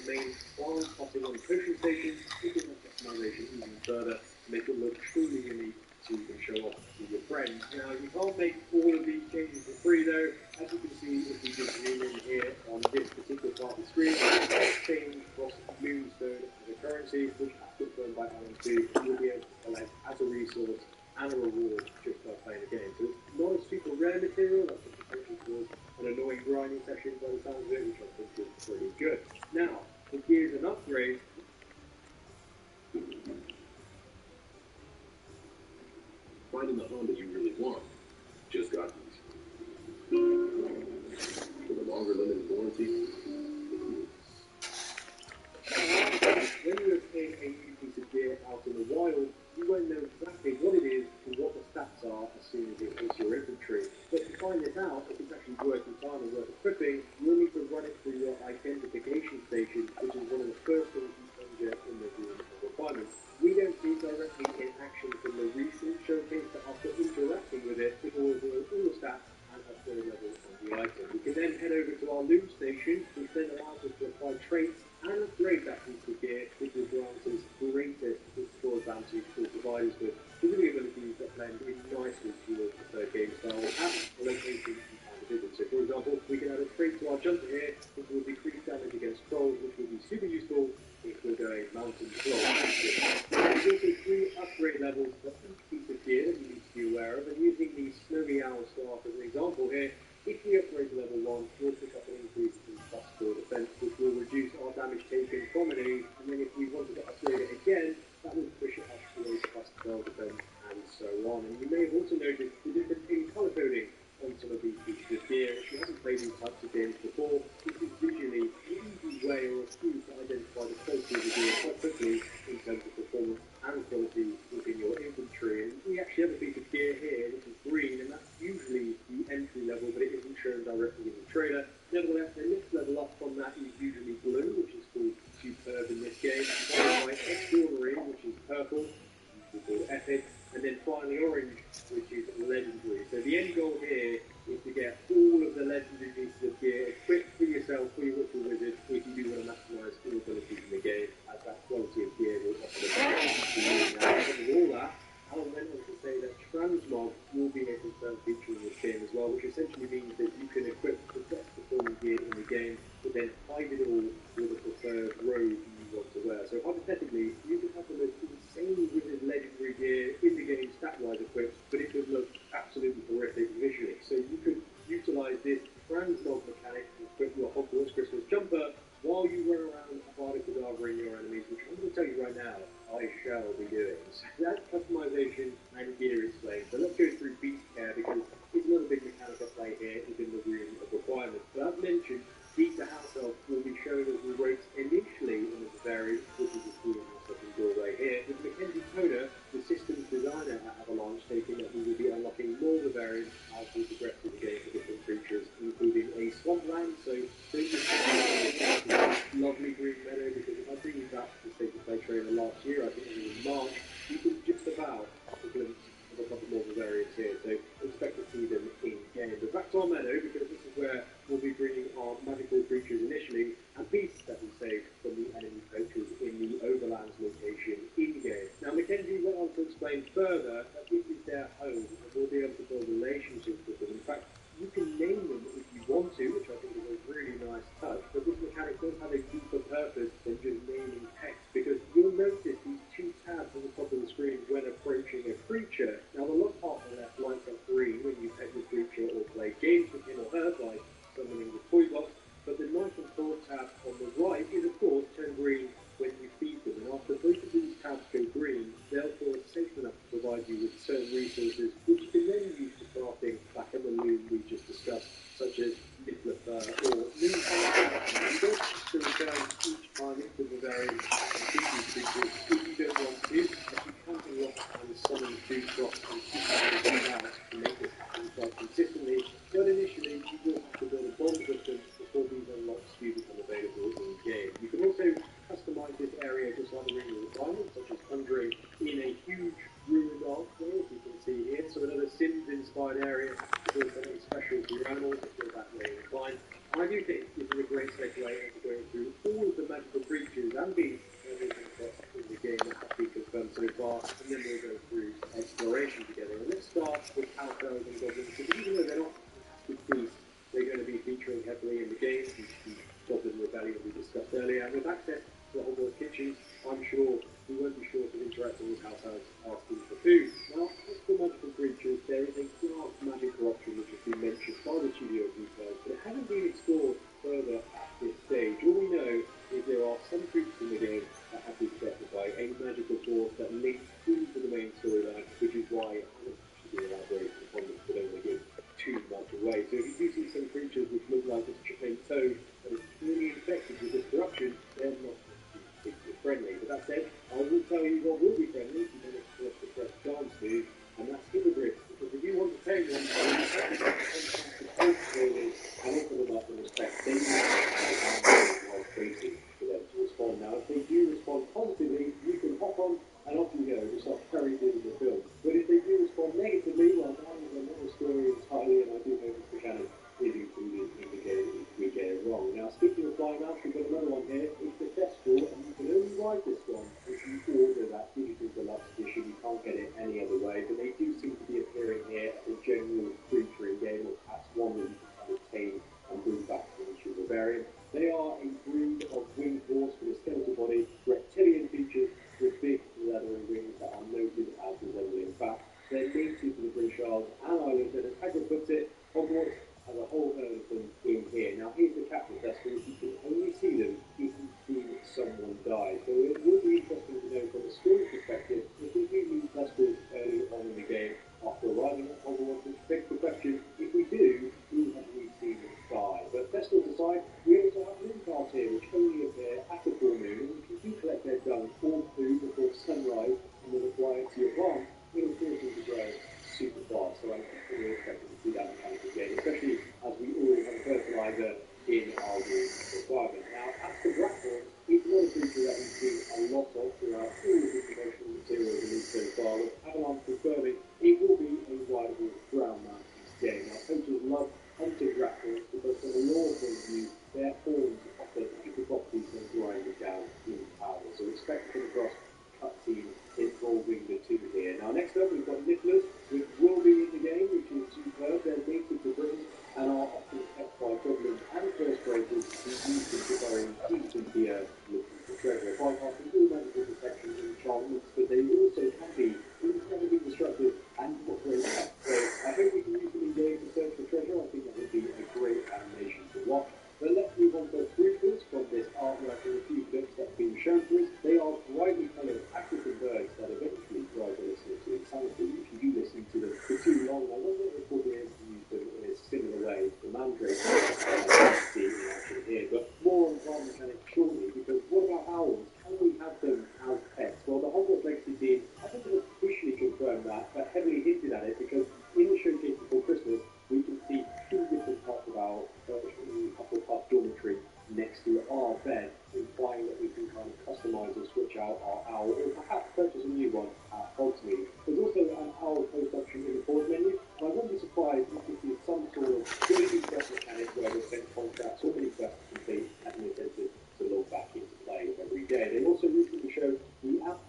O: main plant potting on potion station, you can have customization even further to make it look truly unique so you can show off to your friends. Now, you can't make all of these changes for free though. As you can see, if we just zoom in here on this particular part of the screen, change across Moonstone as a currency, which as confirmed by Alan 2, you'll be able to collect as a resource and a reward just by playing the game. So it's not a super rare material, that's a potential cause an annoying grinding session by the sounds of it, which I think is pretty good. Now, for gears and upgrades,
L: finding the Honda you really want just got easy. With a longer limited warranty.
O: when you obtain a new piece of gear out in the wild, you won't know exactly what it is and what the stats are as soon as it hits your inventory. But to find this out, if it's actually worth your time and worth equipping, you'll need to run it through your identification station, which is one of the first things you enter in the room of requirements. We don't see directly in action from the recent showcase, but after interacting with it, it will reveal all the stats and upgrade levels on the item. We can then head over to our loot station, which then allows us to apply traits and upgrade that piece of gear, which will grant us greater score advantage or provide us with specific abilities that blend in nicely to your preferred game style and the location you plan to visit. So for example, we can add a trait to our jumper here, which will decrease damage against trolls, which will be super useful if we're going mountain troll. There's also 3 upgrade levels for each piece of gear that you need to be aware of, and using the Snowy Owl staff as an example here, if we upgrade to level 1, we'll pick up an increase in +4 defense, which will reduce our damage taken from an aid, and then if we wanted to upgrade it again, that will push it up to a +12 defense, and so on. And you may have also noticed the difference in colour coding on some of these pieces of gear. If you haven't played these types of games before, this is visually an easy way or a cue to identify the quality of the gear quite quickly in terms of performance and quality within your inventory. And we actually have a piece of gear here which is green, and that's usually the entry level, but it isn't shown directly in the trailer. Nevertheless, the next level up from that is usually blue, which is called Superb in this game, followed by Extraordinary, which is purple, usually called Epic, and then finally orange, which is legendary. So the end goal here is to get all of the legendary pieces of gear equipped for yourself, for your ritual wizard, if you do want to maximise your abilities in the game, as that quality of gear will offer the best to you. Now, with all that, Alan went on to say that transmog will be a confirmed feature in this game as well, which essentially means that you can equip the best performing gear in the game, but then hide it all with a preferred robe you want to wear. So hypothetically, you could have the most insane wizard legendary gear in the game stat-wise equipped, but it could look absolutely horrific visually. So you could utilise this transmog mechanic to equip your Hogwarts Christmas jumper while you run around Avada Kedavra in your enemies, which I'm going to tell you right now, I shall be doing. So that's customization and gear explained. So let's go through beast care, because it's another big mechanic at play here within the room of requirements. But as mentioned, Beast the House Elf will be shown as we wrote initially in the Bavaria, which is the green house looking doorway here, with Mackenzie Toner, the systems designer at Avalanche, stating that we will be unlocking more Bavarians as we progress through the game for different creatures, including a swampland. So don't just lovely green meadow, because if I bring you back to the State of Play trailer last year, I think it was in March, you can just about have a glimpse of a couple more Bavarians here, so expect to see them in game. But back to our meadow, because this is where we'll be bringing our magical creatures initially, and beasts that we saved from the enemy poachers in the Overlands location in-game. Now, Mackenzie went on to explain further that this is their home, and we'll be able to build relationships with them. In fact, you can name them if you want to, which I think is a really nice touch, but this mechanic does have a deeper purpose than just naming text, because you'll notice these 2 tabs at the top of the screen when approaching a creature. Now, the lock part on the left lights up green when you pet your creature or play games with him or her, like summoning the toy box, but the knife and sword tab on the right is, of course, turned green when you feed them, and after both of these tabs go green, they'll feel safe enough to provide you with certain resources, which you can then use for crafting back at the loom we just discussed, such as Niffler Fur or Moon. You don't have to return each time into the variant and feed these creatures if you don't want to, as you can unlock and summon food crops and keep them out to make this happen quite consistently, but initially you will have to build a bond with them before these unlocks do become available in game. You can also customise this area just like the ring of requirements, such as conjuring in a huge ruined archway, as you can see here. So another Sims-inspired area to build something special for your animals if you're that way inclined. And I do think this is a great segue into going through all of the magical be everything that's in the game that has been confirmed so far, and then we'll go through exploration together. And let's start with Hogwarts and Goblins, because even though they're not fantastic beasts, they're going to be featuring heavily in the game, which the Goblin Rebellion we discussed earlier. And with access to the Hogwarts kitchens, I'm sure we won't be short of interacting with house elves asking for food. Now, as for magical creatures, there is a dark magic corruption which has been mentioned by the studio details, but it hasn't been explored further at this stage. All we know is there are some creatures in the game that have been corrupted by a magical force that links into the main storyline, which is why it hasn't actually been elaborated upon this, but only give too much away. So if you do see some creatures which look like a chicken toad that is clearly infected with this corruption, they're not particularly friendly. But that said, I will tell you what will be friendly if you manage to select the correct chance to, and that's hippogriffs. Because if you want to tame one, and offer them up in respect, they need while waiting for them to respond. Now, if they do respond positively, you can hop on and off you go, just like Harry did in the film. But if they do respond negatively, well, that is another story entirely, and I do hope Mr. Shannon is included in the game if we get it wrong. Now, speaking of flying mouse, we've got another one here. It's the Festival, and you can only ride this one if you order that digital deluxe edition. You can't get it any other way, but they do seem to be appearing here as a general creature in game, or perhaps one that you can kind of tame and bring back from each of the variant. They are a breed of winged horse with a skeletal body, reptilian features, with big leathery wings that are noted as resembling bats. They're native to the British Isles and Ireland, and as Hagrid puts it, Hogwarts has a whole herd of them in here. Now, here's the catch with Festival: you can only see them if you see someone die. So it would be interesting to know from a story perspective if we do meet Festivals early on in the game after arriving at Hogwarts, which begs the question: if we do, who have we seen them die? But Festivals aside, we also have moon cards here, which only appear at the full moon, and if you do collect their dung or food before sunrise and then apply it to your plants, it'll cause them to grow super fast. So I'm definitely expecting to see that mechanic again, especially as we already have a fertilizer in our room requirement. Now, as for Blackthorn, it's not a creature that we've seen a lot of throughout all of the promotional materials released so far, with Avalon confirming it will be a rival ground mountains game. Now, coaches love hunter Blackthorns because from a lore point of view, their horns offer magical properties when grinding down in power. So expect to come across cutscenes involving the two here. Now, next up, we've got Nicholas, which will be in the game, which is superb. They're native to Britain and are often kept by goblins and first breakers who use them to bury deep into the earth looking for treasure. Bypassing all magical protection and enchantments, but they also can be incredibly destructive and not great at. So I hope we can use them in game to search for treasure. I think that would be a great animation to watch. But let's move on to fruitfuls from this artwork and a few clips that have been shown to us. They are brightly coloured African birds that eventually drive the listener to insanity if you do listen to them for too long. I wonder if we'll be able to use them in a similar way to the mandrake see in action here. But more on plant mechanics shortly, because what about owls? Can we have them as pets? Well, the Hogwarts Legacy team hasn't officially confirmed that, but heavily hinted at it, because in the showcase before Christmas, we can see two different types of owl perched in the Hufflepuff dormitory next to our bed, implying that we can kind of customise or switch out our owl, or perhaps purchase a new one at Hogsmeade. There's also an owl post option in the pause menu, and I wouldn't be surprised if this is some sort of daily quest mechanic where we're sent contracts or many quests to complete as an incentive to log back into play every day. They also recently showed the app.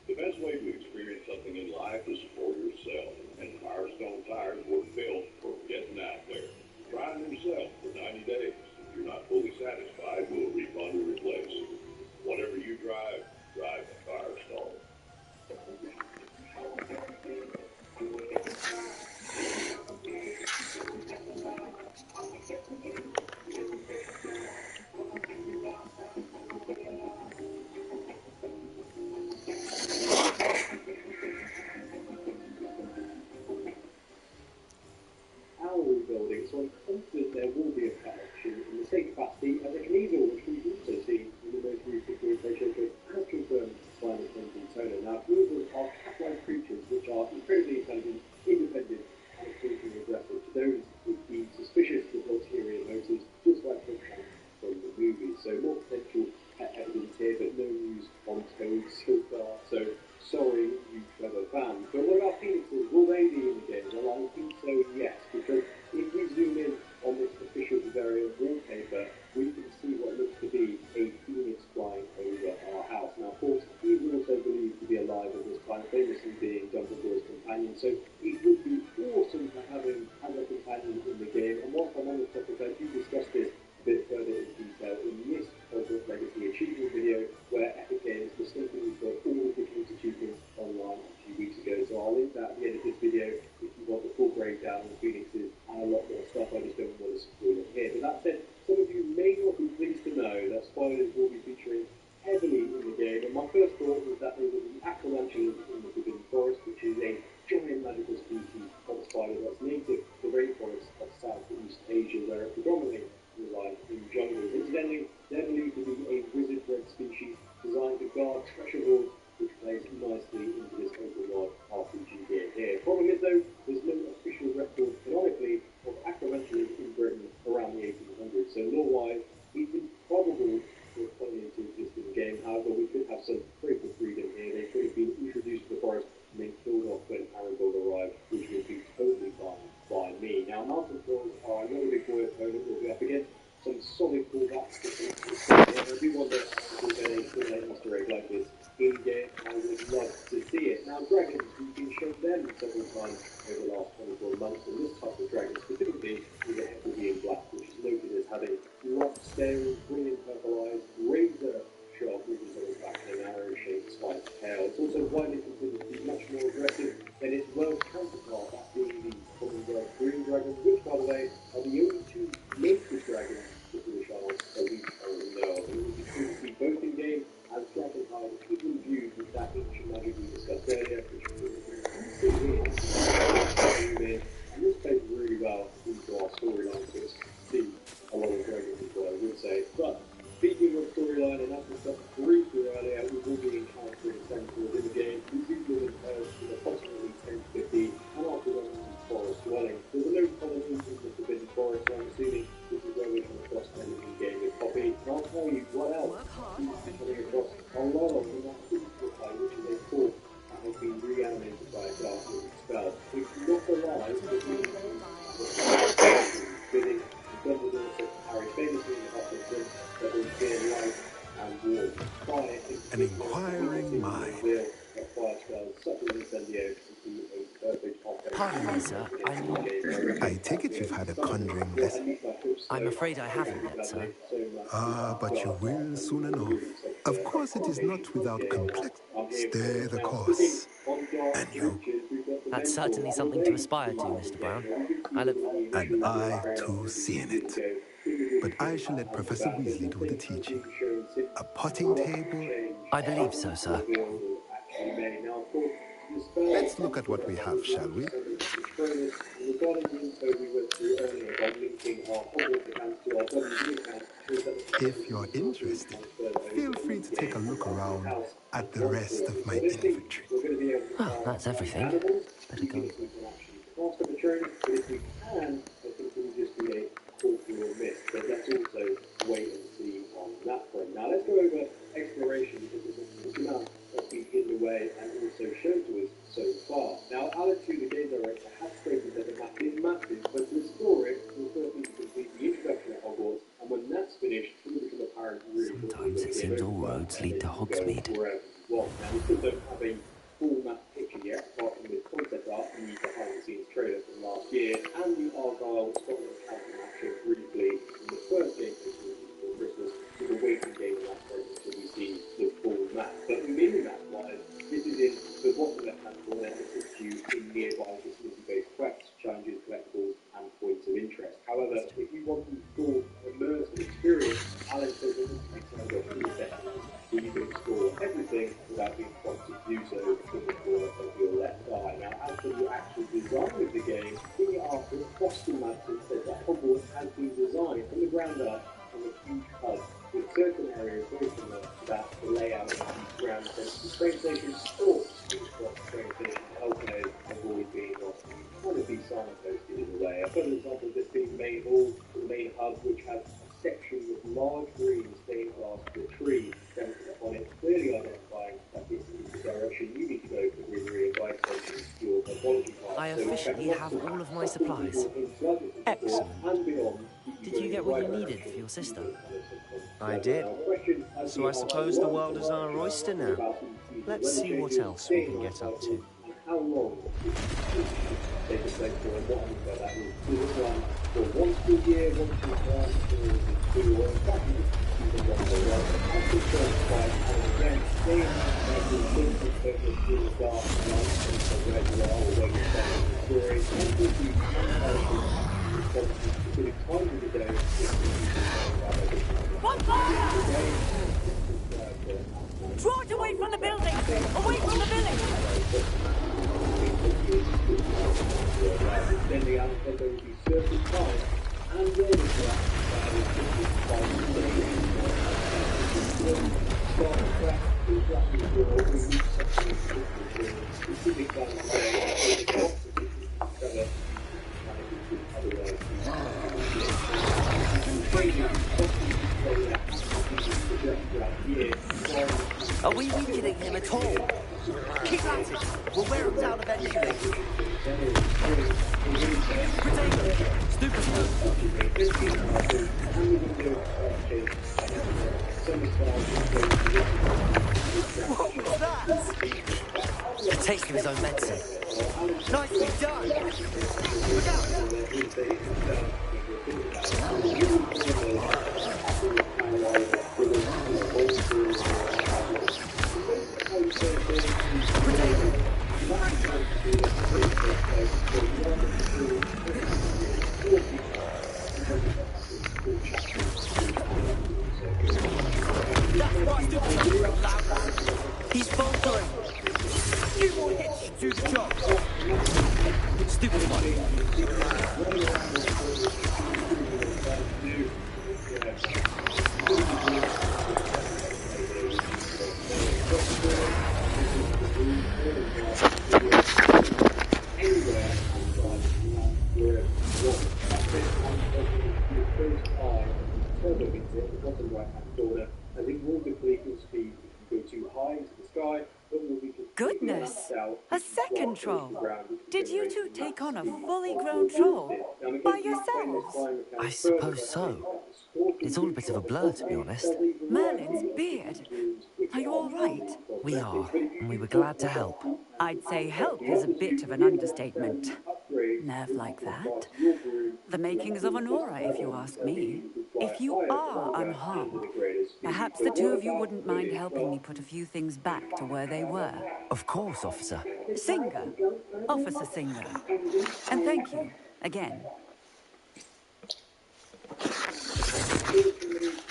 L: The best way to experience something in life is for yourself, and Firestone tires were built for getting out there. Try them yourself for 90 days. If you're not fully satisfied, we'll refund or replace. Whatever you drive, drive Firestone.
O: So it would be awesome to have him as a companion in the game. And whilst I'm on the topic, I do discuss this a bit further in detail in this Hogwarts Legacy Achievement video, where Epic Games mistakenly put all of the key achievements online a few weeks ago. So I'll link that at the end of this video if you want the full breakdown of the Phoenixes and a lot more stuff. I just don't want to spoil it here. But that said, some of you may not be pleased to know that spoilers will be featuring heavily in the game, and my first thought was that they would be acrolantulas in the Forbidden Forest, which is a giant magical species of a spider that's native to the rainforests of South and East Asia, where it predominantly resides in jungles. Incidentally, they're believed to be a wizard-bred species designed to guard treasure hoards, which plays nicely into this open world RPG game here. Problem is though, there's no official record canonically of acrolantulas in Britain around the 1800s, so law-wise, it's improbable for coming into existing game. However, we could have some critical freedom here. They could have been introduced to the forest and then killed off when Aragorn arrived, which would be totally fine by me. Now, mountain trolls are another big boy opponent we'll be up against. Some solid callbacks. I do wonder if we'll get a simulated Easter egg like this in game. I would love to see it. Now, dragons, we've been shown them several times over the last 24 months, and this type of dragon specifically is a Hebridean black, which is noted as having rock scales, brilliant purple eyes, razor sharp ridges on its back, and an arrow-shaped spiked tail. It's also widely considered to be much more aggressive than its Welsh counterpart, that being the Commonwealth green dragon, which, by the way, are the only two native dragons the British Isles that we currently know of. It would be cool to see both in game as Dragonhide, even viewed with that ancient magic we discussed earlier, which and this plays really well into our storyline, so it's see a lot of dragons as well, I would say. But speaking of storyline, and as we discussed briefly earlier, we will be encountering centaurs in the game. We do live in Earth with approximately 10 to 15, and are predominantly forest dwelling. There were no common in the Forbidden Forest, so I'm assuming this is where we come across them in the game with Poppy. And I'll tell you what else we're coming across a lot of in that Physical which is a force that has been reanimated by a dark spell. It's not alive, but fitting. Dumbledore said Harry famously in the Half-Blood Prince that will fear light and warmth. Fire is
P: An inquiring mind.
O: That fire spells such as incendio would be a perfect offense.
B: Pardon me, sir.
P: I take it you've had a conjuring lesson.
B: I'm afraid I haven't yet, sir.
P: Ah, but you will soon enough. Of course, it is not without complexity. Stay the course. And you?
B: That's certainly something to aspire to, Mr. Brown.
P: And I, too, see in it. But I shall let Professor Weasley do the teaching. A potting table?
B: I believe so, sir.
P: Let's look at what we have, shall we? If you're interested, feel free to take a look around at the rest of my inventory.
B: Oh, that's everything. Better go.
O: But let's also wait and see on that front. Now let's go over exploration, because there's a huge amount that's been hidden away and also shown to us so far. Now, Alex, the game director, has stated that the map is massive, but to explore it, we'll first need to complete the introduction of Hogwarts, and when that's finished, it will become apparent really.
B: Sometimes it seems all roads lead to Hogsmeade.
O: Now, we still don't have a full map picture yet, apart from the concept art and the behind-the-scenes trailer from last year, and the Argyle Scotland County map shown briefly in the first game before Christmas, with a waiting game in that process until we see the full map. But within that line, this is in the bottom left-hand corner, and it puts you in nearby facility-based quests, challenges, collectibles, and points of interest. However, if you want the full immersive experience, Alan says that this takes over 3 sessions, so you can explore everything without being prompted to do so in the corner of your left eye. Now, as for the actual design of the game, the artist Boston Madsen said that Hogwarts has been designed from the ground up on a huge hub, with certain areas very similar to that, the layout of the ground central train station, or across the train station to help players avoid being lost and kind of be signposted in a way. A further example of this being the main hall, the main hub, which has a section with large green stained glass with a tree centered upon it, clearly identifying that this is the direction you need to go for Wizardry and by extension your pathology class.
B: I officially have all of my supplies. Excellent. Did you get what you needed for your sister?
Q: I did. So I suppose the world is our oyster now. Let's see what else we can get up to.
O: how long it take place for, and what I mean by that is it run for 1 school year, 1 to 1, or is it 2, or in fact even longer, right? As concerned by an event, they have the ability to take us through the dark night, and so where you are, or where you're starting the story, and to be comparison responses to specific times of the day,
H: Draw it away from the building! Away from the village!
O: Then the answer there will be certain time and where the track
N: Are we weakening him at all? Keep at it. We'll wear him down eventually. Stupid. What was that? A taste of his own medicine. Nicely done. Look out. He's faltering. Few more hits should do the job. Stupid one.
R: Goodness, a second troll. Did you two take on a fully grown troll by yourselves?
B: I suppose so. It's all a bit of a blur, to be honest.
R: Merlin's beard. Are you all right?
B: We are, and we were glad to help.
R: I'd say help is a bit of an understatement. Nerve like that. The makings of an aura, if you ask me. If you are unharmed, perhaps the two of you wouldn't mind helping me put a few things back to where they were.
B: Of course, officer.
R: Singer. Officer Singer. And thank you, again.
O: There's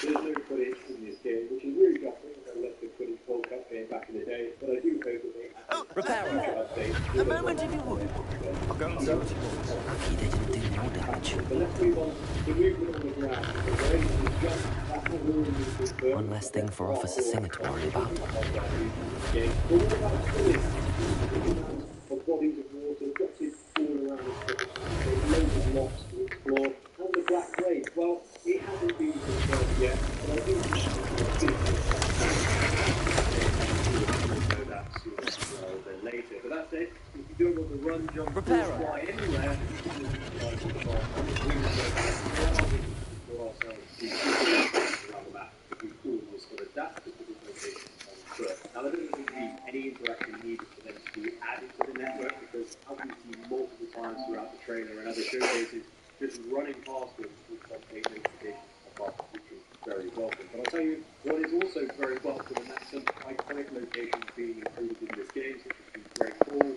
O: no footage in this game, which is really shocking. I love the footage World Cup game back in the day, but I do hope that they
N: Repairer, a moment if you would.
B: I'll go and see what it was. Lucky they didn't do more damage.
O: But let's move on to movement on the ground.
B: One less thing for Officer Singer to worry about.
O: Of bodies of water dotted all around the place. There's loads of locks to explore. And the Black Blade, well, it hasn't been confirmed yet, but I think know that sooner rather than later. But that's it. If you don't want to run, jump, fly anywhere, now, there doesn't seem to be any interaction needed for them to be added to the network because, as we've seen multiple times throughout the trailer and other showcases, just running past them with update notifications pop up, which is very welcome. But I'll tell you what is also very welcome, and that's some iconic locations being included in this game, such as the Great Hall,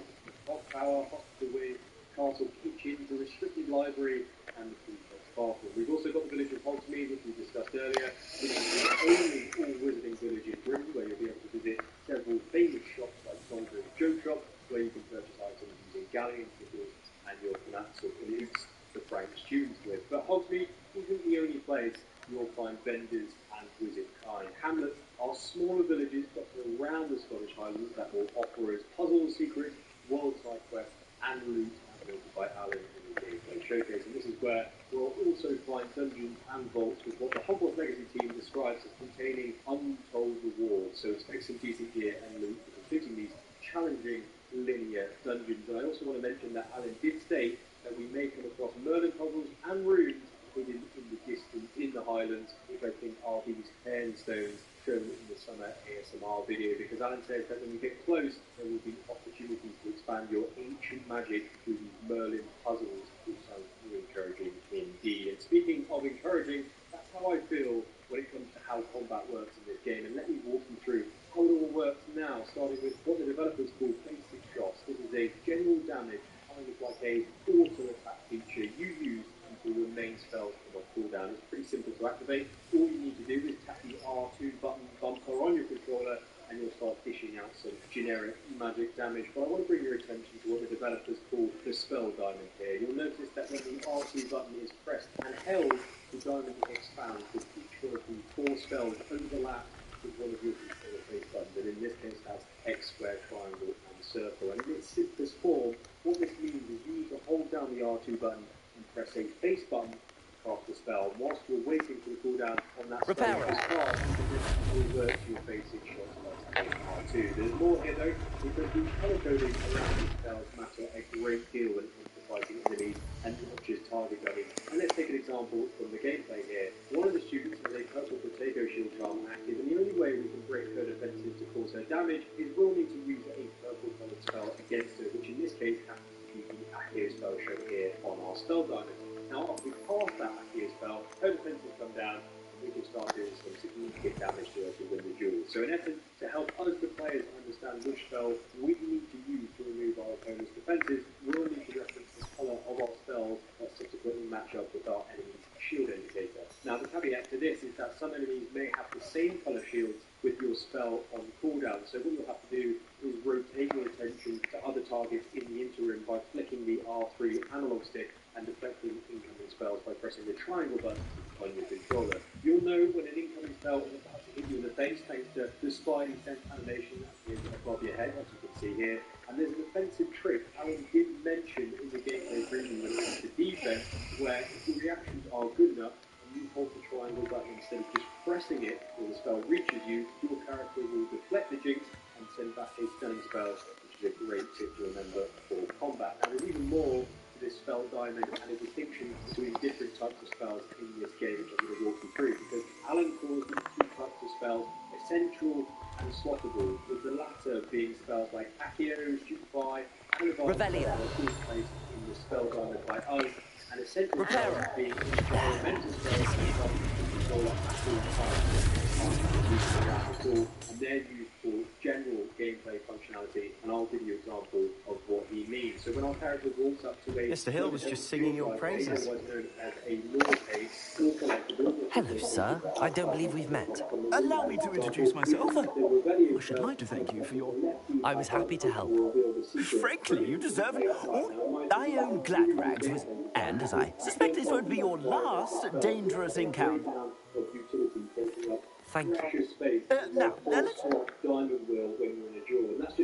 O: Hot Tower, Hot to Win, Castle Kitchen, the Restricted Library, and the Food Shop Sparkle. We've also got the village of Hogsmeade, which we discussed earlier, which is the only all-wizarding village in Britain, where you'll be able to visit several famous shops like Salisbury Joe Shop, where you can purchase items using galleon tickets and your finance or colleagues to prank students with. But Hogsmeade isn't the only place you'll find vendors and wizard kind. Hamlets are smaller villages dotted around the Scottish Highlands that will offer us puzzles, secrets, world side quests, and loot, as noted by Alan in the gameplay showcase. And this is where we'll also find dungeons and vaults with what the Hogwarts Legacy team describes as containing untold rewards. So expect some decent gear and loot for completing these challenging linear dungeons. And I also want to mention that Alan did state that we may come across Merlin puzzles and runes hidden in the distance in the Highlands, which I think are these cairn stones shown in the summer ASMR video, because Alan says that when you get close, there will be opportunities to expand your ancient magic through these Merlin puzzles, which sounds really encouraging indeed. And speaking of encouraging, that's how I feel when it comes to how combat works in this game. And let me walk you through how it all works now, starting with what the developers call basic shots. This is a general damage, kind of like a auto attack feature you use until your main spells come off cooldown. It's pretty simple to activate. All you need to do is tap the R2 button bumper on your controller and you'll start dishing out some generic magic damage. But I want to bring your attention to what the developers call the spell diamond here. You'll notice that when the R2 button is pressed and held, the diamond expands with each one of the 4 spells overlap with one of your controller face buttons, and in this case that's X, square, triangle and circle. And in its simplest form, what this means is you need to hold down the R2 button and press a face button across the spell. Whilst you're waiting for the cooldown on that spell to start, you can just revert to your basic shots by tapping R2. There's more here though, because the color coding around these spells matter a great deal when it comes to fighting enemies and not just target gunning. And let's take an example from the gameplay here. One of the students has a purple potato shield charm active, and the only way we can break her defenses to cause her damage is we'll need to use a purple colored spell against her, which in this case happens to be the Accio spell shown here on our spell diamond. Now after we pass that Accio spell, her defenses come down, and we can start doing some significant damage to her to win the duel. So in essence, to help us the players understand which spell we need to use to remove our opponent's defenses, we'll need to reference the colour of our spells that subsequently match up with our enemy's shield indicator. Now the caveat to this is that some enemies may have the same colour shields with your spell on cooldown, so what you'll have to do is rotate your attention to other targets in the interim by flicking the R3 analog stick and deflecting incoming spells by pressing the triangle button on your controller. You'll know when an incoming spell is about to hit you in the face thanks to the Spidey sense animation that appears above your head, as you can see here. And there's an offensive trick Alan did mention in the gameplay preview when it comes to defense, where if your reactions are good enough and you hold the triangle button instead of just pressing it when the spell reaches you, your character will deflect the jinx and send back a stunning spell, which is a great tip to remember for combat. Now there's even more to this spell diamond and a distinction between different types of spells in this game, which I'm going to walk you through, because Alan calls these 2 types of spells essential and swappable, with the latter being spells like Accio, Stupefy, and
R: Revelio,
O: all placed in the spell diamond by us, and essential spells being environmental spells and they're used for general gameplay functionality, and I'll give you an example of what he means. So when our character walks up to a
C: Mr. Hill was just singing your praises.
B: Hello, sir. I don't believe we've met.
S: Allow me to introduce myself. I should like to thank you for your...
B: I was happy to help.
S: Frankly, you deserve it. Oh, I own Glad Rags with... And as I suspect this won't be your last dangerous encounter.
B: Thank you.
S: Now, let's...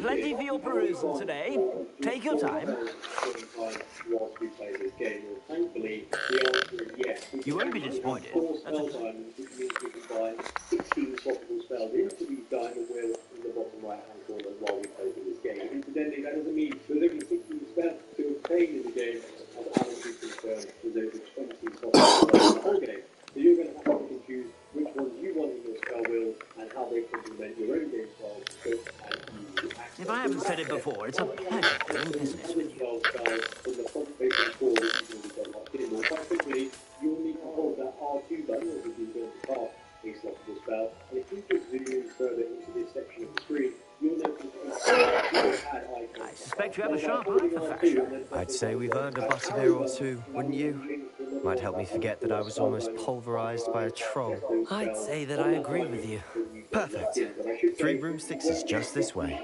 S: Plenty for your perusal today. Take your time. You won't be disappointed. That's all.
O: 16 swappable spells into the diamond wheel in the bottom right hand corner while we play through this game. Incidentally, that doesn't mean there's only 16 spells to obtain in the game, as Alan is concerned, there's over 20 swappable spells in the whole game. So you're going to have to pick and choose which ones you want in your spell wheels and how they complement your own game styles to cook and easy access.
S: If I haven't said it before, it's a pleasure doing business with you.
O: From the front facing forward, you can get locked in. More quite quickly, you'll need to hold that R2 button as you're going to cast a swappable spell. And if you just zoom in further into this section of the screen, you'll notice
S: I suspect you have a sharp eye for fashion.
C: I'd say we've earned a butterbeer or two, wouldn't you? Might help me forget that I was almost pulverized by a troll.
B: I'd say that I agree with you.
C: Perfect. 3 broomsticks is just this way.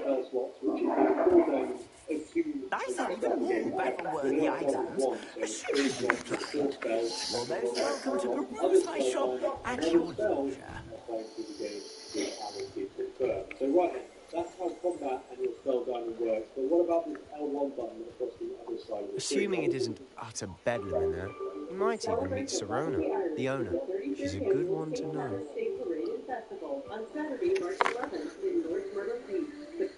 S: I said even more battle-worthy items. Assuming you declined. You're most welcome to peruse my shop at your leisure.
O: So right then, that's how combat and your spell diamond works. But what about this L1 button across the other side of the screen?
C: Assuming it isn't utter bedlam in there, you might even meet Serona, the owner. She's a good one to know.
M: On Saturday, March 11th in North Myrtle Beach.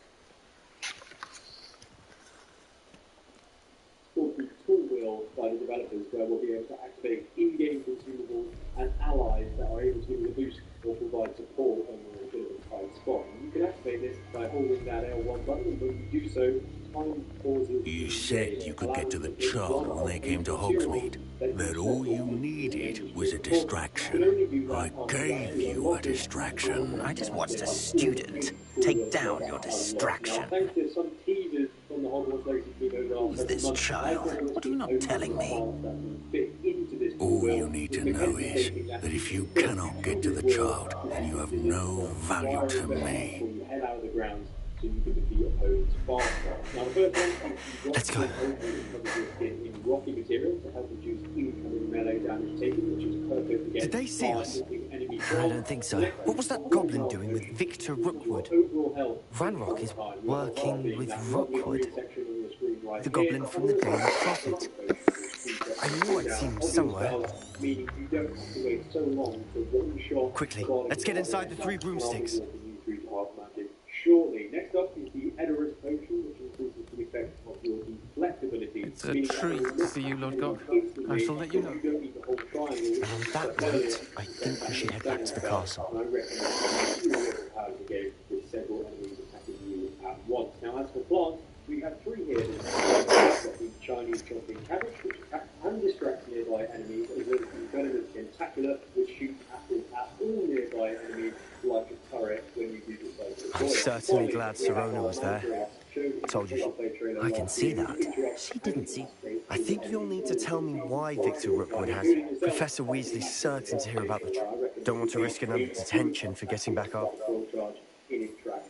O: Tool wheel by the developers, where we'll be able to activate in-game consumables and allies that are able to give us a boost or provide support when we're in a bit of a tight spot. activate this by holding that L1 button, but you do so, time pauses.
T: You said you could get to the child when they came to Hogsmeade. That all you needed was a distraction. I gave you a distraction.
N: I just watched a student take down your distraction.
O: Thanks to some teasers from the Hogwarts Legacy team over the last
N: Who's this child? What are you not telling me?
T: All you need to know is that if you cannot get to the child, then you have no value to me.
O: Head out of the grounds so you can defeat opponents faster. Now the first one is
N: Let's go.
O: in rocky material to help reduce incoming melee damage taken, which is perfect against
Q: Did they see us?
O: enemy
Q: I don't think so. What was that goblin doing with Victor Rookwood? Ranrock is working with Rookwood. The goblin from the Daily Prophet. I knew I'd seen him somewhere. Quickly, let's get inside the 3 broomsticks.
O: Shortly. Next up is the Edorus potion, which increases the effect of your deflect ability.
K: It's a treat to see you, Lord God. I shall let you know.
Q: And on that note, I think we should head back to the castle.
O: I recommend with several enemies attacking you at once. Now, as for plants, we have 3 here. The Chinese chopping cabbage, which attacks and distracts nearby enemies, as well as the venomous tentacular, which shoots acid at all nearby enemies like a turret when you do decide to deploy.
Q: I'm certainly glad Sirona was there. Told you, I can see that.
N: She didn't see.
Q: I think you'll need to tell me why Victor Rookwood has it. Professor Weasley's certain to hear about the Don't want to risk another detention for getting back up.
O: In its track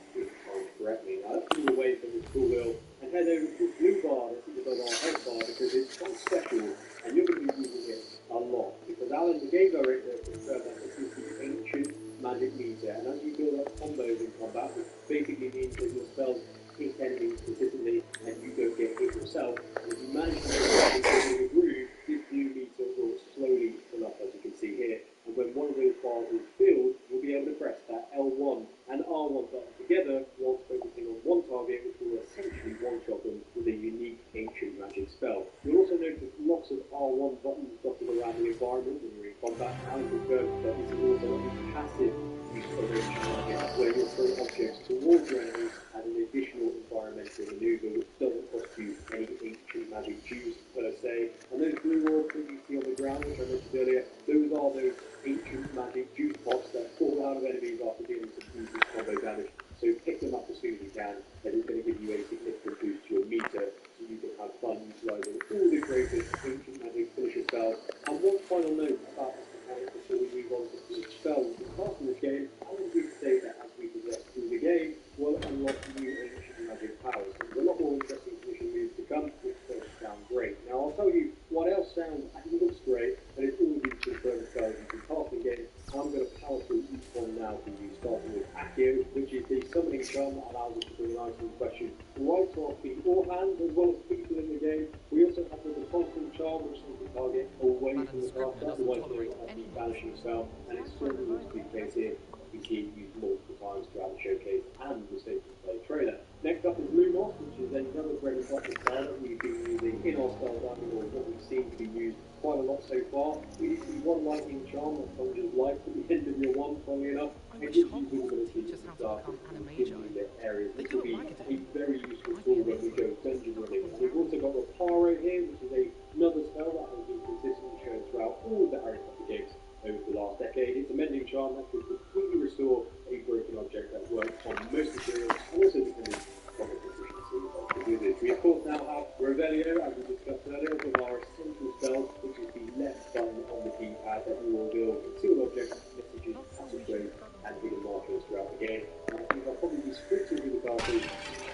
O: correctly. Now let's move away from the school wheel and head over to the blue bar that is above our health bar because it's quite special and you're going to be using it a lot because Alan, the game director, confirmed that this is the ancient magic meter, and as you build up combos in combat, which basically means that your spells hit enemies consistently and you don't get hit yourself, and if you manage to get in a groove, this blue meter will slowly fill up, as you can see here, and when one of those bars is filled, you'll be able to press that L1 and R1 button together whilst focusing on one target, which will essentially one-shot them with a unique ancient magic spell. You'll also notice lots of R1 buttons dotted around the environment when you're in combat, and confirm that this is also a passive use of ancient magic, where you'll throw objects towards your enemies as an additional environmental maneuver, which doesn't cost you any ancient magic juice per se. And those blue orbs that you see on the ground, which I mentioned earlier, those are those ancient magic juice pots that fall out of enemies after dealing some huge combo damage. So pick them up as soon as you can, and it's going to give you a significant boost to your meter, so you can have fun utilising all the greatest ancient magic finisher spells. And one final note about this mechanic before we move on to each spell we can cast in this game. I would agree to say that as we progress through the game, we'll unlock new ancient magic powers. So there's a lot more interesting finishing moves to come, which does sound great. Now I'll tell you what else sounds and looks great, and it's all these confirmed spells you can cast in game. I'm going to power through each one now for you, starting with Accio, which is the summoning charm that allows us to bring an item in question right to our feet or hands, as well as people in the game. We also have the constant charm, which sends the target away from the caster, otherwise known as the banishing spell, and it's certainly going to be the case here. We see it used multiple times throughout the showcase and the State of Play trailer. Next up is Lumos, which is another bread and butter spell that we've been using in our spell diamond, or what we've seen to be used quite a lot so far. We did see one lightning charm that conjures life at the end of your wand, funnily enough. It gives you visibility to the dark, gives you the areas. This will be a very useful tool when we go dungeon running. And we've also got Reparo here, which is another spell that has been consistently shown throughout all the Harry Potter games over the last decade. It's a mending charm that could completely restore a broken object that works on most materials and also depending on the proficiency to do this. We of course now have Revelio, as we discussed earlier, one of our essential spells, which is the left button on the keypad that will reveal concealed objects, messages, passageways, and hidden markers throughout the game. And I think I'll probably be sprinting through the castle,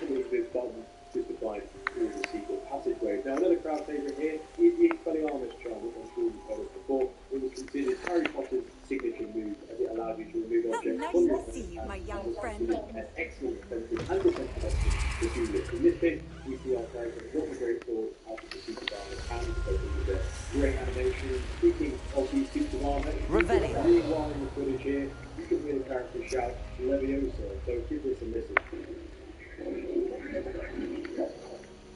O: pulling this button just to find all the secret passageways. Now another crowd favourite here is the Expelliarmus charm, which I'm sure you've heard of before. It was considered Harry Potter's signature move, as it allowed you to remove objects from your hand.
R: my young friend.
O: An excellent defensive and defensive option to do this. In this case, we see our character with a great sword out of the suit of armour and open with a great animation. Speaking of these suits of armour,
R: Revelio.
O: Rewind the footage here, you can hear the character shout Leviosa, so give this a listen.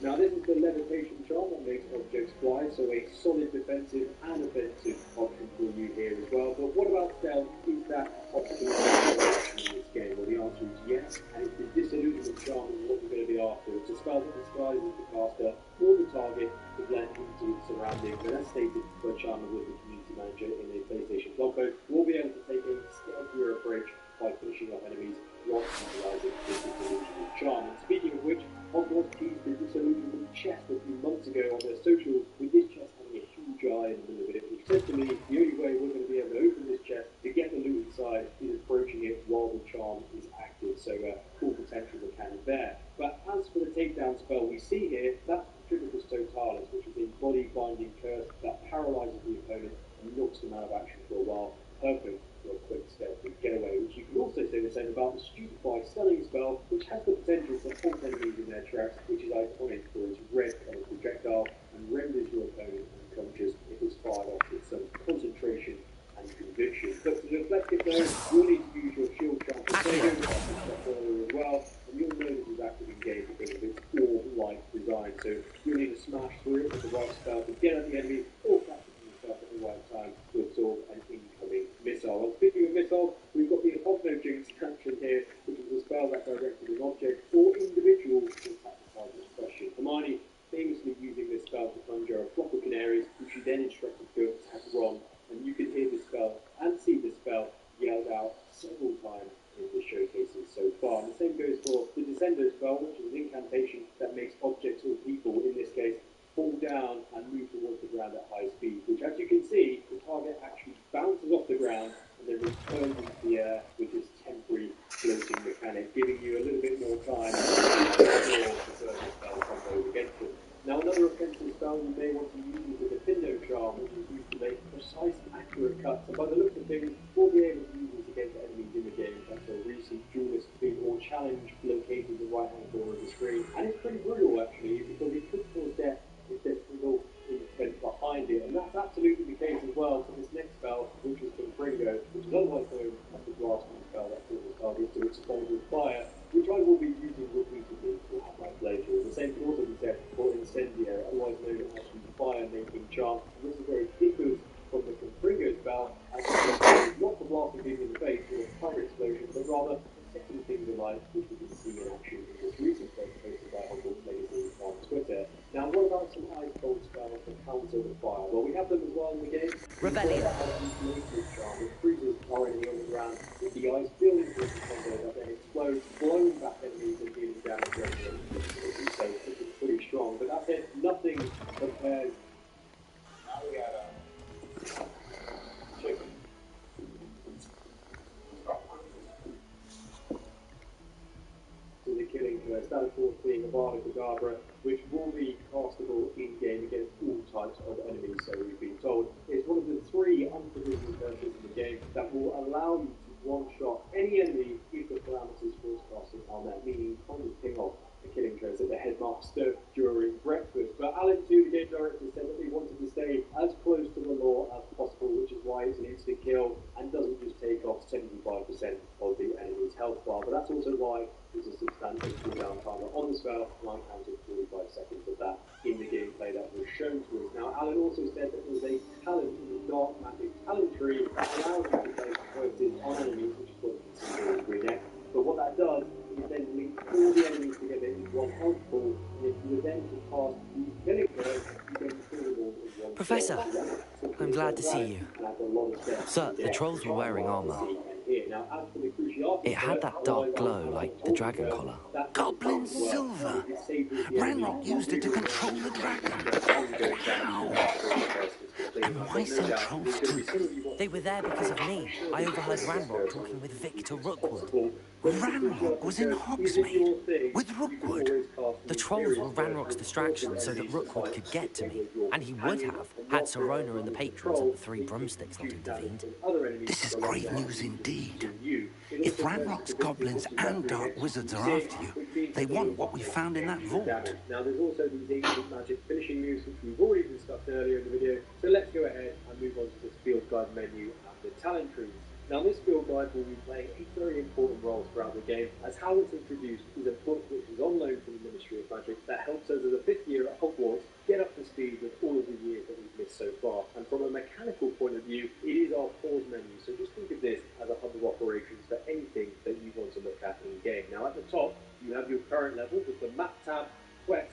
O: Now this is the levitation charm that makes objects fly, so a solid defensive and offensive option for you here as well. But what about stealth? Is that option in this game? Well, the answer is yes, and it's the disillusionment charm is what we're going to be after. It's a spell that disguises the caster or the target to blend into its surroundings, and as stated by Chandler Wood, the community manager in a PlayStation blog post, we'll be able to take a stealthier approach by finishing off enemies whilst utilising the disillusionment charm. And speaking of which, Hogwarts teased the disillusionment chest a few months ago on their socials, with this chest having a huge eye in the middle of it, which says to me the only way we're going to be able to open this chest to get the loot inside is approaching it while the charm is active. So cool potential mechanic there. But as for the takedown spell we see here, that's Tribus Totalis, which is a body-binding curse that paralyses the opponent and knocks them out of action for a while. Perfect for a quick stealthy getaway, which you can also say the same about the Stupefy Stunning spell, which has the potential to halt enemies in their tracks, which is iconic for its red-coloured projectile and renders your opponent unconscious if it's fired off with some concentration and conviction. But to deflect it though, you'll need to use your shield charm earlier as well, and you'll know this is active in game because of its orb-like design. So you'll need to smash through it with the right spell to get at the enemy, or catch it yourself at the right time to absorb an incoming missile. And speaking of missiles, we've got the Hypno-Jinx action here, which is a spell that directed an object or individual to attack the target's question. Hermione famously using this spell to conjure a flock of canaries, which she then instructed to attack Ron, and you can hear this spell and see this spell yelled out several times in the showcases so far. And the same goes for the Descendo spell, which is an incantation that makes objects or people, in this case, fall down and move towards the ground at high speed, which, as you can see, the target actually bounces off the ground and then returns into the air with this temporary floating mechanic, giving you a little bit more time to the spell combo against them. Now, another offensive spell you may want to use is the Defendo charm, which is used to make precise, accurate cuts, and by the looks of things, we'll be able to use this against enemies in the game, thanks to a recent duelist feat or challenge located in the right-hand corner of the screen. And it's pretty brutal, actually, because it could cause death if there's little intent behind it, and that's absolutely the case as well for this next spell, which is Confringo, which is otherwise known as the blasting spell that causes targets to explode with fire, which I will be using repeatedly for Half-Life later. The same can also be said for Incendio, otherwise known as the fire-making charm, and this is where it differs from the Confringo spell, as it's not for blasting people in the face or a fire explosion, but rather setting things alight, which we can see in action in this recent post posted by Hogwarts Legacy on Twitter. Now, what about some ice cold spells to counter the fire? Well, we have them as well in the game.
R: Revelio.
O: Charm, which freezes our enemy on the ground with the ice building towards the combo that then explodes, blowing back enemies and dealing damage to everyone. So it's pretty strong. But that said, nothing compares. Now we got chicken. To the killing curse, that of course being Avada Kedavra, which will be castable in-game against all types of enemies, so we've been told. It's one of the 3 unprovisional curses in the game that will allow you to one-shot any enemy if the parameters for its casting are met, meaning you can't just ping off the killing curse at the headmaster during breakfast. But Alan 2, the game director, said that they wanted to stay as close to the lore as possible, which is why it's an instant kill and doesn't just take off 75% of the enemy's health bar. But that's also why there's a substantial cooldown timer on the spell, and I counted 45 seconds of that in the gameplay that was shown to us. Now, Alan also said that there's a talent in the Dark Magic talent tree that allows you to place curses on enemies, which is what you can see here in green X. But what that does is then link all the enemies together in one health pool, and if you then can cast the killing curse, you then kill them all in one
R: Professor,
O: shot.
R: I'm glad to see you. Sir, the trolls were wearing armour. It had that dark glow like the dragon collar.
T: Goblin silver! Ranrock used it to control the dragon. How? And why send trolls to...
R: They were there because of me. I overheard Ranrock talking with Victor Rookwood.
T: Ranrock was in Hogsmeade with Rookwood.
R: The trolls were Ranrock's distraction so that Rookwood could get to me. And he would have, had Sirona and the patrons at the 3 Broomsticks not intervened.
T: This is great news indeed. If Ranrock's goblins and dark wizards are after you, they want what we found in that vault.
O: Now, there's also these ancient magic finishing moves, which we've already discussed earlier in the video. So let's go ahead and move on to this field guide menu and the talent trees. Now, this field guide will be playing a very important role throughout the game, as how it's introduced is a book which is on loan from the Ministry of Magic that helps us as a 5th year at Hogwarts get up to speed with all of the years that we've missed so far. And from a mechanical point of view, it is our pause menu, so just think of this as a hub of operations for anything that you want
E: Now at the top, you have your current level with the map tab, quest,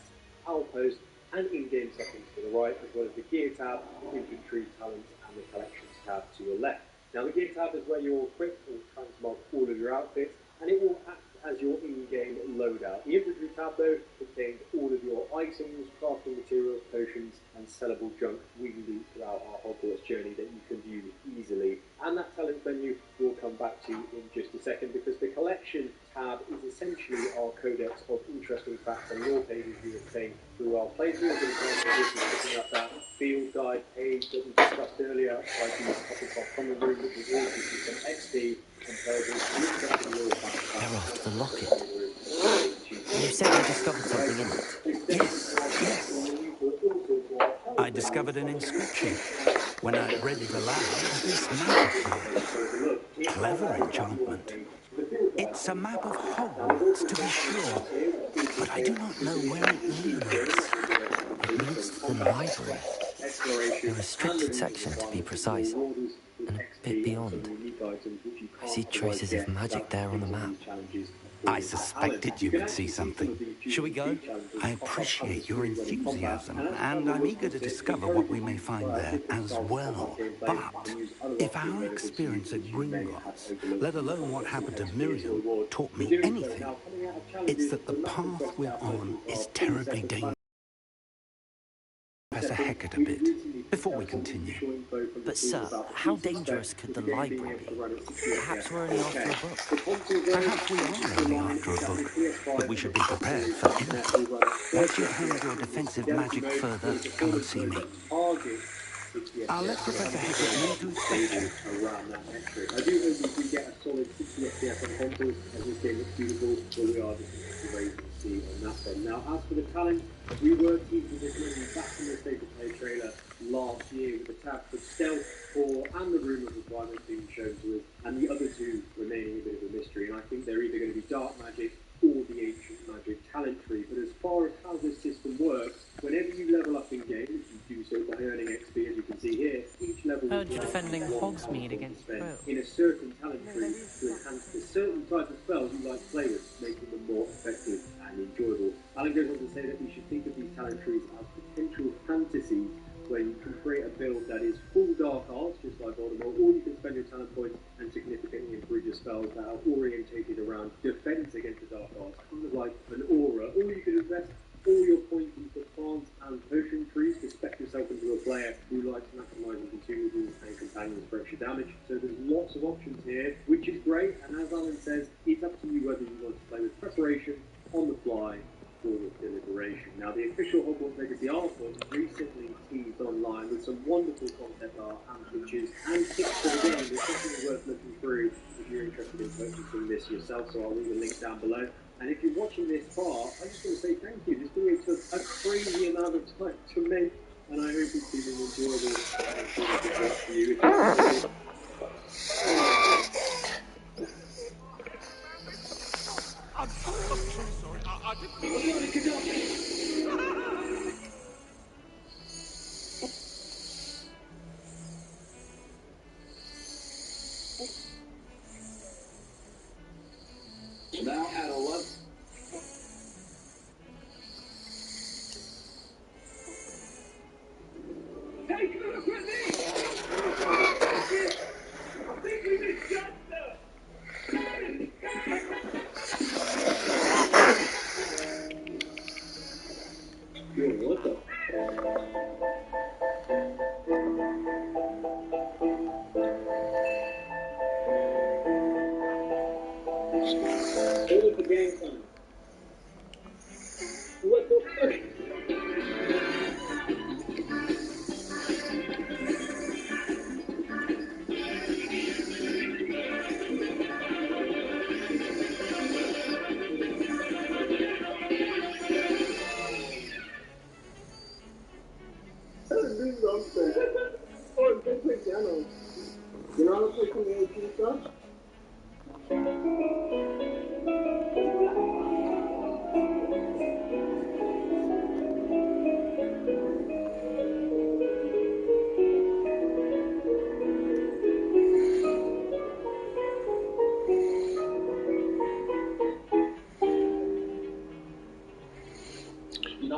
E: outpost, and in-game settings to the right, as well as the gear tab, infantry, talents, and the collections tab to your left. Now the gear tab is where you'll equip or transmog all of your outfits, and it will act as your in-game loadout. The inventory tab, though, contains all of your items, crafting materials, potions, and sellable junk we loot throughout our Hogwarts journey that you can view easily. And that talent menu we'll come back to in just a second, because the collection tab is essentially our codex of interesting facts and lore pages we obtain through our playthroughs. For example, this is picking up that field guide page that we discussed earlier, like the Hufflepuff Common Room, which is all gives you some XP compared with interesting lore facts.
B: Eros, the locket. You said you discovered something in it.
D: Yes. I discovered an inscription. When I read it aloud, this map appeared. Clever enchantment. It's a map of Hogwarts, to be sure, but I do not know where it leads.
B: It leads to the library. A restricted section, to be precise, and a bit beyond. I see traces of magic there on the map.
D: I suspected you could see something. Shall we go? I appreciate your enthusiasm, and I'm eager to discover what we may find there as well. But if our experience at Gringotts, let alone what happened to Miriam, taught me anything, it's that the path we're on is terribly dangerous. Professor Hecat a bit, before we continue.
R: But sir, how dangerous could the library be? Perhaps we're only after a book.
D: Perhaps we are only after a book, but we should be prepared for anything. Once you've honed your defensive magic further, come and see me. I'll let Professor Hecat know to expect you.
E: Around that metric. I do hope we get a solid 60 FPS on consoles, as this game looks beautiful, but we are just to wait and see on that one. Now, as for the talent, we were teasing this movie back in the State of Play trailer last year, with the tab for Stealth 4 and the Room of Requirements being shown to us, and the other two remaining a bit of a mystery. And I think they're either going to be Dark Magic or the Ancient Magic talent tree. But as far as how this system works, whenever you level up in game, you do so by earning XP, as you can see here. Each level
U: Heard you defending Hogsmeade against Crow.
E: in a certain talent tree to enhance the certain type of spells you like to play with, making them more effective and enjoyable. Alan goes on to say that we should think of these talent trees as potential fantasies, where you can create a build that is full dark arts, just like Voldemort, or you can spend your talent points and significantly improve your spells that are orientated around defense against the dark arts, kind of like an aura, or you can invest all your points into plants and potion trees to spec yourself into a player who likes maximising consumables and companions for extra damage. So there's lots of options here, which is great, and as Alan says, it's up to you whether you want to play with preparation, on the fly, or with deliberation. Now, the official Hogwarts Legacy art book recently teased online with some wonderful concept art and pictures and tips for the game. It's definitely worth looking through if you're interested in purchasing this yourself, so I'll leave a link down below. And if you're watching this far, I just want to say thank you. This video took a crazy amount of time to make, and I hope it's been an enjoyable for you.
P: I'm so sorry. I didn't.
O: Now at 11.
E: Hey, come on, with me! I think we just got what the? Hold up the game time. What the fuck? Oh, go play piano. You know how to play some AOP stuff?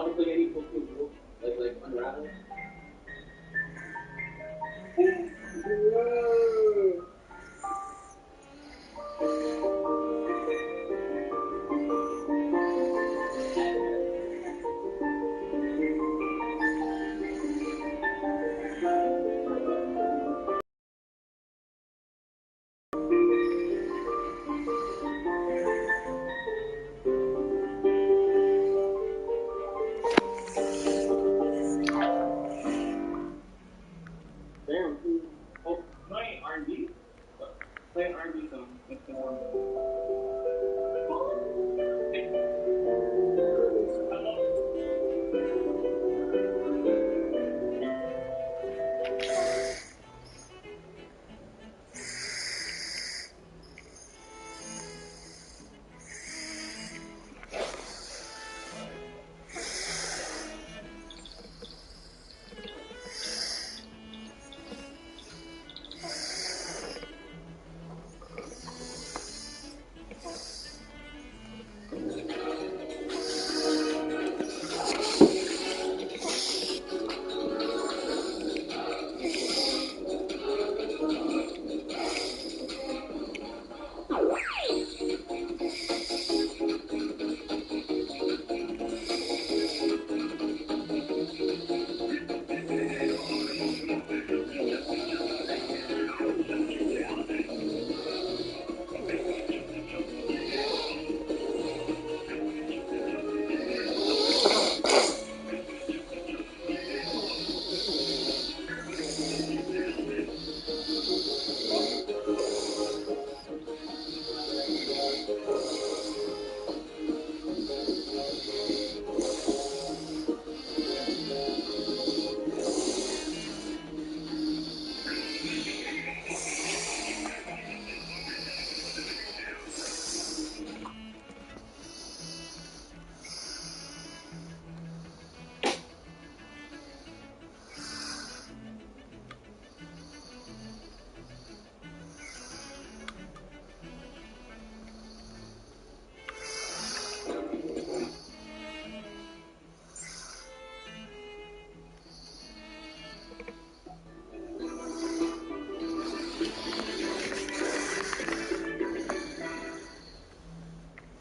E: don't think any book will like unravel. Damn. Oh, playing R&B? Playing R&B song. That's the one.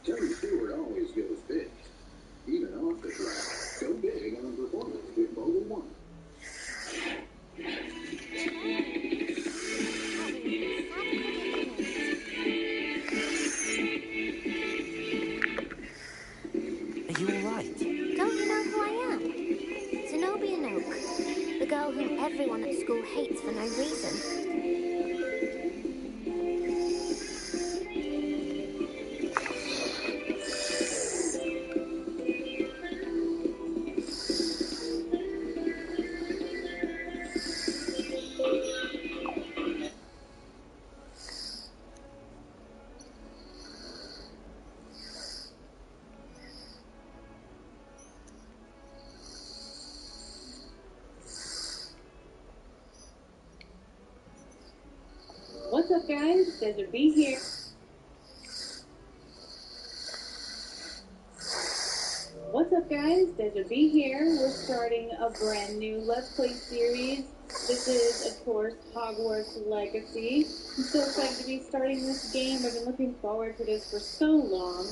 O: Terry Stewart always goes big, even off the track. Go big on performance with Mobil 1.
B: Are you all right?
G: Don't you know who I am? Zenobia Noak, the girl whom everyone at school hates for no reason.
M: What's up, guys? Desert B here. What's up, guys? Desert B here. We're starting a brand new Let's Play series. This is, of course, Hogwarts Legacy. I'm so excited to be starting this game. I've been looking forward to this for so long.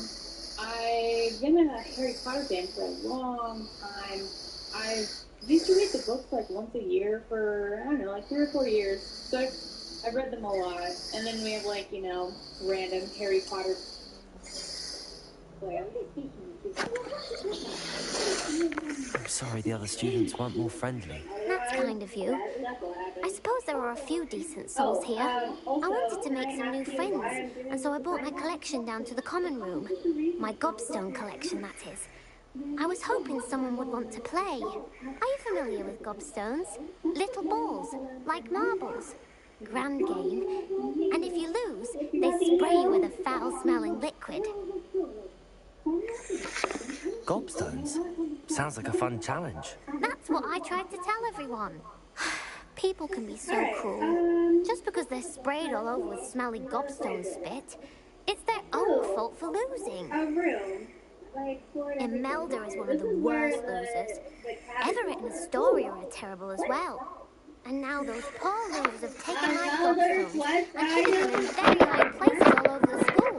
M: I've been a Harry Potter fan for a long time. I used to read the books like once a year for, I don't know, like 3 or 4 years. So I've read them a lot. And then we have, like, you know, random Harry Potter.
B: I'm sorry the other students weren't more friendly.
G: That's kind of you. I suppose there are a few decent souls here. I wanted to make some new friends, and so I brought my collection down to the common room. My gobstone collection, that is. I was hoping someone would want to play. Are you familiar with gobstones? Little balls, like marbles. Grand game. And if you lose, they spray you with a foul-smelling liquid.
B: Gobstones? Sounds like a fun challenge.
G: That's what I tried to tell everyone. People can be so cruel. Just because they're sprayed all over with smelly gobstone spit, it's their own fault for losing.
M: Oh, real?
A: Imelda is one of the worst losers. Ever written a story are terrible as well. And now those poor losers have taken my gobstones and hidden them in very high places all over the school.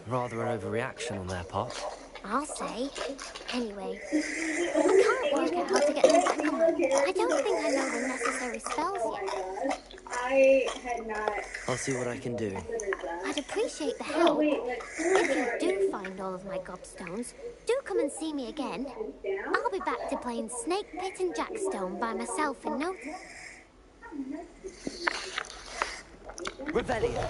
B: Rather an overreaction on their part.
A: I'll say. Anyway, I can't work out how to get them back on. I don't think I know the necessary spells yet.
F: I had not.
B: I'll see what I can do.
A: I'd appreciate the help. If you do find all of my gobstones, do come and see me again. I'll be back to playing Snake Pit and Jackstone by myself in no time.
B: Revelio.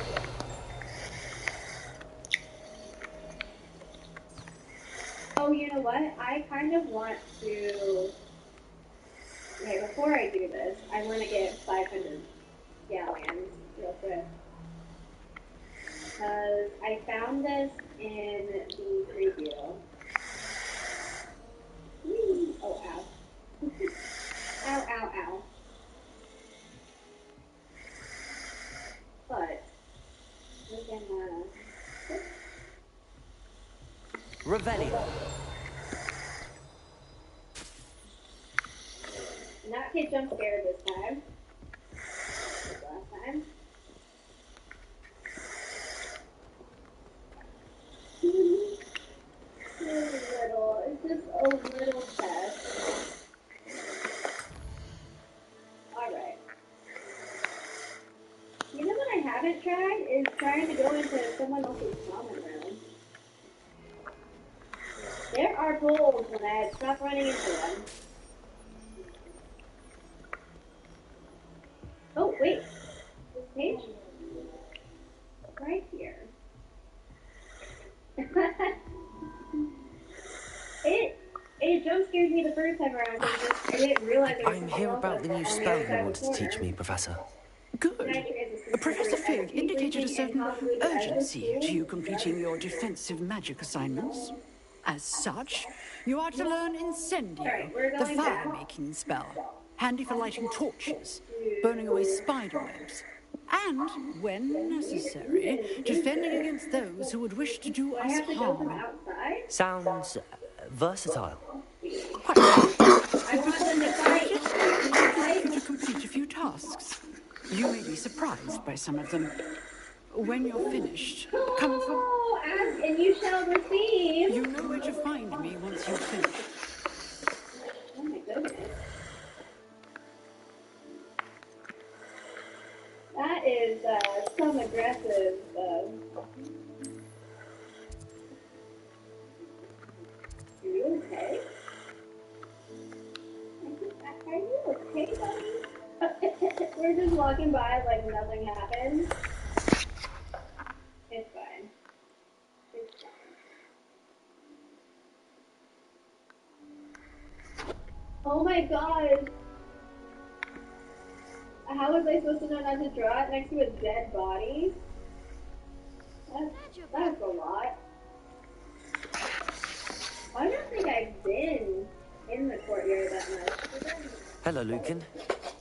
F: Oh, you know what? I kind of want to. Okay, before I do this, I want to get 500 galleons real quick. Because I found this in the preview. Whee! Oh, ow. Ow, ow, ow. But, we can,
B: Revelio.
F: not get jump scared this time. Last time. It's just a little test. Alright. You know what I haven't tried? Is trying to go into someone else's common room. There are holes when I stop running into them. Oh, wait. This page? Right here. It jump scared me the first time around. I didn't realize it was
B: I'm here about the new spell you wanted to teach me, Professor.
R: Good. Professor Fig indicated a certain urgency to you completing your defensive magic assignments. As such, you are to learn Incendio, the fire-making spell, handy for lighting torches, burning away spider webs, and, when necessary, defending against those who would wish to do us harm.
B: Sounds versatile.
R: Quite right. But before we get started, I'd like you to complete a few tasks. You may be surprised by some of them. When you're finished, come for...
F: Ask and you shall receive.
R: You know where to find me once you've finished.
F: Oh my goodness. That is some aggressive. Are you okay? Are you okay, buddy? We're just walking by like nothing happened. It's fine. It's fine. Oh my god! How was I supposed to know not to draw it next to a dead body? That's a lot. I don't think I've been in the courtyard that much.
B: Hello, Lucan.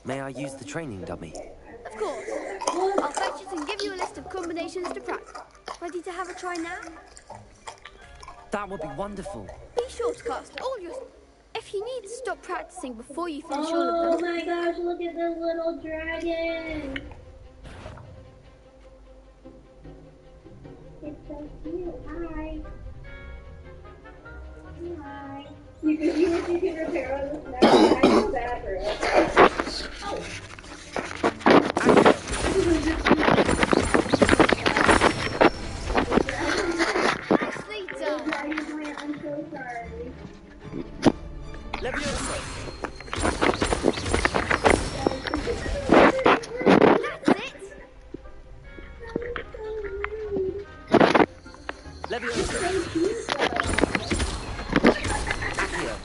B: May I use the training dummy?
G: Of course. I'll fetch it and give you a list of combinations to practice. Ready to have a try now?
B: That would be wonderful.
G: Be sure to cast all your... If you need to stop practicing before you finish all of them...
F: Oh my gosh, look at the little dragon! It's so cute. Hi. Hi. You can repair on this now. I feel bad for it. Oh.
G: Nicely done.
F: I'm so sorry.
B: Levioso.
G: That's it.
B: Levioso. Accio.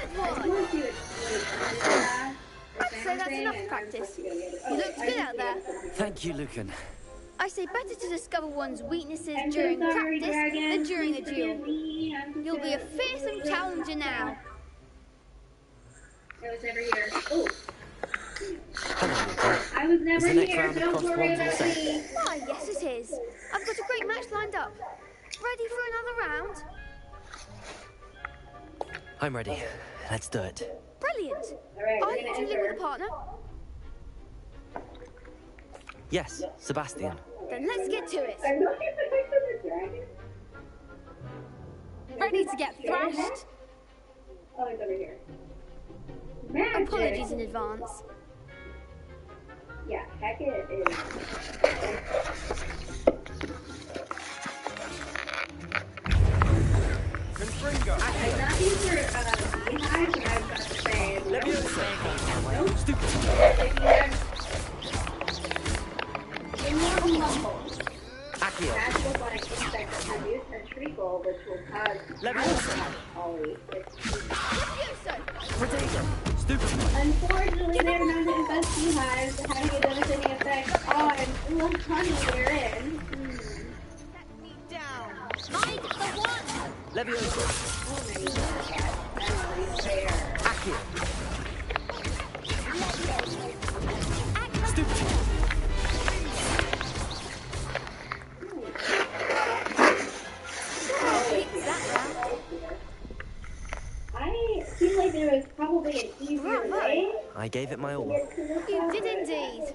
G: Good one. I'd say that's enough practice. You looked good out there.
B: Thank you, Lucan.
G: I say better to discover one's weaknesses during practice than during a duel. You'll be a fearsome challenger now.
F: It was over here. Oh.
B: Hello, Is the next round of crossed wands all set?
G: Why, yes it is. I've got a great match lined up. Ready for another round?
B: I'm ready. Let's do it.
G: Brilliant. Are you dueling with a partner?
B: Yes, Sebastian.
G: Then let's get to it.
A: Ready to get thrashed?
F: Oh, it's over here.
G: Apologies in advance.
F: Yeah, heck it is.
Q: Confringo.
F: I thought these were beehives, and I was about to say,
B: Leviosa.
F: nope.
B: Stupid.
F: They're more humble.
B: Accio.
F: That's what I expect to produce a treacle, which will cause
B: Leviosa.
F: Ollie.
B: Protego. Stupid.
F: Unfortunately, they're known to infest beehives, having a devastating effect on the honey they're in.
A: Mind the one!
B: Leviosa. Accio. Stupid.
F: I feel like there was probably an easier way.
B: I gave it my all.
G: You did indeed.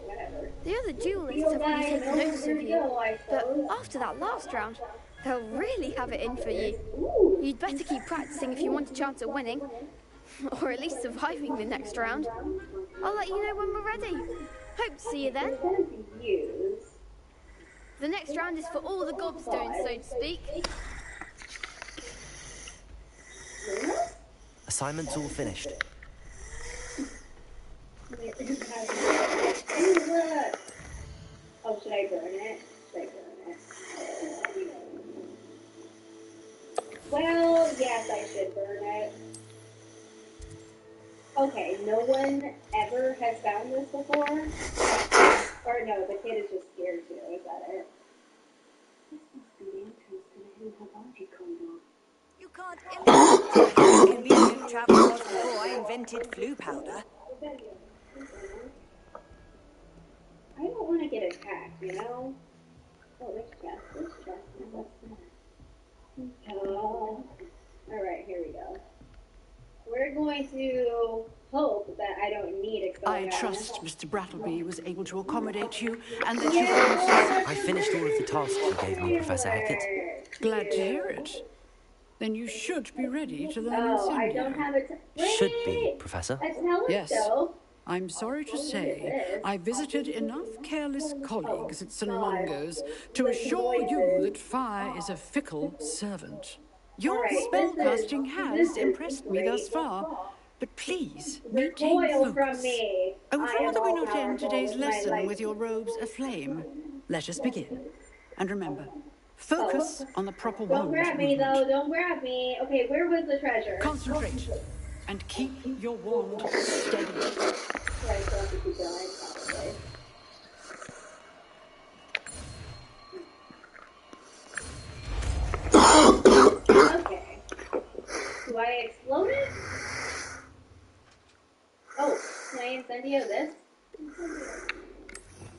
G: The other duelists have already taken notice of you, but after that last round, they'll really have it in for you. You'd better keep practicing if you want a chance at winning, or at least surviving the next round. I'll let you know when we're ready. Hope to see you then. The next round is for all the gobstones, so to speak.
B: Assignment's all finished.
F: Oh, should I burn it? Well, yes, I should burn it. Okay, no one ever has found this before? Or no, the kid is just scared too, is that it? This must be the entrance to the hidden Hawaii corridor.
R: You can't imagine convenient travel was before I invented flu powder.
F: I don't want to get attacked, you know? Oh, this chest. What's that? Oh. Alright, here we go. We're going to hope that I don't need
I: I
F: Expelliarmus.
I: trust Mr. Brattleby was able to accommodate you and that
B: I finished all of the tasks you gave me, Professor Hecat.
I: Glad to hear it. Then you should be ready to learn
F: Oh, I don't
I: Incendio.
F: have a
B: Should be, Professor.
I: Yes. I'm sorry to say, I visited enough careless colleagues at St. Mungo's to assure you that fire is a fickle servant. Your spellcasting has impressed me thus far, but please maintain focus. I would rather we not end today's lesson with your robes aflame. Let us begin. And remember, focus on the proper
F: Don't
I: wand
F: grab me,
I: movement.
F: though. Don't grab me. Okay, where was the treasure?
I: Concentrate and keep your wand steady.
F: Right, so I have to keep going, probably. Okay. Do I explode it? Oh, can I incendio this?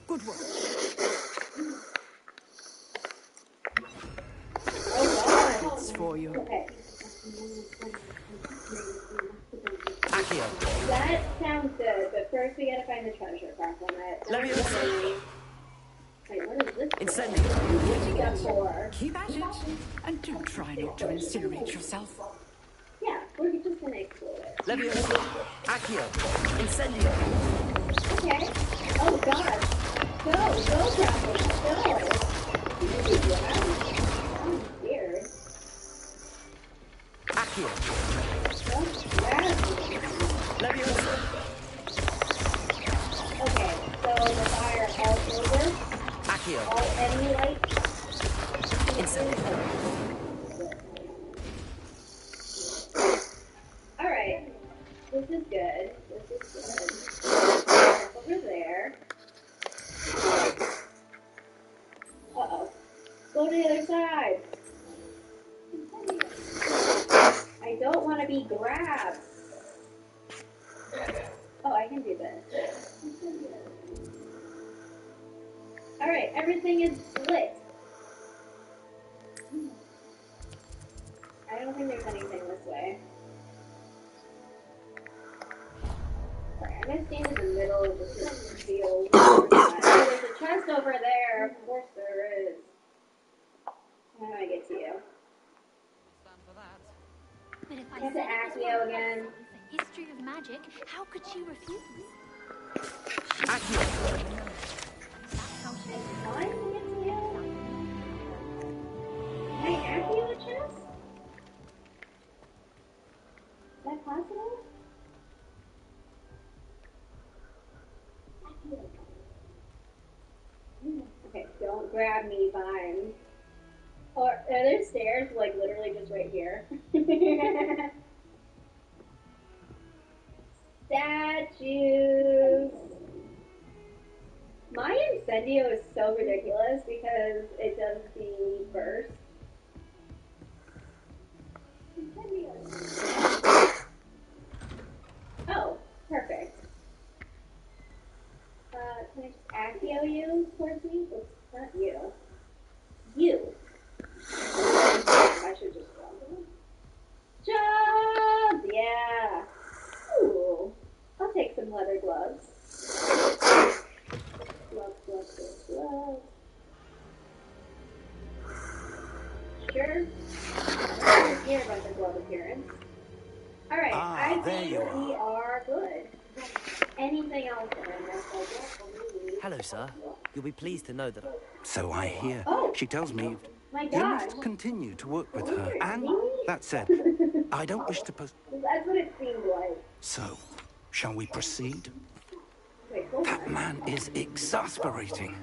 I: Good work.
F: Oh, God.
I: It's for you.
F: Okay.
B: Accio.
F: That sounds good, but first we gotta find the treasure back on it.
B: Leviosa.
F: Wait, what is this?
B: Incendio.
F: Step 4.
I: Keep at it, and do try not to incinerate yourself.
F: Yeah, we're just gonna explode it.
B: Leviosa. Accio. Incendio.
F: Okay. Oh, God. Go, Grapple. Go. I'm scared.
B: Accio.
F: Don't grab me.
B: Leviosa.
F: Okay, so the fire all over.
B: Accio.
F: All enemy lights.
B: Incendio.
F: Alright. This is good. Over there. Uh-oh. Go to the other side. I don't want to be grabbed. Oh, I can do this. everything is lit. I don't think there's anything this way. Alright, I'm gonna stand in the middle of this field. Oh, there's a chest over there. Of course there is. How do I get to you?
A: But if I
F: Get to
A: said it was
F: Accio again.
A: the history of magic, how could she refuse?
F: How do I get to you? Can I Accio a chest? Is that possible? Okay, don't grab me, fine. Or are there stairs, like, literally just right here? Statues! My Incendio is so ridiculous because it does the burst. Oh, perfect. Can I just Accio you towards me? It's not you. You. I should just jump. Jump! Yeah. Ooh. I'll take some leather gloves. Gloves. Sure. Here about the glove appearance. Alright, I think we are good. Anything else in this?
B: Hello, sir. You'll be pleased to know that
N: So I hear. She tells me
F: My
N: you
F: gosh.
N: must continue to work with her. And that said, I don't wish to
F: That's what it seemed like.
N: So, shall we proceed?
F: Wait, hold
N: That
F: on.
N: man is exasperating.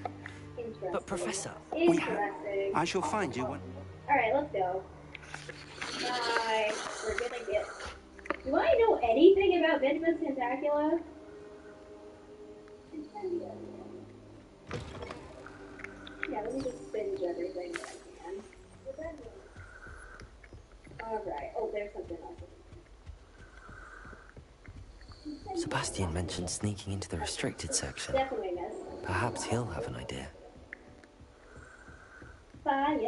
F: Interesting.
B: But, Professor...
F: Interesting.
N: I shall find you when...
F: Alright, let's go. Bye. We're gonna get... Do I know anything about Benjamin Tentacula? Yeah, let me just binge everything that I can. Alright. Oh, there's something else.
B: Sebastian mentioned sneaking into the restricted section.
F: Definitely miss.
B: Perhaps he'll have an idea.
F: Fire!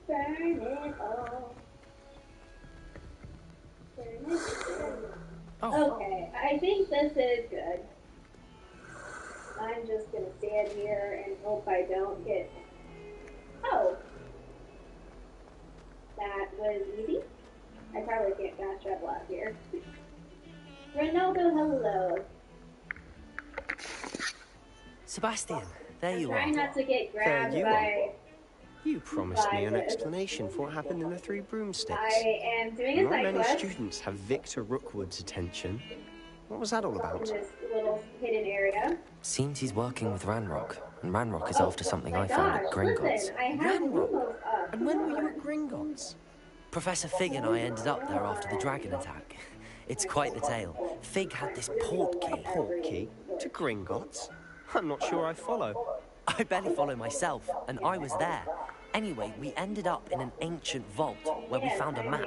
F: Burn it all. Burn it all. Okay, I think this is good. I'm just gonna stand here and hope I don't get... Oh! That was easy. I probably can't fast travel out here. Ronaldo, hello.
B: Sebastian, there you
F: Try
B: are.
F: not to get grabbed
Q: you
F: by...
Q: You promised me an
F: by this.
Q: explanation for what happened in the Three Broomsticks.
F: I am doing a
Q: Not
F: side
Q: many
F: quest
Q: students have Victor Rookwood's attention. What was that all
F: in
Q: about?
F: this little hidden area.
B: Seems he's working with Ranrock, and Ranrock is after something
F: My
B: I found at
F: gosh,
B: Gringotts.
F: listen, I have almost up.
Q: And when were you at Gringotts?
B: Professor Fig and I ended up there after the dragon attack. It's quite the tale. Fig had this port key.
Q: Port key? To Gringotts? I'm not sure I follow.
B: I barely follow myself, and I was there. Anyway, we ended up in an ancient vault where we found a map.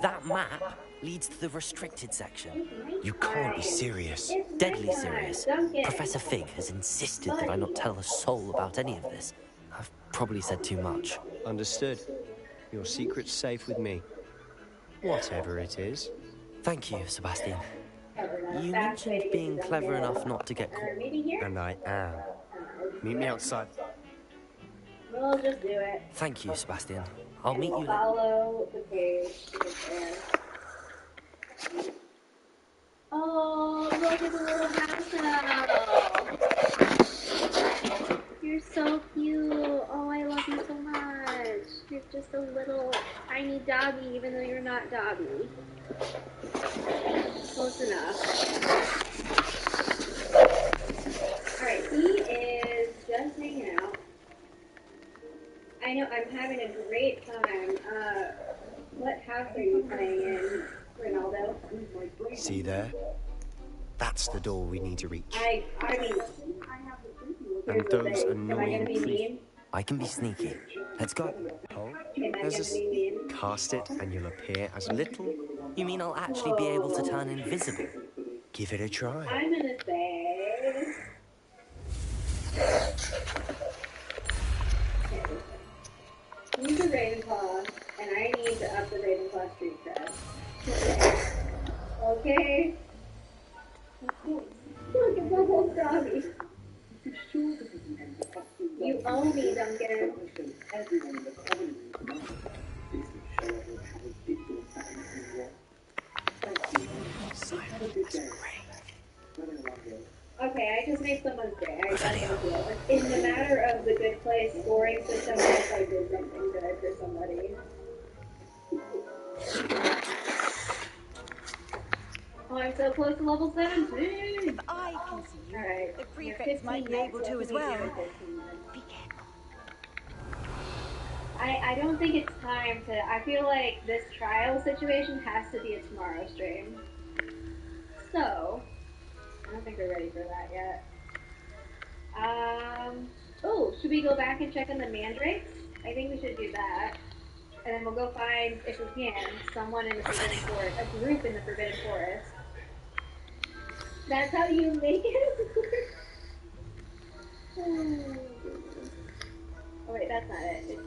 B: That map leads to the restricted section.
N: You can't be serious.
B: Deadly serious. Professor Fig has insisted that I not tell a soul about any of this. I've probably said too much.
Q: Understood. Your secret's safe with me. Whatever it is.
B: Thank you, Sebastian. You mentioned being clever enough not to get caught.
Q: And I am. Meet me outside.
F: We'll just do it.
B: Thank you, Sebastian. I'll meet you later.
F: Follow the page to get there. Oh, look at the little house now. You're so cute. Oh, I love you so much. You're just a little tiny doggy, even though you're not doggy. Close enough. Alright, he is just hanging out. I know, I'm having a great time. What house are you playing in, Ronaldo?
Q: See there? That's the door we need to reach.
F: I mean...
Q: And those
F: Am I gonna
Q: annoying
F: be mean?
B: I can be sneaky. Let's go.
Q: Oh,
F: Am I
Q: there's
F: gonna
Q: a
F: be mean?
Q: cast it and you'll appear as little.
B: You mean I'll actually be able to turn invisible?
Q: Give it a try.
F: I'm gonna say... Ravenclaw, and I need to up the Ravenclaw street cred. Okay? Look, it's a whole doggy. You owe me, Duncan. Okay, I just made someone's day. I don't know. In the matter of the good place scoring system, I did something good for somebody. Oh, I'm so close to level 17!
J: If I can see you,
F: right.
J: the prefects might be able to as well. Be careful.
F: I don't think it's time to... I feel like this trial situation has to be a tomorrow stream. So, I don't think we're ready for that yet. Oh, should we go back and check on the mandrakes? I think we should do that. And then we'll go find, if we can, someone in the Forbidden Forest, a group in the Forbidden Forest. That's how you make it? Oh wait, that's not it. It's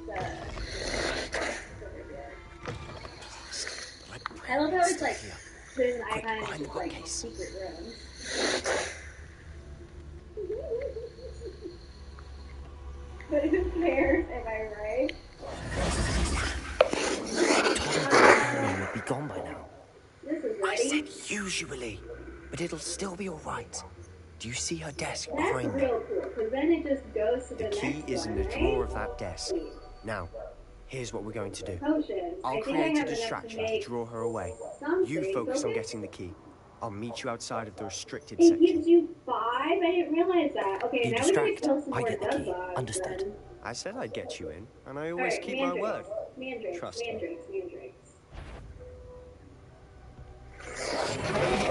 F: over here. I love how it's like, there's an icon and it's just like secret rooms. But who cares, am I right?
B: Harry would be gone by now.
F: This is
B: I
F: ready.
B: said usually, but it'll still be alright. Do you see her desk
F: That's
B: behind
F: real cool, because then it just goes to the next one,
C: The key is in the drawer of that desk. Now, here's what we're going to do.
F: Potions.
C: I'll
F: I think
C: create
F: I
C: a
F: have
C: distraction
F: enough
C: to
F: to
C: draw her away.
F: something.
C: You focus on
F: Okay.
C: getting the key. I'll meet you outside of the restricted
F: It
C: section.
F: gives you 5? I didn't realize that. Okay,
B: You
F: now
B: distract,
F: we can kill some
B: I
F: more
B: get the key.
F: Duzbots,
B: Understood.
F: then.
C: I said I'd get you in, and I always
F: Alright,
C: keep my word.
F: Mandrakes,
C: Trust me.
F: mandrakes.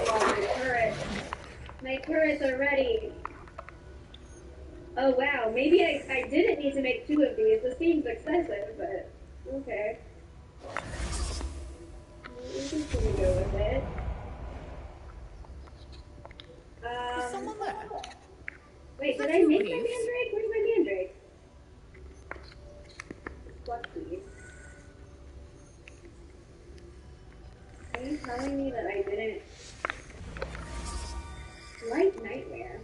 F: Oh, my turrets. My turrets are ready. Oh, wow. Maybe I didn't need to make 2 of these. This seems excessive, but okay. We can go with it.
J: Is someone there?
F: Wait, did I make my mandrake? Where's my mandrake? Fluxy. Are you telling me that I didn't... Light nightmare.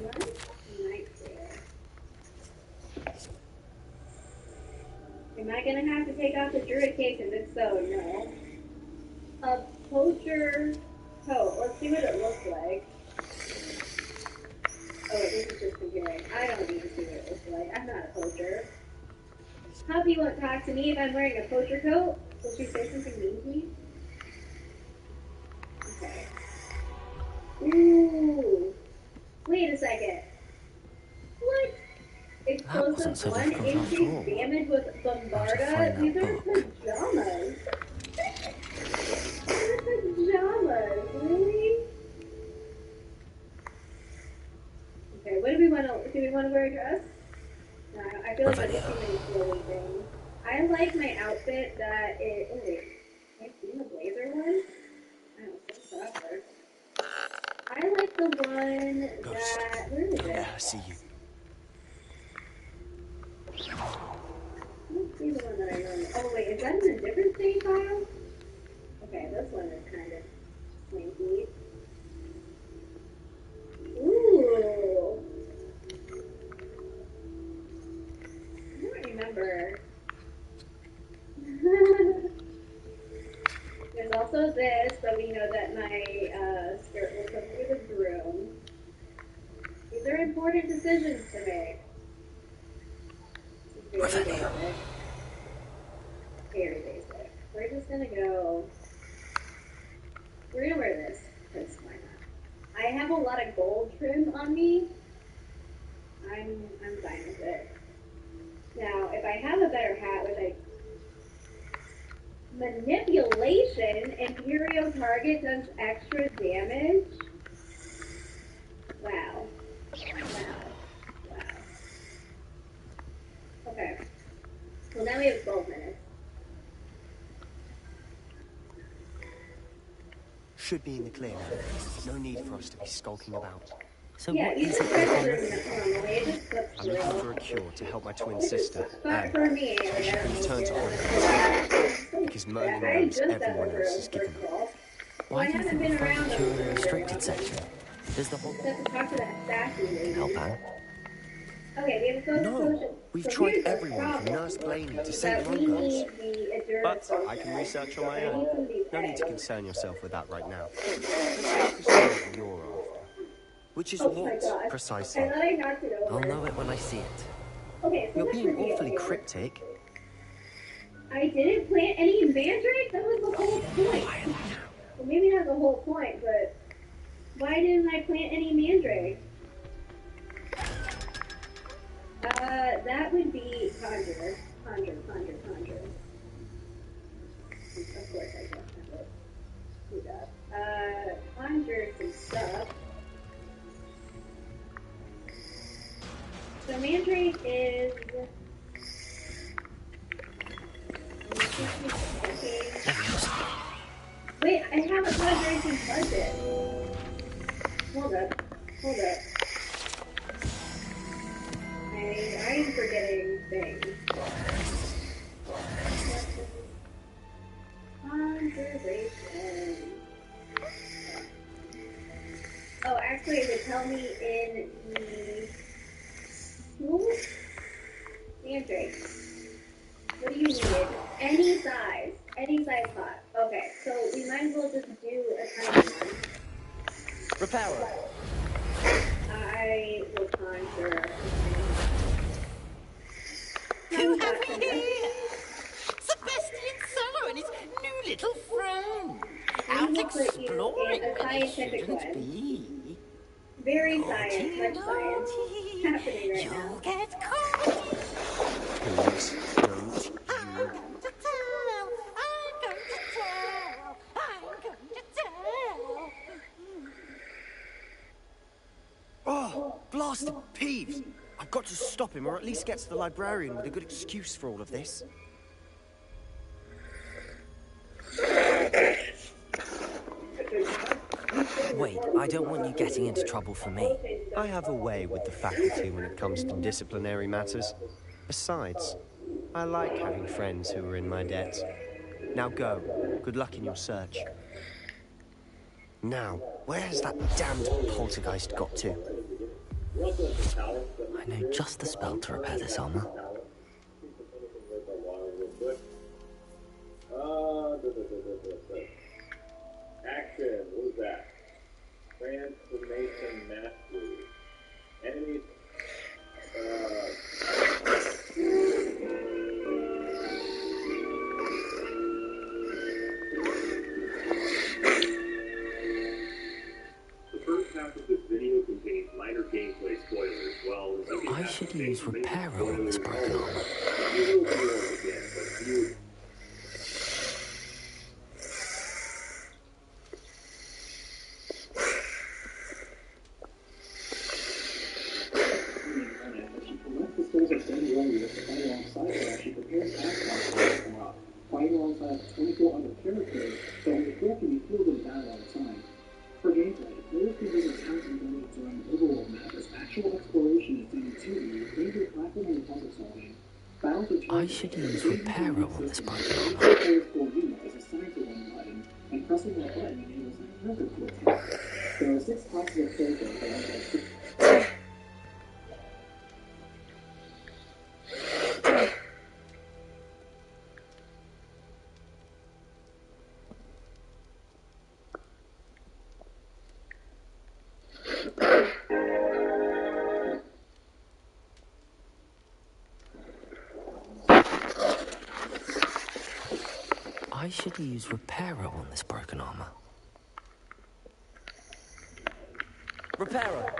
F: Light nightmare. Am I gonna have to take off the druid cape? And if so, no. A poacher coat. Let's see what it looks like. Oh wait, this is just comparing. I don't need to see what it looks like. I'm not a poacher. Puppy won't talk to me if I'm wearing a poacher coat. Will she say something mean to me? Okay. Ooh. Wait a second. What? Explosive 1 increased damage with Bombarda? These are pajamas. These are pajamas. Really? Okay, what do we want to wear a dress? No, I feel like I just too many flowy things. I like my outfit that it... Oh wait, have I seen the blazer one? Oh, so proper. I like the one that... Where is it?
C: Yeah, I see you.
F: Let's see the one that I normally... Oh wait, is that in a different save file? Okay, this one is kind of slinky. Ooh! I don't remember. There's also this, so we know that my skirt will come through the broom. These are important decisions to make. Very basic. Very basic. We're just gonna go... We're gonna wear this, because why not? I have a lot of gold trim on me. I'm fine with it. Now, if I have a better hat, which I... Manipulation? Imperial target does extra damage? Wow. Okay. Well, now we have 12 minutes.
C: Should be in the clear now. No need for us to be skulking about.
B: So what is it you've been looking for?
C: I'm looking for a cure to help my twin sister, Anne,
F: for me,
C: so she can return to Hogwarts. Because Merlin knows everyone else has given up.
B: Why do you think you found a cure in the restricted section? Does the whole help Anne?
F: Okay, we have
C: No, we've tried everyone from Nurse Blaney to St. Mungo's. But I can research on my own. No need to concern yourself with that right now. Let's focus on what you're after. Which is what, precisely?
B: I'll know it when I see it.
F: Okay, so
C: You're being awfully cryptic.
F: I didn't plant any mandrake? That was the whole point. Well, maybe not the whole point, but why didn't I plant any mandrake? That would be conjure. Of course I don't have it. Do that. Conjure some stuff. So mandrake is... Wait, I have a conjuration budget. Hold up. I'm forgetting things. Conservation. Oh, actually, it would tell me in the school mandrake. What do you need? Any size pot. Okay, so we might as well just do a tiny one.
C: Reparo.
F: I will conjure.
H: Who have we here? Sebastian Sallow and his new little friend. Out exploring where they shouldn't be.
F: Very science, much science happening right now.
H: You'll get caught.
C: Please don't. Oh, blast Peeves! I've got to stop him, or at least get to the librarian with a good excuse for all of this.
B: Wait, I don't want you getting into trouble for me.
C: I have a way with the faculty when it comes to disciplinary matters. Besides, I like having friends who are in my debt. Now go. Good luck in your search. Now, where's that damned poltergeist got to?
B: I know just the spell to repair this armor.
O: Action, what was that? Transformation mastery. Enemies. The first half of this video contains minor gameplay spoilers, while the second
B: I should use Reparo on this broken armor.
O: You will be warned again, but you...
E: Fighting alongside 24 other characters, so when you're talking, you feel them battle all the time. For gameplay, players can visit towns and buildings around the overworld map as actual exploration is done to you, major platforming and puzzle solving.
B: I should use Reparo on this broken armor.
E: Players will use is assigned to one button, and pressing that button enables an encounter to attack. There are 6 classes of characters that are
B: I should use Reparo on this broken armor.
C: Reparo!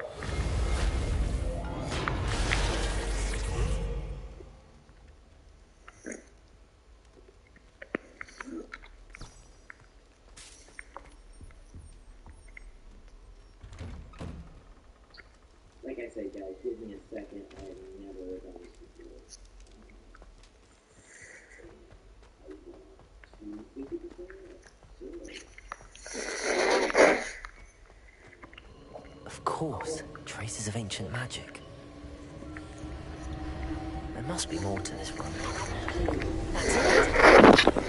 E: Like I said, guys, give me a second. I have never done this before.
B: Of course, traces of ancient magic. There must be more to this room. That's it.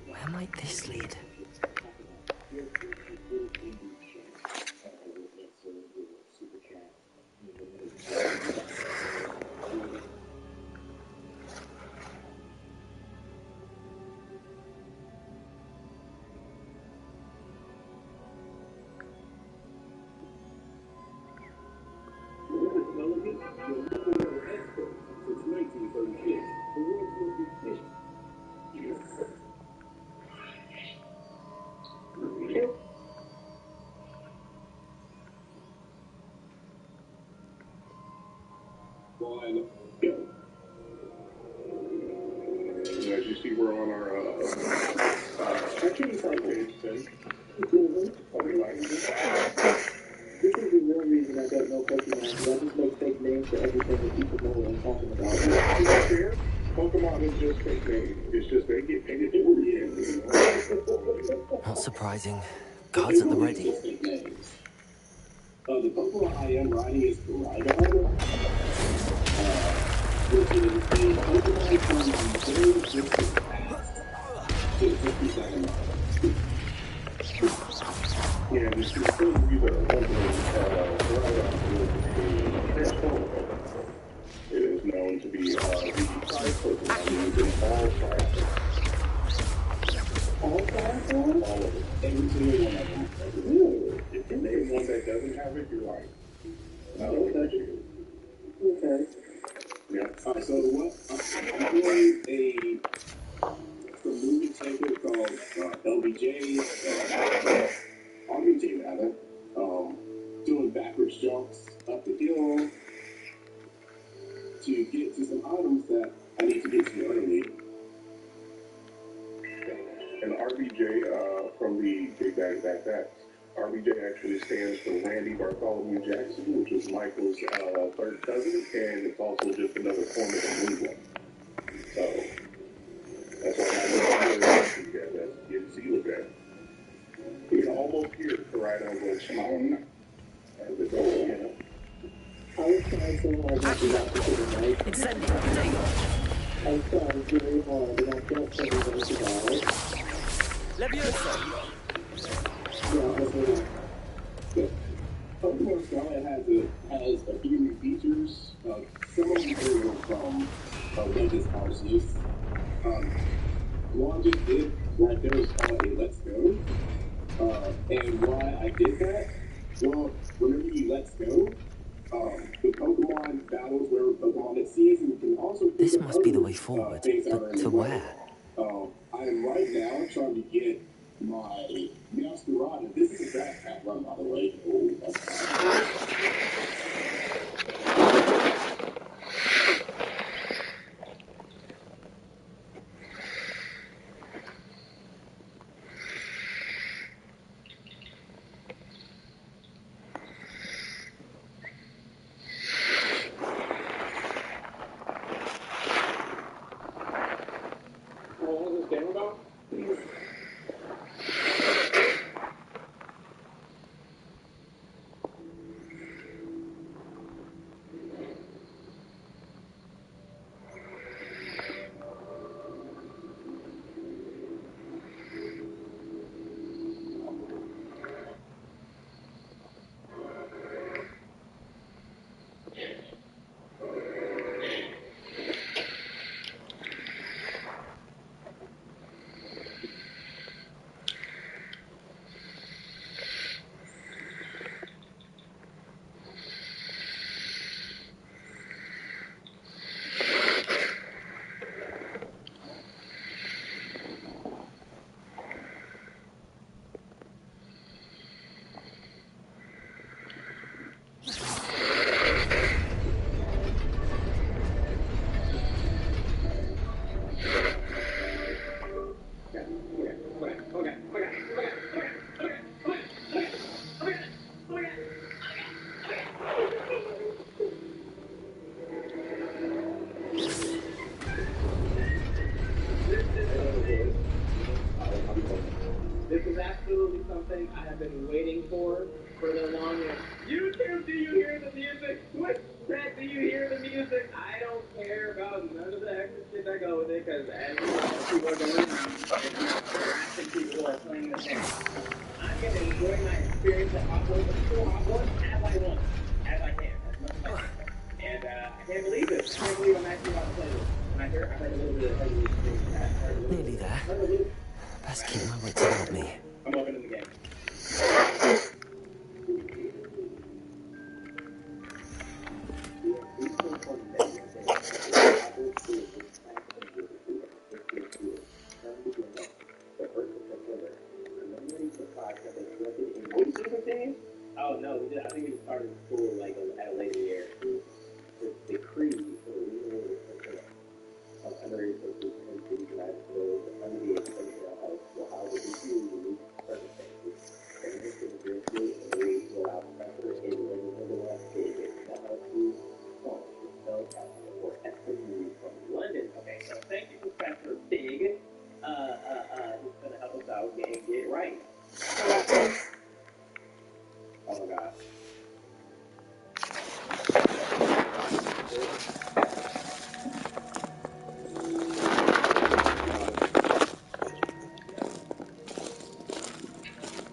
B: Where might this lead?
O: As you see, we're on our page 10. This is the real reason I don't know Pokemon, because I just make fake names for everything that people know what I'm talking about. Is that fair? Pokemon is just fake names. It's just they get painted for
B: Not surprising. Guards at the ready.
O: The Pokemon I am riding is Rhydon, which is a Pokemon from the very distant past. It's 57 miles. Yeah, the same user it is known to be the prize Pokemon used in all classes. All classes? All of it. Every single one of them. Really? If you name one that doesn't have it, you're like, no, that's you. Okay. Yeah. Alright, so what? I'm doing some movie template called LBJ, RBJ rather, doing backwards jumps up the hill to get to some items that I need to get to early. And RBJ from the Big Bag Backpacks. RBJ actually stands for Randy Bartholomew Jackson, which was Michael's third cousin, and it's also just another form of the blue one. So that's why I that's get see with that. You can almost hear it right on the smile as it goes, you know. I was trying so hard not to watch it tonight. I was trying very hard, and I felt something was about it.
N: Leviosa!
O: Yeah, Pokemon Scarlet has a few new features. Some of them are from Legends Arceus. One just did right there is called a Let's Go. And why I did that? Well, whenever you Let's Go, the Pokemon battles where Pokemon it sees and can also pick
B: This
O: up
B: must be the
O: other,
B: way forward,
O: things that are
B: but
O: in
B: to
O: the way.
B: where?
O: I am right now trying to get my Masquerade. This is a backpack run, by the way. Oh,
E: you something I have been waiting for the longest. YouTube, do you hear the music? What? Zach, do you hear the music? I don't care about none of the extra shit that go with it, because as you know, people are going around and harassing people who are playing the game. I'm going to enjoy my experience at Hogwarts, as I want, as I can, as much as I can. And I can't believe it. I can't believe I'm actually about to play this. And I heard a little bit of heavy.
B: Nearly there. Best keep my wits about me.
E: I'm opening the game. Oh no, I think we just started school like at a later year. The decree for underage persons and students that will under the age of 18 will however issue unique circumstances. And this is briefly agreed to allow professor in the Fig to help you launch your spellcaster or expert movie from London. Okay, so thank you, Professor Fig. Who's gonna help us out and get it right. Oh my god.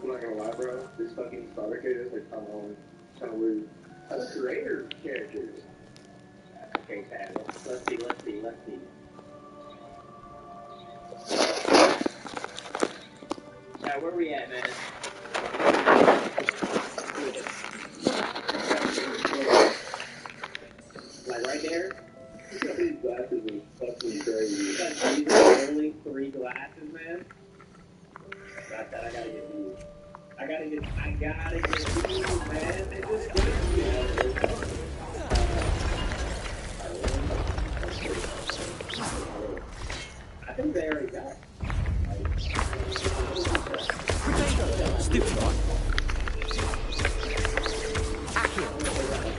E: I'm not gonna lie, bro. This fucking starter kit is like kind of weird. I like the Raider characters. Okay, Tad. Let's see. Yeah, where we at, man? Like right there? These glasses are fucking crazy. These are only 3 glasses, man. I gotta get these. I gotta get these, man. They just I think they already got it.
B: Stupid one. Accio.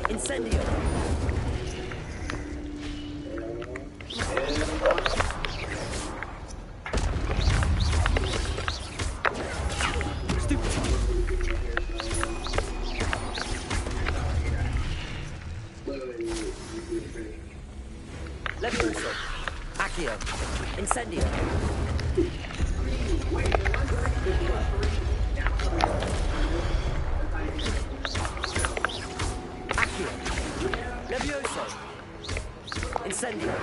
B: Incendio. Levioso. Accio. Incendio. Accio. Levioso. Incendio.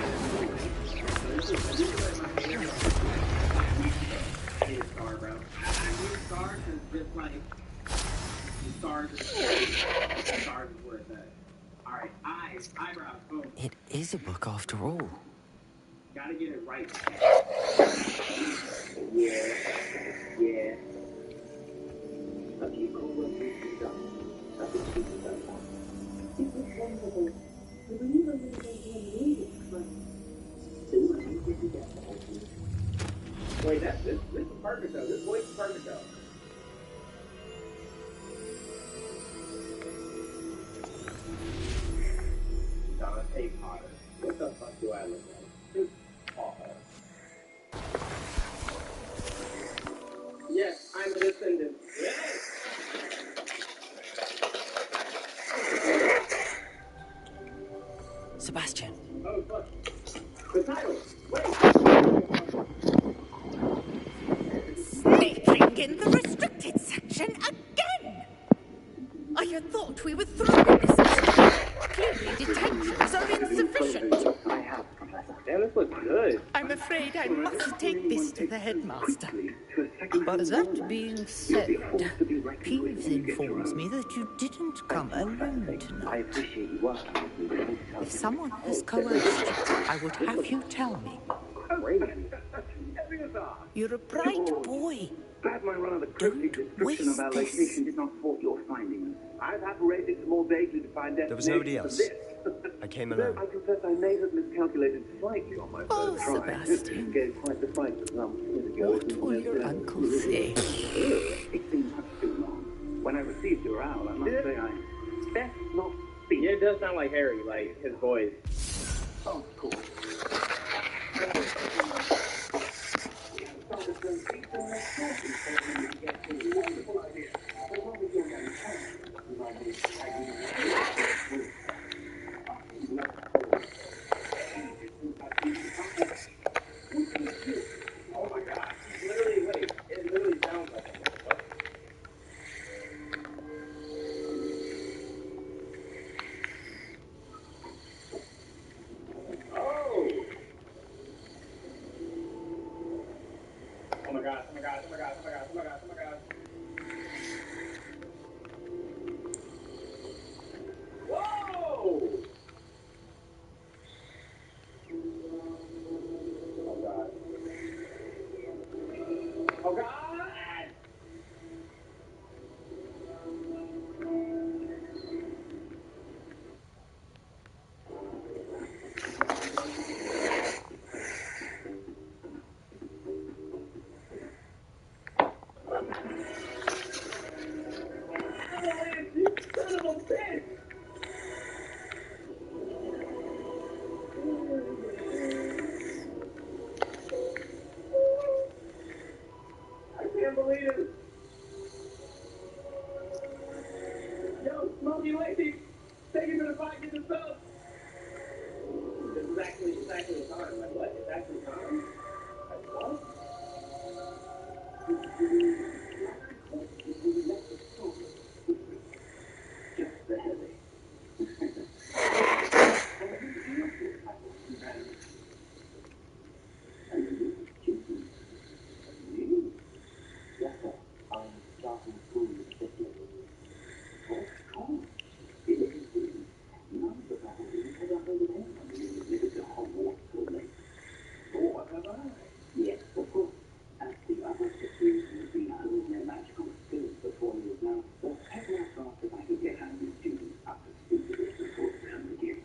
E: I need a star, bro. I need a star because just like stars is where it's at. Alright, eyebrows, boom.
B: It is a book after all.
E: Gotta get it right. Yeah. A few cool ones to done. Nothing to be done. It was wonderful. The believer was music from 250 decibels. Wait, this is perfect though. This voice is perfect though. Dante Potter. What the fuck do I look like? Just awful. Yes, I'm a descendant. Yes!
B: Sebastian.
E: Oh, fuck. The title. Wait.
H: Sneaking in the restricted section again! I had thought we were through with this mission. Clearly detentions are insufficient.
E: I have, Professor. Damn, this looks good.
H: I'm afraid I must take this to the headmaster.
I: But that being said, Peeves informs me that you didn't come alone tonight. If someone has coerced you, I would have you tell me. You're a bright boy.
L: Glad my run of the
I: Don't waste this.
L: did not thwart your findings. I've apparated some more vaguely defined
C: There was nobody else. I came alone.
L: I confess I may have miscalculated slightly on my first try.
I: Sebastian.
L: Gave quite the fight some years ago.
I: What will your uncle say?
L: It seemed much too long. When I received your owl, I must say I best not speak.
E: Yeah, it does sound like Harry, like his voice.
L: Of course.
E: get this done. This is actually time. Like what? It's actually time. Like what?
L: Just the heavy. Yes, sir. I'm starting school with this year. What's wrong? It isn't really. None of the faculty has ever heard of anyone being admitted to Hogwarts so late. Oh, what have I? Yes, of course. As the other sisters have been honing their magical skills for 4 years now, the headmaster asked if I could get our new students up to speed with this before the term begins.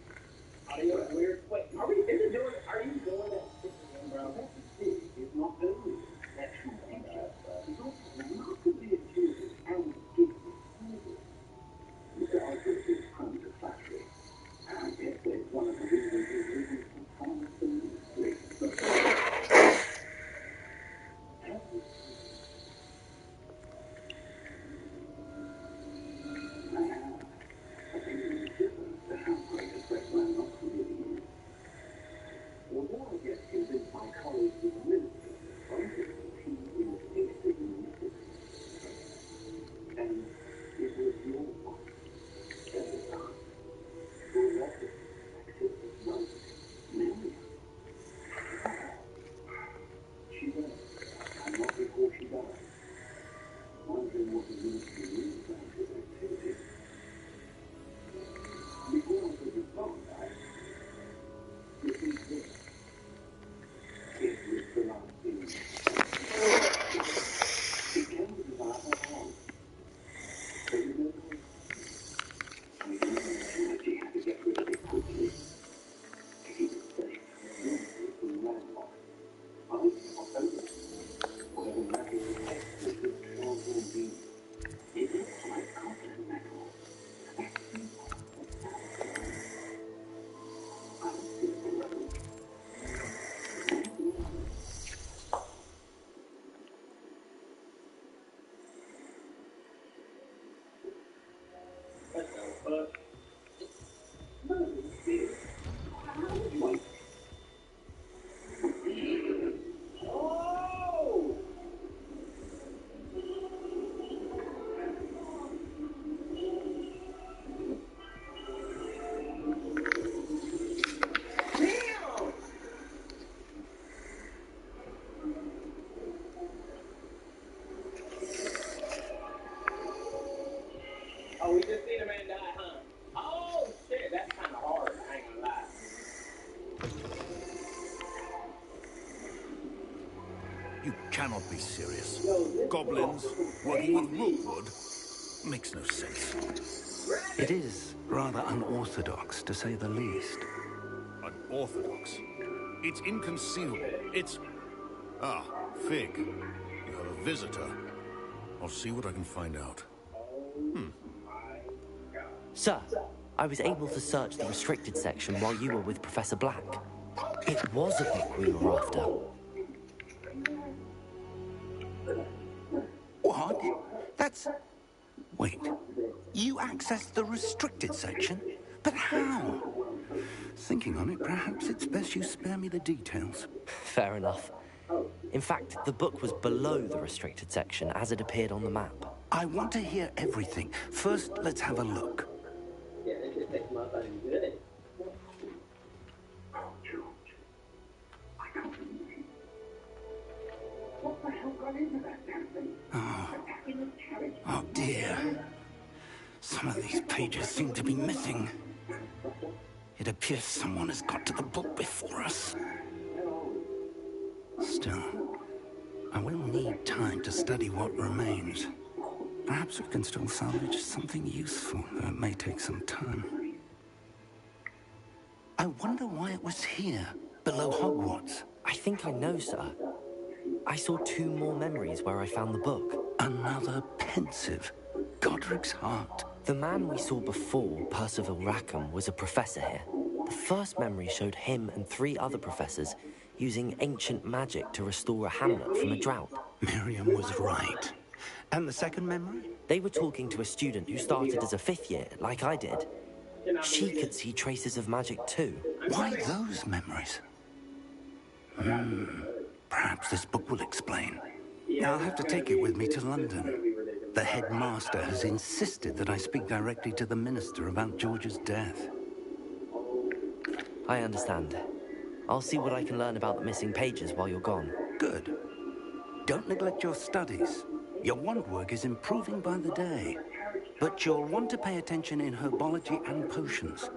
E: Are you weird? Wait, are you doing that 6 a.m., bro?
L: Professor Steve is not only an exceptional teacher, he's also remarkably intuitive and gifted. Mr. Osgood is prone to flattery. I guess that's one of the reasons he's risen so far so easily. I have a genuine difference to how great a threat Randolph really is. Although I get convinced my colleagues in the ministry, he is deeply immersive. And it was your fault at the time. Your method activity was Miriam. She went, and not before she died. Wondering what the ministry knew about his activities. Before I could respond, I received this. It was the last thing. It came with our home. There was no way. I knew that she had to get rid of it quickly. To keep it safe, from landlocked. I was over it. Whatever magic protects this child will be. It looks like cotton metal. That's simple. I was still alone.
E: What the fuck?
L: No, dear. Wait.
E: Oh! Damn! Oh, we just seen a man die, huh? Oh, shit, that's kind of hard, I ain't gonna lie.
T: You cannot be serious. Goblins working with rootwood makes no sense.
B: It is rather unorthodox, to say the least.
T: Unorthodox? It's inconceivable. It's... Ah, Fig. You have a visitor. I'll see what I can find out.
B: Sir, I was able to search the restricted section while you were with Professor Black. It was a book we were after.
T: What? That's... Wait. You accessed the restricted section? But how?
S: Thinking on it, perhaps it's best you spare me the details.
B: Fair enough. In fact, the book was below the restricted section as it appeared on the map.
S: I want to hear everything. First, let's have a look.
E: Yeah, that just takes my time good.
L: Oh, George. I can't believe it. What the hell got into that damn thing? Attacking the carriage.
S: Oh, dear. Some of these pages seem to be missing. It appears someone has got to the book before us. Still, I will need time to study what remains. Perhaps we can still salvage something useful, though it may take some time. I wonder why it was here, below Hogwarts.
B: I think I know, sir. I saw 2 more memories where I found the book.
S: Another pensive. Godric's heart.
B: The man we saw before, Percival Rackham, was a professor here. The first memory showed him and 3 other professors using ancient magic to restore a hamlet from a drought.
S: Miriam was right. And the second memory?
B: They were talking to a student who started as a 5th year, like I did. She could see traces of magic too.
S: Why those memories? Perhaps this book will explain. I'll have to take it with me to London. The headmaster has insisted that I speak directly to the minister about George's death.
B: I understand. I'll see what I can learn about the missing pages while you're gone.
S: Good. Don't neglect your studies. Your wand work is improving by the day. But you'll want to pay attention in herbology and potions.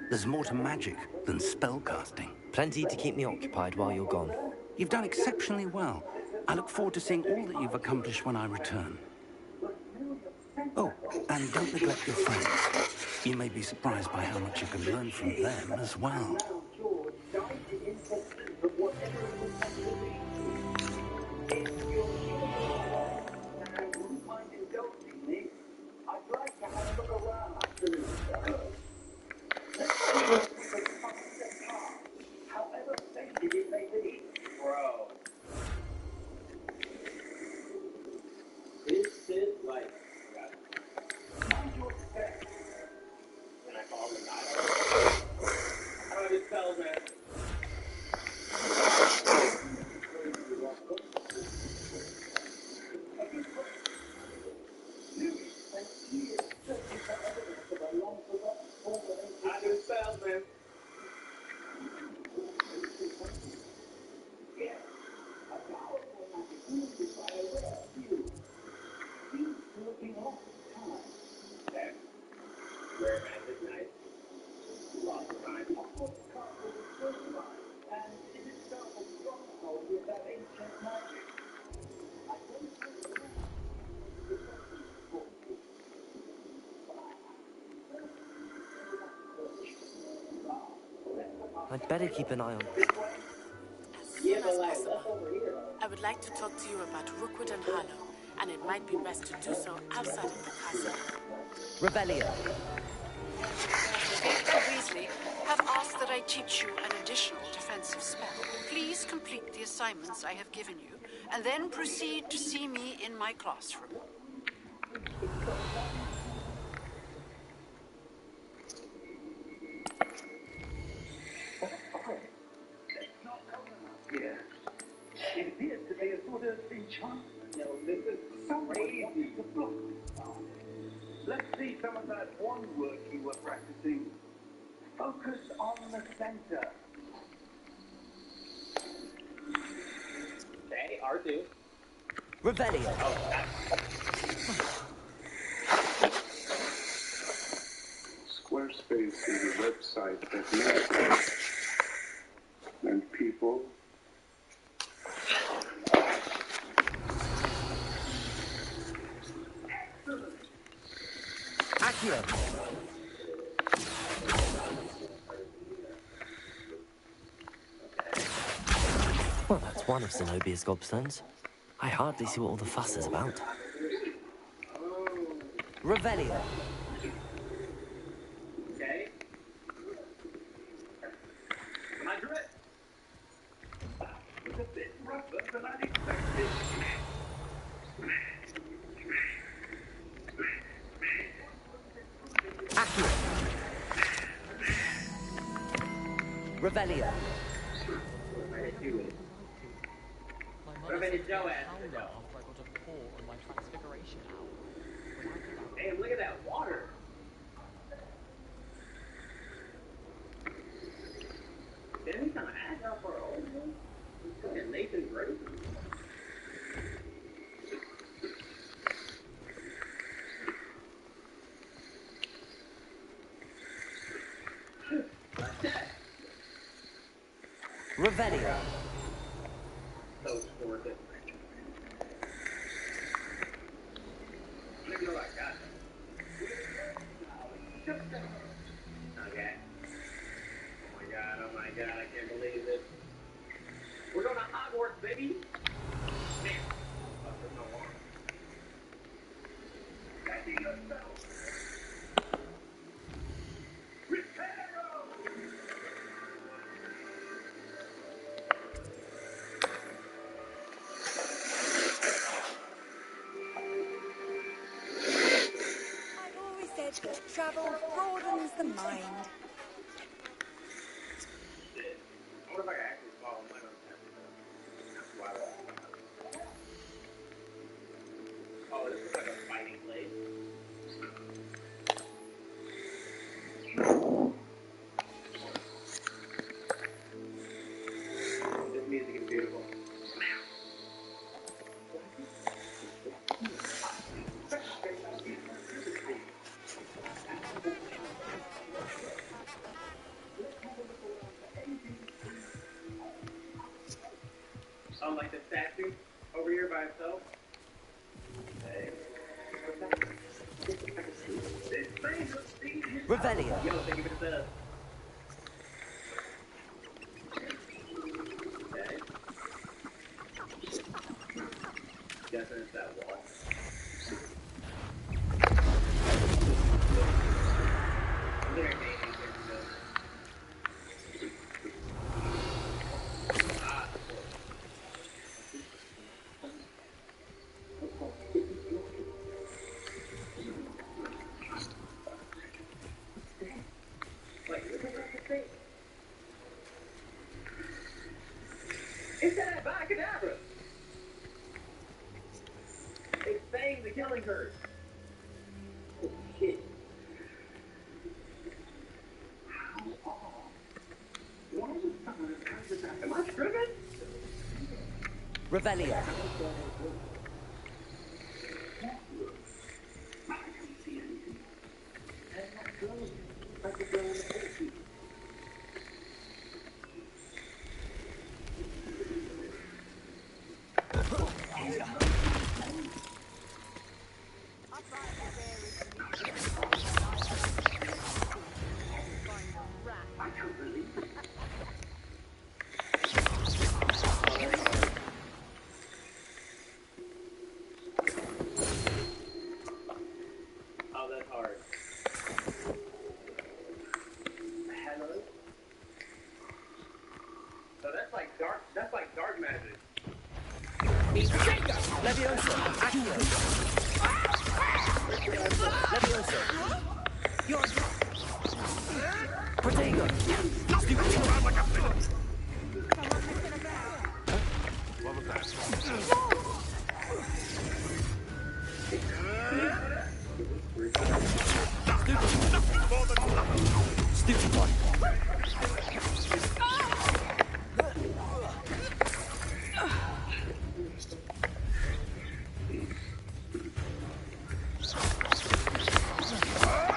S: There's more to magic than spellcasting.
B: Plenty to keep me occupied while you're gone.
S: You've done exceptionally well. I look forward to seeing all that you've accomplished when I return. Oh, and don't neglect your friends. You may be surprised by how much you can learn from them as well.
B: I'd better keep an eye on...
K: As soon as possible. I would like to talk to you about Rookwood and Harlow, and it might be best to do so outside of the castle.
B: Revelio.
K: Professor Weasley have asked that I teach you an additional defensive spell. Please complete the assignments I have given you, and then proceed to see me in my classroom.
L: Yeah. It appears to be a sort of enchantment. No, this is crazy. Let's see some of that wand work you were practicing. Focus on the center.
E: Okay, R2.
B: Revelio.
O: Squarespace is a website that makes and people
B: Accio. Well, that's one of Zenobia's gobstones. I hardly see what all the fuss is about. Revelio.
E: Okay. Margaret.
L: It's a bit rougher than I'd expected.
B: Accio. Revelio.
E: What about his Joe ass? Damn, look at that water. Damn, he's kind of agile for an old one. Look at Nathan Drake.
B: Revelio.
E: So worth it. Look at what I got. Okay. Oh my god, I can't believe this. We're going to Hogwarts, baby! Damn. Oh, there's no water.
J: said, travel broadens the mind.
E: I wonder if I can actually follow my own Oh, this looks like a fighting place. This music is beautiful. Like the statue over here by itself. Hey.
B: Revelio.
E: Yo, thank you for the setup. Okay. Guessing it's that wall. It's that Abacadabra! It's saying the killing curse. Oh, shit. Am I tripping?
B: Revelio.
E: Oh, that's hard. Hello? So that's like dark magic.
B: Levioso. Accio. Levioso. Protego.
P: What was that?
B: Stupid one.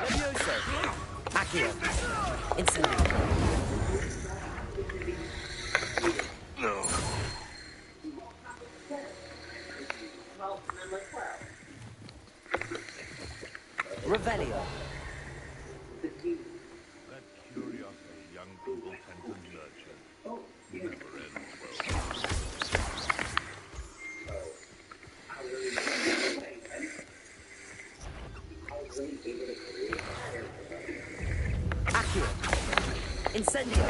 B: Levioso. Accio. Incendio. Revelio.
P: That curiosity young people tend to nurture never ends
B: Accio. Incendio.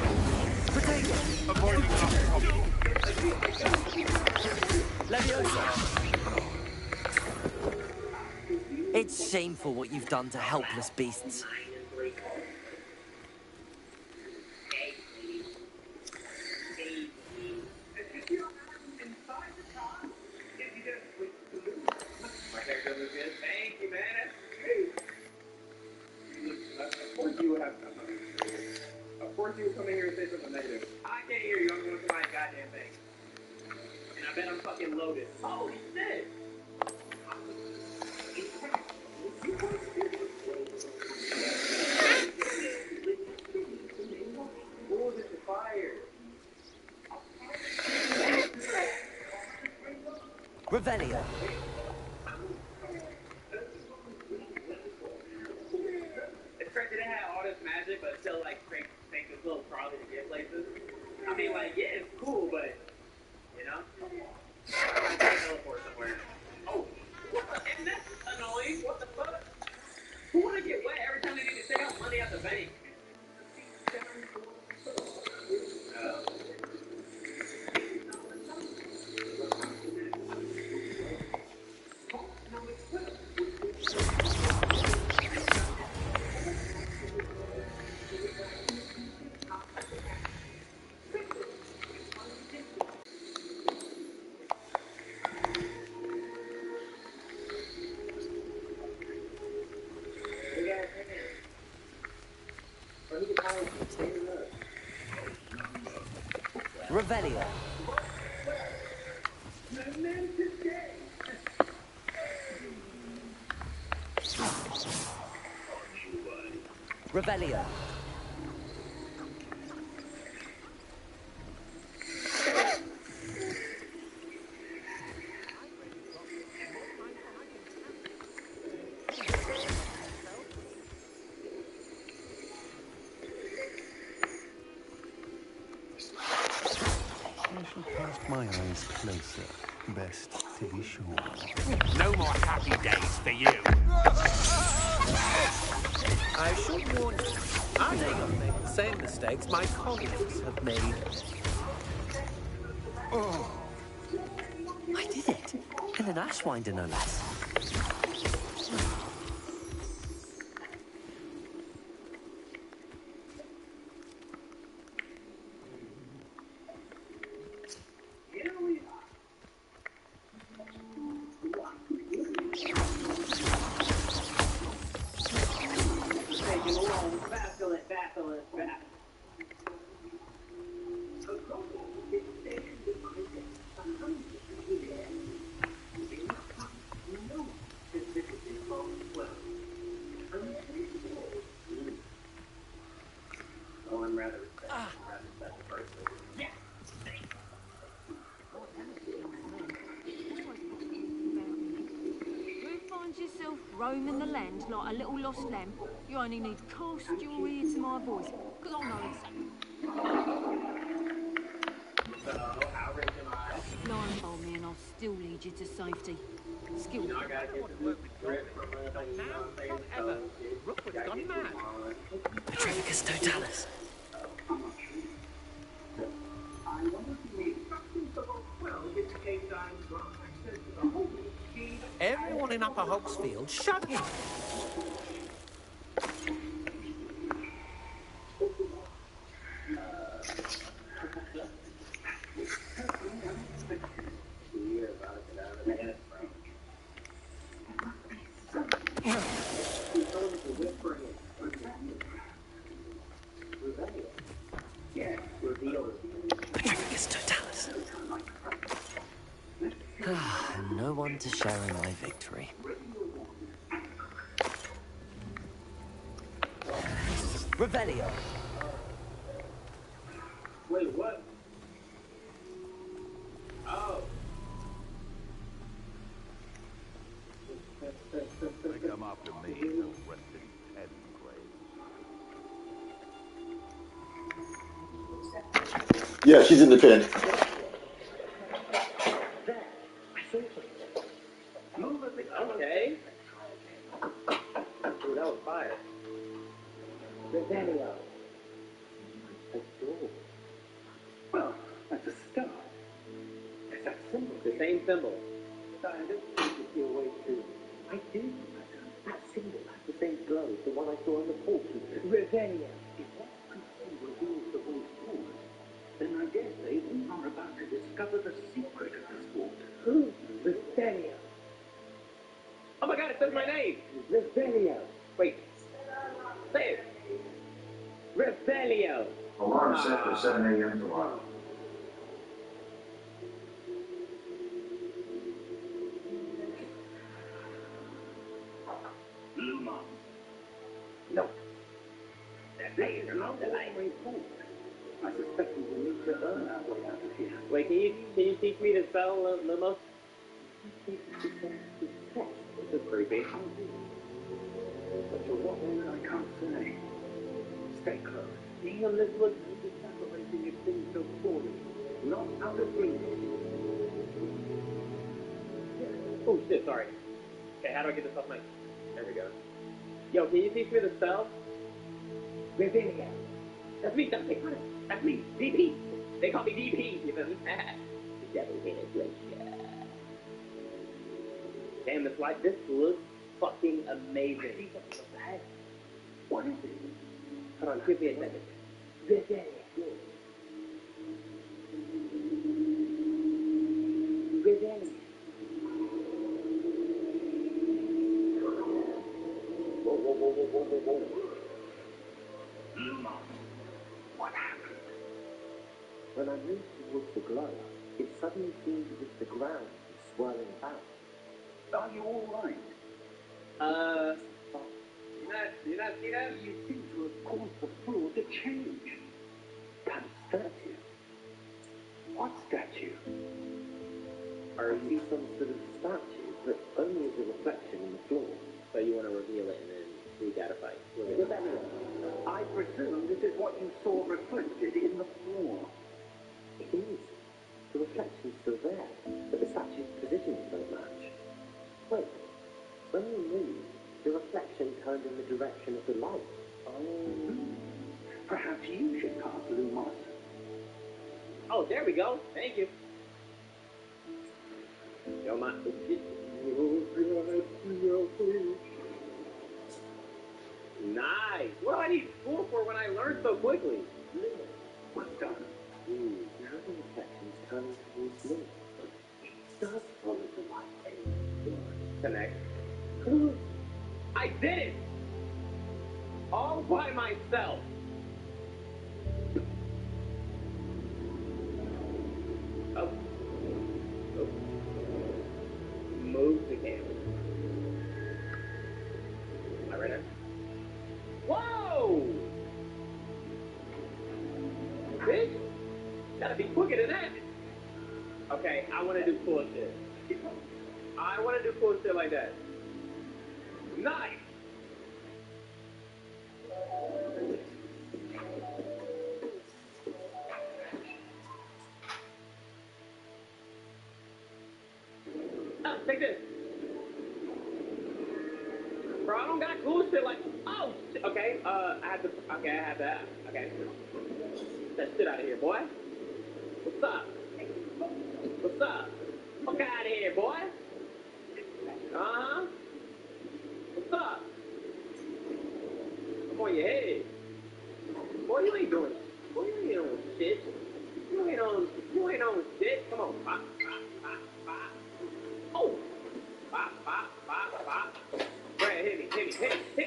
B: Protego.
P: Avoiding
B: Leviosa. It's shameful what you've done to helpless beasts.
E: My character was good. Thank you, man. That's great. Of course you would have. Of course you would come in here and say something negative. I can't hear you. I'm going to my goddamn thing. And I bet I'm fucking loaded. Holy shit! What was it to fire?
B: Revelio.
E: It's crazy they had all this magic, but still like make this little trolley to get places. I mean, like, yeah, it's cool, but you know, I gotta teleport somewhere. Oh, and that's annoying. What the fuck? Who wanna get wet every time they need to take out money out the bank?
B: Revelio. Revelio.
T: I shall cast my eyes closer, best to be sure.
N: No more happy days for you.
Q: I should warn you, I may not make the same mistakes my colleagues have made.
B: Oh. I did it. In an Ashwinder, no less.
D: Yourself roaming the land like a little lost lamb, you only need cast your ear to my voice, because I'll know it's... Blindfold me and I'll still lead you to safety. Skill.
N: I don't want to work with Rook, not now, not ever. Rookwood's gone mad.
B: Petrificus totalis.
Q: Everyone in Upper Hogsfield, shut up!
B: Petrificus totalis. And no one to share in my victory. Revelio.
E: Wait, what? Oh.
T: They come after me, they'll rest in head grave.
V: Yeah, she's in the pen.
E: Okay. Ooh, that was fire. Revelio. Well, that's a start. It's that symbol. The same symbol. I don't think it's your way to... I do. That symbol has the same glow as the one I saw on the portal. Revelio. If what I see reveals the way forward, then I dare say we are about to discover the secret of the sport. Who? Revelio. Oh my god, it says my name! Revelio. Wait. Say it. Revelio.
L: Alarm set for 7 a.m. tomorrow.
E: Luma. No. That day is not the light. I suspect we will need to earn our way out of here. Wait, can you teach me to spell Lumos? This is creepy. But for what reason, I can't say. Stay close. Damn, this looks separating if things go poorly. Not out of danger. Oh shit, sorry. Okay, how do I get this off my... There we go. Yo, can you teach me the spell? Revelio. That's me, that's me, that's me, DP. They call me DP, you feel me? Devil integration. Damn, this light, this looks fucking amazing. What is it? Hold on, give me a second. Revelio. Revelio. Whoa. Luma, what happened?
L: When I moved towards the glow, it suddenly seemed as if the ground was swirling about.
O: Are you all right? Did I see that? You seem to have caused the floor to change. That statue. What statue?
L: I see some sort of statue, but only as a reflection in the floor.
U: So you want to reveal it and then we gotta fight.
L: Does that mean?
O: I presume this is what you saw reflected in the floor.
L: It is. The reflection's still there, but the statue's positions don't match. Wait, when you move, the reflection turned in the direction of the light.
O: Oh. Perhaps you should cast Lumos.
U: Oh, there we go. Thank you. Yo, my... Nice. What do I need school for when I learn so quickly?
O: What's done?
L: Now the reflection's turning towards me. It does follow the light.
U: Connect. I did it! All by myself. Oh. Oh. Move the camera. Am I right now? Whoa! Bitch! Gotta be quicker than that. Okay, I wanna do cool shit. I wanna do cool shit like that. Nice! Oh, take this. Bro, I don't got cool shit like. Oh, shit. Okay. I have to. Okay, I have that. Okay. Get that shit out of here, boy. What's up? What's up? Fuck out of here, boy. What's up? I'm on your head. Boy, you ain't doing. Boy, you ain't on shit. You ain't on shit. Come on. Pop, pop, pop, pop. Oh. Pop, pop, pop, pop. Brad, hit me.